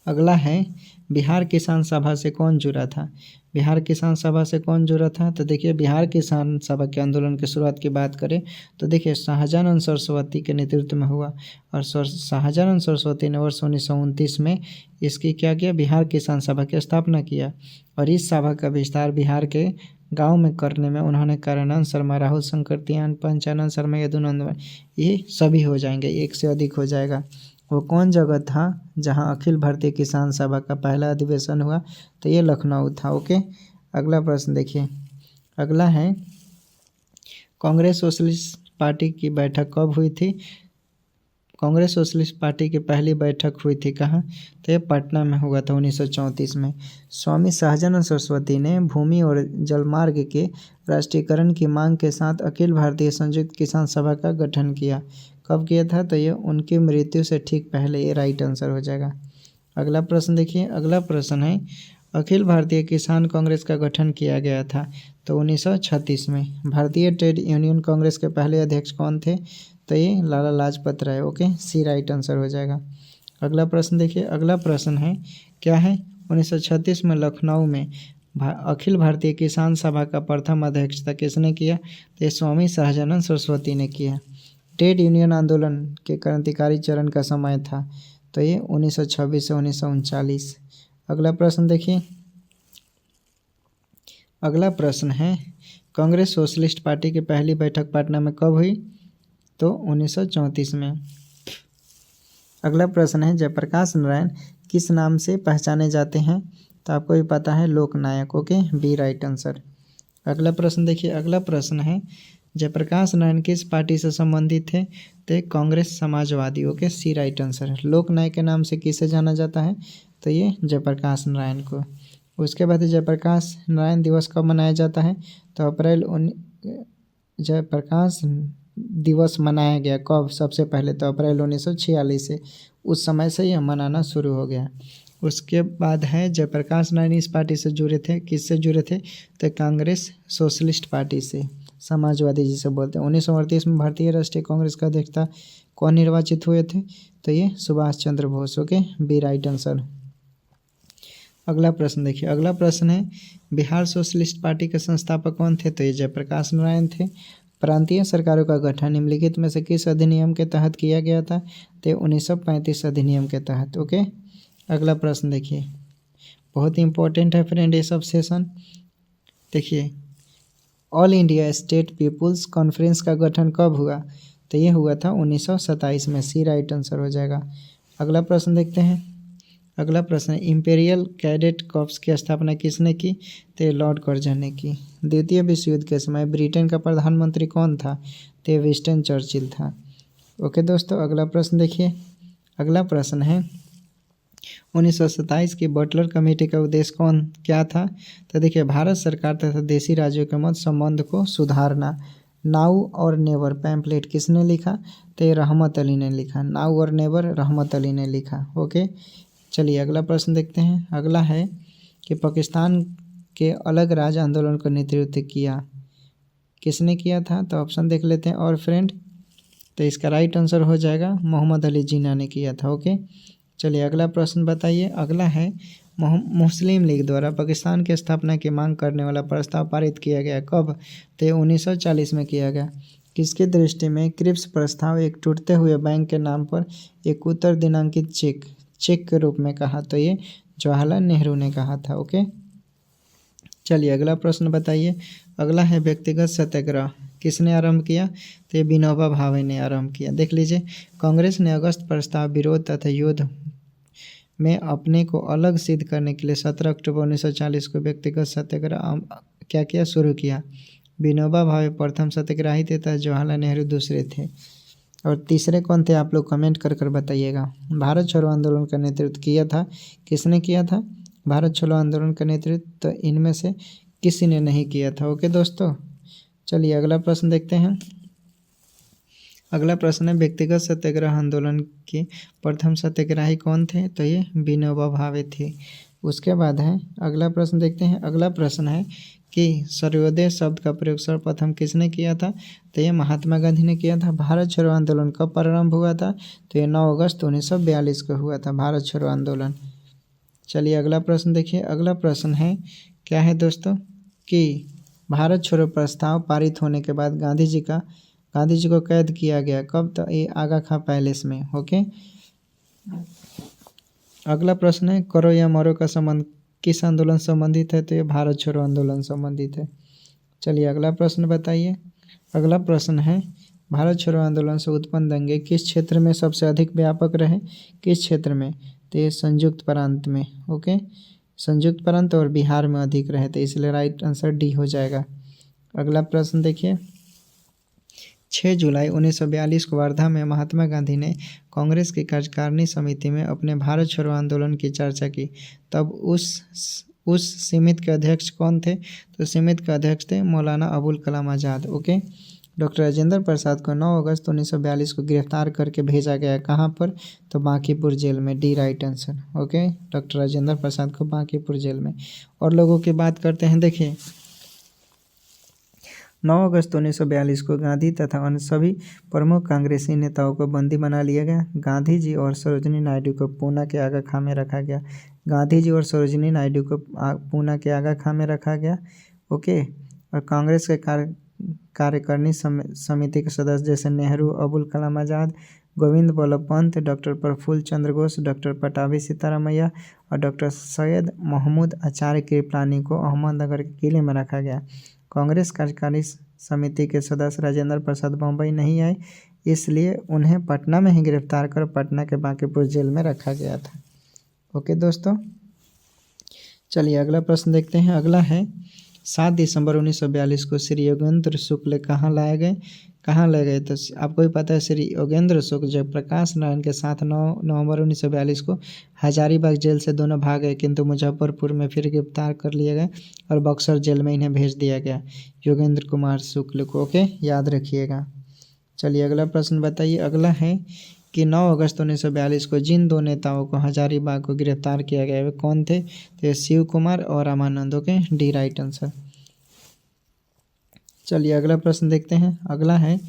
अगला है बिहार किसान सभा से कौन जुड़ा था? बिहार किसान सभा से कौन जुड़ा था? तो देखिए, बिहार किसान सभा के आंदोलन की शुरुआत की बात करें तो देखिए शाहजानंद सरस्वती के नेतृत्व में हुआ और शाहजानंद सरस्वती ने वर्ष 1929 में इसकी क्या किया? बिहार किसान सभा की स्थापना किया और इस सभा का विस्तार बिहार के गांव में करने में उन्होंने कार्यानंद शर्मा, राहुल शंकर, पंचानंद शर्मा, यदुनंद, ये सभी हो जाएंगे, एक से अधिक हो जाएगा। वो कौन जगह था जहां अखिल भारतीय किसान सभा का पहला अधिवेशन हुआ? तो ये लखनऊ था। ओके, अगला प्रश्न देखिए। अगला है कांग्रेस सोशलिस्ट पार्टी की बैठक कब हुई थी? कांग्रेस सोशलिस्ट पार्टी की पहली बैठक हुई थी कहाँ? तो ये पटना में हुआ था 1934 में। स्वामी सहजानंद सरस्वती ने भूमि और जलमार्ग के राष्ट्रीयकरण की मांग के साथ अखिल भारतीय संयुक्त किसान सभा का गठन किया। कब किया था? तो ये उनकी मृत्यु से ठीक पहले, ये राइट आंसर हो जाएगा। अगला प्रश्न देखिए। अगला प्रश्न है अखिल भारतीय किसान कांग्रेस का गठन किया गया था तो 1936 में। भारतीय ट्रेड यूनियन कांग्रेस के पहले अध्यक्ष कौन थे? तो ये लाला लाजपत राय। ओके, सी राइट आंसर हो जाएगा। अगला प्रश्न देखिए। अगला प्रश्न है क्या है? 1936 में लखनऊ में अखिल भारतीय किसान सभा का प्रथम अध्यक्षता किसने किया? तो ये स्वामी सहजानंद सरस्वती ने किया। ट्रेड यूनियन आंदोलन के क्रांतिकारी चरण का समय था तो ये 1926 से 1939। अगला प्रश्न देखिए। अगला प्रश्न है कांग्रेस सोशलिस्ट पार्टी की पहली बैठक पटना में कब हुई? तो 1934 में। अगला प्रश्न है जयप्रकाश नारायण किस नाम से पहचाने जाते हैं? तो आपको भी पता है, Loknayak. Okay, B right answer. अगला प्रश्न देखिए। अगला प्रश्न है जयप्रकाश नारायण किस पार्टी से संबंधित थे? तो कांग्रेस समाजवादी। ओके, सी राइट आंसर। लोकनायक के नाम से किसे जाना जाता है? तो ये जयप्रकाश नारायण को। उसके बाद जयप्रकाश नारायण दिवस कब मनाया जाता है? तो जयप्रकाश दिवस मनाया गया कब सबसे पहले? तो अप्रैल 1946 से। उस समय से यह मनाना शुरू हो गया। उसके बाद है जयप्रकाश नारायण इस पार्टी से जुड़े थे, किससे जुड़े थे? तो कांग्रेस सोशलिस्ट पार्टी से, समाजवादी जिसे बोलते हैं। 1938 में भारतीय राष्ट्रीय कांग्रेस का अध्यक्षता कौन निर्वाचित हुए थे? तो ये Subhash Chandra Bose. Okay, B right answer. अगला प्रश्न देखिए। अगला प्रश्न है बिहार सोशलिस्ट पार्टी के संस्थापक कौन थे? तो ये जयप्रकाश नारायण थे। प्रांतीय सरकारों का गठन निम्नलिखित में से किस अधिनियम के तहत किया गया था? तो 1935 अधिनियम के तहत। ओके, अगला प्रश्न देखिए, बहुत ही इंपॉर्टेंट है फ्रेंड ये सब सेशन। देखिए, all India state people's conference का गठन कब हुआ? तो ये हुआ था 1927 में। सी राइट आंसर हो जाएगा। अगला प्रश्न देखते हैं। अगला प्रश्न है इंपीरियल कैडेट कॉर्प्स की स्थापना किसने की? तो लॉर्ड कर्जन ने की। द्वितीय विश्व युद्ध के समय ब्रिटेन का प्रधानमंत्री कौन था? तो विंस्टन चर्चिल था। ओके दोस्तों, अगला प्रश्न देखिए। अगला प्रश्न है 1927 की बटलर कमेटी का उद्देश्य क्या था? तो देखिए, भारत सरकार तथा देशी राज्यों के मध्य संबंध को सुधारना। नाउ और नेवर पैम्पलेट किसने लिखा? तो रहमत अली ने लिखा। नाउ और नेवर रहमत अली ने लिखा। ओके, चलिए अगला प्रश्न देखते हैं। अगला है कि पाकिस्तान के अलग राज्य आंदोलन का नेतृत्व किया किसने किया था? तो ऑप्शन देख लेते हैं। और फ्रेंड, तो इसका राइट आंसर हो जाएगा मोहम्मद अली जिन्ना ने किया था। ओके, चलिए अगला प्रश्न बताइए। अगला है मुस्लिम लीग द्वारा पाकिस्तान की स्थापना की मांग करने वाला प्रस्ताव पारित किया गया कब? तो 1940 में किया गया। किसकी दृष्टि में क्रिप्स प्रस्ताव एक टूटते हुए बैंक के नाम पर एक उत्तर दिनांकित चेक के रूप में कहा? तो ये जवाहरलाल नेहरू ने कहा था। ओके, चलिए अगला प्रश्न बताइए। अगला है व्यक्तिगत सत्याग्रह किसने आरंभ किया? तो ये विनोबा भावे ने आरंभ किया। देख लीजिए, कांग्रेस ने अगस्त प्रस्ताव विरोध तथा युद्ध में अपने को अलग सिद्ध करने के लिए 17 अक्टूबर 1940 को व्यक्तिगत सत्याग्रह क्या किया? शुरू किया। विनोबा भावे प्रथम सत्याग्रही थे तथा जवाहरलाल नेहरू दूसरे थे। और तीसरे कौन थे? आप लोग कमेंट कर बताइएगा। भारत छोड़ो आंदोलन का नेतृत्व किया था, किसने किया था भारत छोड़ो आंदोलन का नेतृत्व? तो इनमें से किसी ने नहीं किया था। ओके दोस्तों, चलिए अगला प्रश्न देखते हैं। अगला प्रश्न है व्यक्तिगत सत्याग्रह आंदोलन के प्रथम सत्याग्रही कौन थे? तो ये विनोबा भावे थे। उसके बाद है अगला प्रश्न देखते हैं। अगला प्रश्न है कि सर्वोदय शब्द का प्रयोग सर्वप्रथम किसने किया था? तो ये महात्मा गांधी ने किया था। भारत छोड़ो आंदोलन कब प्रारंभ हुआ था? तो ये 9 अगस्त 1942 को हुआ था भारत छोड़ो आंदोलन। चलिए अगला प्रश्न देखिए। अगला प्रश्न है क्या है दोस्तों कि भारत छोड़ो प्रस्ताव पारित होने के बाद गांधी जी को कैद किया गया कब? तो ये आगा खां पैलेस में। ओके, अगला प्रश्न है करो या मरो का संबंध किस आंदोलन संबंधित है? तो ये भारत छोड़ो आंदोलन संबंधित है। चलिए अगला प्रश्न बताइए। अगला प्रश्न है, भारत छोड़ो आंदोलन से उत्पन्न दंगे किस क्षेत्र में सबसे अधिक व्यापक रहे? किस क्षेत्र में? तो ये संयुक्त प्रांत में। ओके, संयुक्त प्रांत और बिहार में अधिक रहे, तो इसलिए राइट आंसर डी हो जाएगा। अगला प्रश्न देखिए, 6 जुलाई 1942 को वर्धा में महात्मा गांधी ने कांग्रेस की कार्यकारिणी समिति में अपने भारत छोड़ो आंदोलन की चर्चा की। तब उस समिति के अध्यक्ष कौन थे? तो समिति के अध्यक्ष थे मौलाना अबुल कलाम आज़ाद। ओके, डॉक्टर राजेंद्र प्रसाद को 9 अगस्त 1942 को गिरफ्तार करके भेजा गया। कहाँ पर? तो बांकीपुर जेल में। D right answer. Okay, doctor Rajendra Prasad को बांकीपुर जेल में। और लोगों की बात करते हैं, देखिए 9 अगस्त 1942 को गांधी तथा अन्य सभी प्रमुख कांग्रेसी नेताओं को बंदी बना लिया गया। गांधी जी और सरोजिनी नायडू को पूना के आगा खां में रखा गया। गांधी जी और सरोजिनी नायडू को पूना के आगा खां में रखा गया। ओके, और कांग्रेस के कार्यकारिणी समिति के सदस्य जैसे नेहरू, अबुल कलाम आज़ाद, गोविंद बल्लभ पंत, डॉक्टर प्रफुल्ल चंद्र घोष, डॉक्टर पटाभी सीतारामैया और डॉक्टर सैयद महमूद आचार्य कृपलानी को अहमदनगर के किले में रखा गया। कांग्रेस कार्यकारिणी समिति के सदस्य राजेंद्र प्रसाद बम्बई नहीं आए, इसलिए उन्हें पटना में ही गिरफ्तार कर पटना के बांकीपुर जेल में रखा गया था। ओके दोस्तों, चलिए अगला प्रश्न देखते हैं। अगला है, 7 दिसंबर 1942 को श्री योगेंद्र शुक्ल कहाँ लाए गए? कहाँ ले गए? तो आपको भी पता है, श्री योगेंद्र शुक्ल जयप्रकाश नारायण के साथ 9 नवंबर 1942 को हजारीबाग जेल से दोनों भाग गए, किंतु मुजफ्फरपुर में फिर गिरफ्तार कर लिए गए और बक्सर जेल में इन्हें भेज दिया गया, योगेंद्र कुमार शुक्ल को। ओके, याद रखिएगा। चलिए अगला प्रश्न बताइए। अगला है कि 9 अगस्त 1942 को जिन 2 नेताओं को हजारीबाग को गिरफ्तार किया गया वे कौन थे? तो शिव कुमार और Ramanand. Okay, D right answer. चलिए अगला प्रश्न देखते हैं। अगला है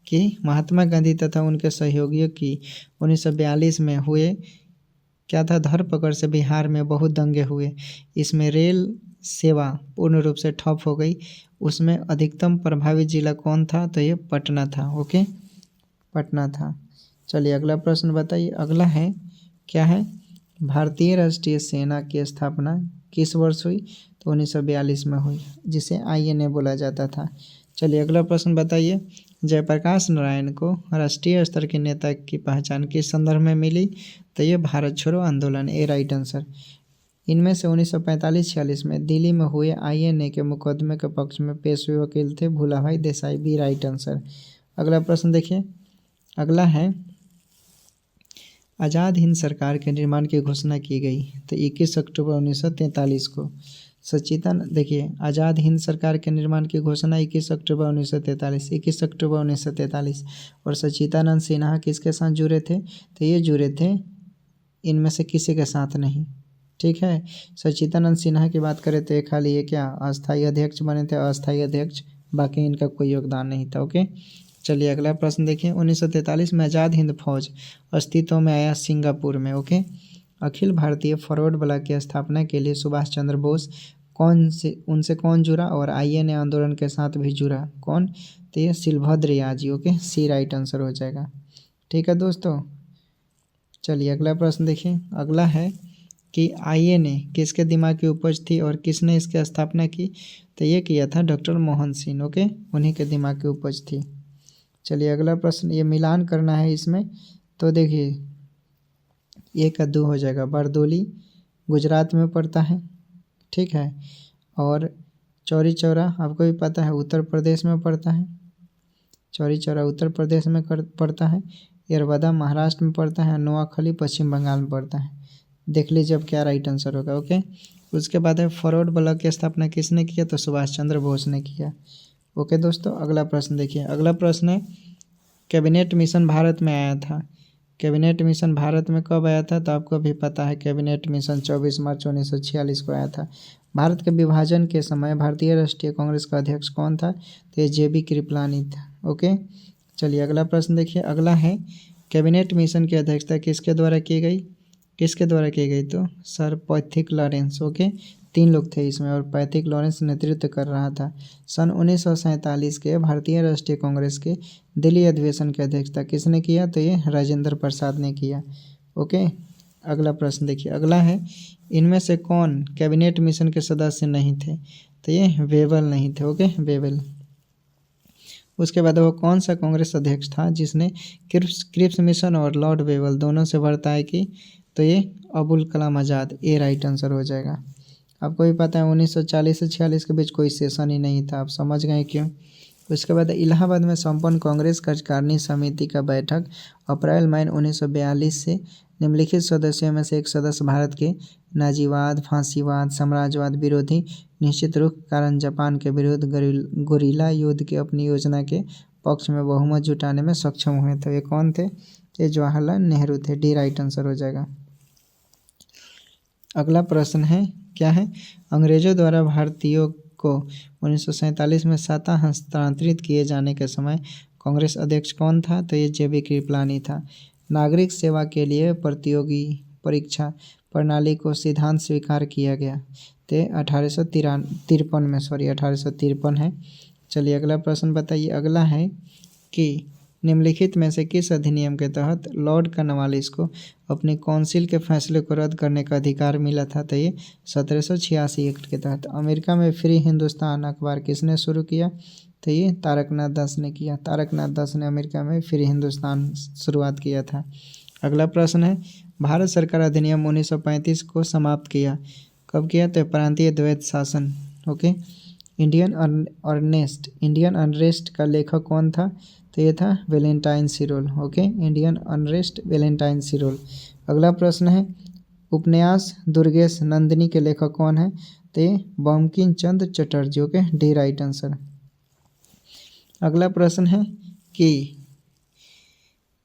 कि महात्मा गांधी तथा उनके सहयोगियों की 1942 में हुए क्या था? धरपकड़ से बिहार में बहुत दंगे हुए। इसमें रेल सेवा पूर्ण रूप से ठप हो गई। उसमें अधिकतम प्रभावित जिला कौन था? तो ये पटना था। ओके, पटना था। चलिए अगला प्रश्न बताइए। अगला है, क्या है? भारतीय राष्ट्रीय सेना की स्थापना किस वर्ष हुई? तो 1942 में हुई, जिसे INA बोला जाता था। चलिए अगला प्रश्न बताइए। जयप्रकाश नारायण को राष्ट्रीय स्तर के नेता की पहचान किस संदर्भ में मिली? तो ये भारत छोड़ो आंदोलन। ए राइट आंसर। इनमें से 1945-46 में दिल्ली में हुए INA के मुकदमे के पक्ष में पेश हुए वकील थे Bhulabhai Desai. B right answer. अगला प्रश्न देखिए। अगला है, आज़ाद हिंद सरकार के निर्माण की घोषणा की गई। तो 21 अक्टूबर 1943 को। देखिए, आज़ाद हिंद सरकार के निर्माण की घोषणा 21 अक्टूबर 1943 और सच्चिदानंद सिन्हा किसके साथ जुड़े थे? तो ये जुड़े थे, इनमें से किसी के साथ नहीं। ठीक है, सच्चिदानंद सिन्हा की बात करें तो खाली ये क्या अस्थायी अध्यक्ष बने थे, अस्थायी अध्यक्ष, बाकी इनका कोई योगदान नहीं था। ओके, चलिए अगला प्रश्न देखिए। 1943 में आज़ाद हिंद फौज अस्तित्व में आया सिंगापुर में। Okay, Akhil Bharatiya forward block की स्थापना के लिए सुभाष चंद्र बोस उनसे कौन जुड़ा और INA आंदोलन के साथ भी जुड़ा? कौन? तो ये सिलभद्र याजी। ओके, सी राइट आंसर हो जाएगा। ठीक है दोस्तों, चलिए अगला प्रश्न देखिए। अगला है कि INA किसके दिमाग की उपज थी और किसने इसकी स्थापना की? तो ये किया था डॉक्टर मोहन सिंह। ओके, उन्हीं के दिमाग की उपज थी। चलिए अगला प्रश्न, ये मिलान करना है इसमें, तो देखिए 1 का 2 हो जाएगा। बरदोली गुजरात में पड़ता है, ठीक है, और चौरी चौरा आपको भी पता है उत्तर प्रदेश में पड़ता है। चौरी चौरा उत्तर प्रदेश में पड़ता है। यरवदा महाराष्ट्र में पड़ता है। नोआखली पश्चिम बंगाल में पड़ता है। देख लीजिए अब क्या राइट आंसर होगा। ओके, उसके बाद है फॉरवर्ड ब्लॉक की स्थापना किसने किया? तो सुभाष चंद्र बोस ने किया। ओके दोस्तों, अगला प्रश्न देखिए। अगला प्रश्न है, कैबिनेट मिशन भारत में आया था। कैबिनेट मिशन भारत में कब आया था? तो आपको भी पता है, कैबिनेट मिशन 24 मार्च 1946 को आया था। भारत के विभाजन के समय भारतीय राष्ट्रीय कांग्रेस का अध्यक्ष कौन था? तो ये JB कृपलानी था। ओके, चलिए अगला प्रश्न देखिए। अगला है, कैबिनेट मिशन की अध्यक्षता किसके द्वारा की गई? तो सर पैथिक लॉरेंस। ओके, 3 लोग थे इसमें और पैथिक लॉरेंस नेतृत्व कर रहा था। सन 1947 के भारतीय राष्ट्रीय कांग्रेस के दिल्ली अधिवेशन की अध्यक्षता किसने किया? तो ये राजेंद्र प्रसाद ने किया। ओके, अगला प्रश्न देखिए। अगला है, इनमें से कौन कैबिनेट मिशन के सदस्य नहीं थे? तो ये वेवल नहीं थे। Okay, Wavell. उसके बाद वो कौन सा कांग्रेस अध्यक्ष था जिसने क्रिप्स मिशन और लॉर्ड वेवल दोनों से वार्ताएं की? तो ये अबुल कलाम आज़ाद। ये राइट आंसर हो जाएगा। आपको भी पता है 1940 से 46 के बीच कोई सेशन ही नहीं था। आप समझ गए क्यों। उसके बाद इलाहाबाद में संपन्न कांग्रेस कार्यकारिणी समिति का बैठक अप्रैल मई 1942 से निम्नलिखित सदस्यों में से एक सदस्य भारत के नाजीवाद, फांसीवाद, साम्राज्यवाद विरोधी निश्चित रुख कारण जापान के विरुद्ध गोरिल्ला युद्ध की अपनी योजना के पक्ष में बहुमत जुटाने में सक्षम हुए थे। ये कौन थे? ये जवाहरलाल नेहरू थे। डी राइट आंसर हो जाएगा। अगला प्रश्न है, क्या है? अंग्रेजों द्वारा भारतीयों को 1947 में सत्ता हस्तांतरित किए जाने के समय कांग्रेस अध्यक्ष कौन था? तो ये JB कृपलानी था। नागरिक सेवा के लिए प्रतियोगी परीक्षा प्रणाली को सिद्धांत स्वीकार किया गया तो 1853 है। चलिए अगला प्रश्न बताइए। अगला है कि निम्नलिखित में से किस अधिनियम के तहत लॉर्ड कॉर्नवालिस को अपनी काउंसिल के फैसले को रद्द करने का अधिकार मिला था? तो ये 1786 एक्ट के तहत। अमेरिका में फ्री हिंदुस्तान अखबार किसने शुरू किया? तो ये तारकनाथ दास ने किया। तारकनाथ दास ने अमेरिका में फ्री हिंदुस्तान शुरुआत किया था। अगला प्रश्न है, भारत सरकार अधिनियम 1935 को समाप्त किया। कब किया? तो प्रांतीय द्वैत शासन। ओके। इंडियन अनरेस्ट का लेखक कौन था? तो ये था Valentine सिरोल। Okay, Indian unrest Valentine सिरोल। अगला प्रश्न है, उपन्यास दुर्गेश नंदिनी के लेखक कौन है? तो ये Bankim Chandra Chatterjee. Okay, D right answer. अगला प्रश्न है कि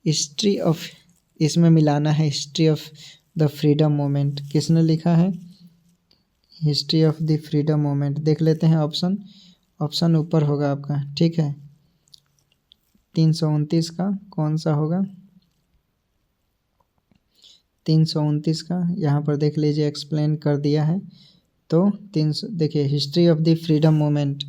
हिस्ट्री ऑफ, इसमें मिलाना है history of the freedom movement, किसने लिखा है? History of the freedom movement देख लेते हैं। ऑप्शन ऊपर होगा आपका, ठीक है। 329 का कौन सा होगा? 329 का यहाँ पर देख लीजिए, एक्सप्लेन कर दिया है। तो 300 देखिए, history of the freedom movement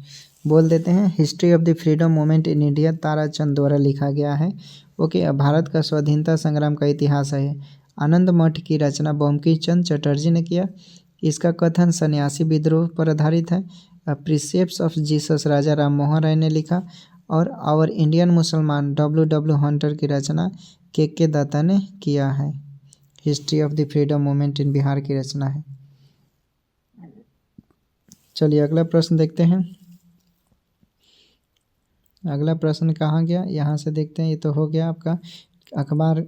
बोल देते हैं। History of the freedom movement in India Tarachand द्वारा लिखा गया है। ओके, अब भारत का स्वाधीनता संग्राम का इतिहास है। आनंद मठ की रचना बंकिम चंद्र चटर्जी ने किया। इसका कथन सन्यासी विद्रोह पर आधारित है। प्रिसेप्ट्स ऑफ जीसस राजा राम मोहन राय ने लिखा। और आवर इंडियन मुसलमान W हंटर की रचना के दत्ता ने किया है। History of the freedom movement in Bihar की रचना है। चलिए अगला प्रश्न देखते हैं। अगला प्रश्न कहाँ गया? यहाँ से देखते हैं। ये तो हो गया आपका। अखबार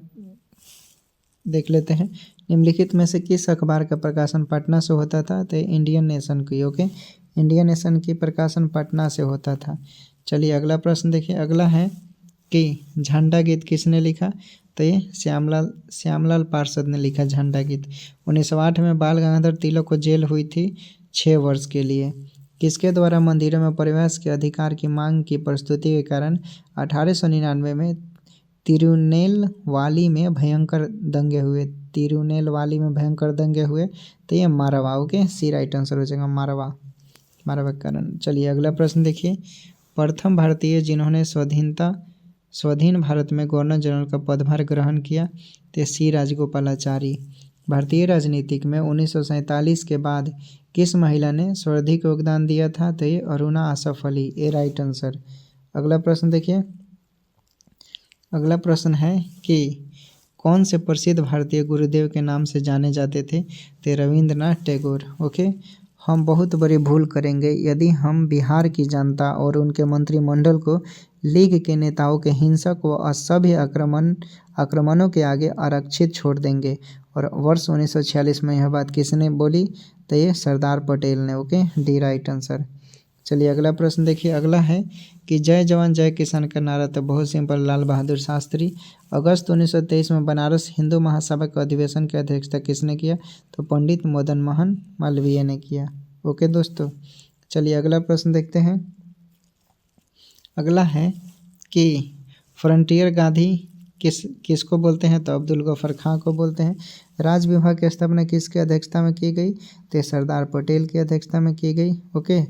देख लेते हैं। निम्नलिखित में से किस अखबार का प्रकाशन पटना से होता था? तो इंडियन नेशन की। ओके, इंडियन नेशन की प्रकाशन पटना से होता था। चलिए अगला प्रश्न देखिए। अगला है कि झंडा गीत किसने लिखा? तो ये श्यामलाल पार्षद ने लिखा झंडा गीत। 1908 में बाल गंगाधर तिलक को जेल हुई थी 6 वर्ष के लिए। किसके द्वारा मंदिरों में प्रवेश के अधिकार की मांग की प्रस्तुति के कारण 1899 में तिरुनेलवाली में भयंकर दंगे हुए। तिरुनेलवाली में भयंकर दंगे हुए। तो ये मारवा। ओके, सी राइट आंसर हो जाएगा, मारवा के कारण। चलिए अगला प्रश्न देखिए। प्रथम भारतीय जिन्होंने स्वाधीन भारत में गवर्नर जनरल का पदभार ग्रहण किया तो सी राजगोपालाचारी। भारतीय राजनीतिक में 1947 के बाद किस महिला ने सर्वाधिक योगदान दिया था? तो ये अरुणा आसफ अली। ए राइट आंसर। अगला प्रश्न देखिए। अगला प्रश्न है कि कौन से प्रसिद्ध भारतीय गुरुदेव के नाम से जाने जाते थे? तो रविंद्रनाथ टैगोर। ओके, हम बहुत बड़ी भूल करेंगे यदि हम बिहार की जनता और उनके मंत्रिमंडल को लीग के नेताओं के हिंसक व असभ्य आक्रमणों के आगे आरक्षित छोड़ देंगे। और वर्ष 1946 में यह बात किसने बोली? तो ये सरदार पटेल ने। Okay, D right answer. चलिए अगला प्रश्न देखिए। अगला है कि जय जवान जय किसान का नारा तो बहुत सिंपल, लाल बहादुर शास्त्री। अगस्त 1923 में बनारस हिंदू महासभा के अधिवेशन की अध्यक्षता किसने किया? तो पंडित मदन मोहन मालवीय ने किया। ओके दोस्तों, चलिए अगला प्रश्न देखते हैं। अगला है कि फ्रंटियर गांधी किसको बोलते हैं? तो अब्दुल गफर खां को बोलते हैं। राज्य विभाग की स्थापना किसकी अध्यक्षता में की गई? तो सरदार पटेल की अध्यक्षता में की गई। ओके,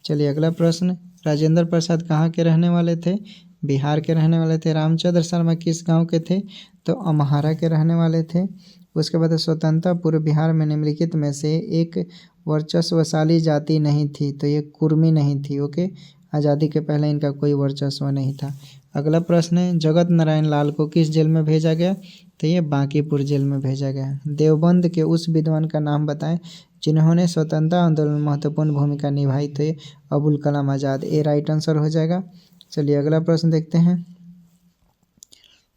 चलिए अगला प्रश्न। राजेंद्र प्रसाद कहाँ के रहने वाले थे? बिहार के रहने वाले थे। रामचंद्र शर्मा किस गांव के थे? तो अमहारा के रहने वाले थे। उसके बाद स्वतंत्रता पूर्व बिहार में निम्नलिखित में से एक वर्चस्वशाली जाति नहीं थी, तो ये कुर्मी नहीं थी। ओके, आज़ादी के पहले इनका कोई वर्चस्व नहीं था। अगला प्रश्न है, जगत नारायण लाल को किस जेल में भेजा गया? तो ये बांकीपुर जेल में भेजा गया। देवबंद के उस विद्वान का नाम बताएं जिन्होंने स्वतंत्रता आंदोलन में महत्वपूर्ण भूमिका निभाई। तो ये अबुल कलाम आज़ाद, ए राइट आंसर हो जाएगा। चलिए अगला प्रश्न देखते हैं।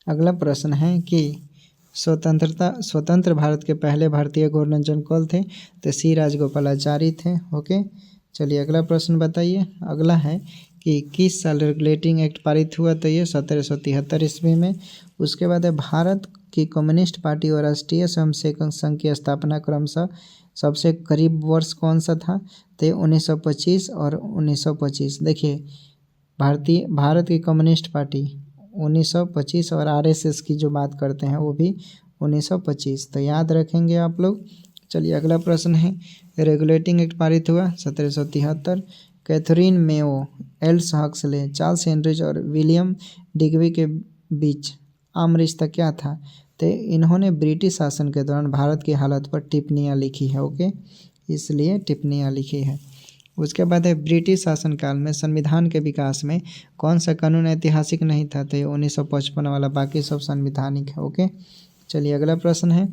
अगला प्रश्न है कि स्वतंत्र भारत के पहले भारतीय गवर्नर जनरल कौन थे? तो सी राजगोपालाचारी थे। ओके, चलिए अगला प्रश्न बताइए। अगला है कि किस साल रेगुलेटिंग एक्ट पारित हुआ? तो ये 1773 ईस्वी में। उसके बाद है भारत की कम्युनिस्ट पार्टी और राष्ट्रीय स्वयंसेवक संघ की स्थापना क्रमशः सबसे करीब वर्ष कौन सा था? तो ये 1925 और 1925। देखिए, भारत की कम्युनिस्ट पार्टी 1925 और आरएसएस की जो बात करते हैं वो भी 1925, तो याद रखेंगे आप लोग। चलिए अगला प्रश्न है, रेगुलेटिंग एक्ट पारित हुआ 1773। Catherine Mayo, else Huxley, Charles Heinrich और विलियम डिग्बी के बीच आम रिश्ता क्या था? तो इन्होंने ब्रिटिश शासन के दौरान भारत की हालत पर टिप्पणियाँ लिखी है। ओके, इसलिए टिप्पणियाँ लिखी है। उसके बाद है ब्रिटिश शासनकाल में संविधान के विकास में कौन सा कानून ऐतिहासिक नहीं था? तो ये 1955 वाला, बाकी सब संवैधानिक है। ओके, चलिए अगला प्रश्न है।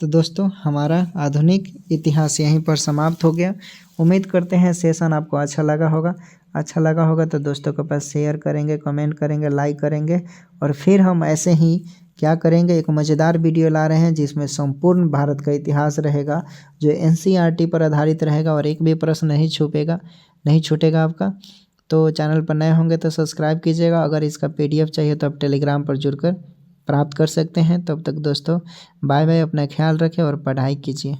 तो दोस्तों, हमारा आधुनिक इतिहास यहीं पर समाप्त हो गया। उम्मीद करते हैं सेशन आपको अच्छा लगा होगा। तो दोस्तों के पास शेयर करेंगे, कमेंट करेंगे, लाइक करेंगे। और फिर हम ऐसे ही क्या करेंगे, एक मज़ेदार वीडियो ला रहे हैं जिसमें संपूर्ण भारत का इतिहास रहेगा, जो एनसीईआरटी पर आधारित रहेगा और एक भी प्रश्न नहीं छूटेगा आपका। तो चैनल पर नए होंगे तो सब्सक्राइब कीजिएगा। अगर इसका पीडीएफ चाहिए तो आप टेलीग्राम पर जुड़कर प्राप्त कर सकते हैं। तब तक दोस्तों बाय बाय, अपना ख्याल रखें और पढ़ाई कीजिए।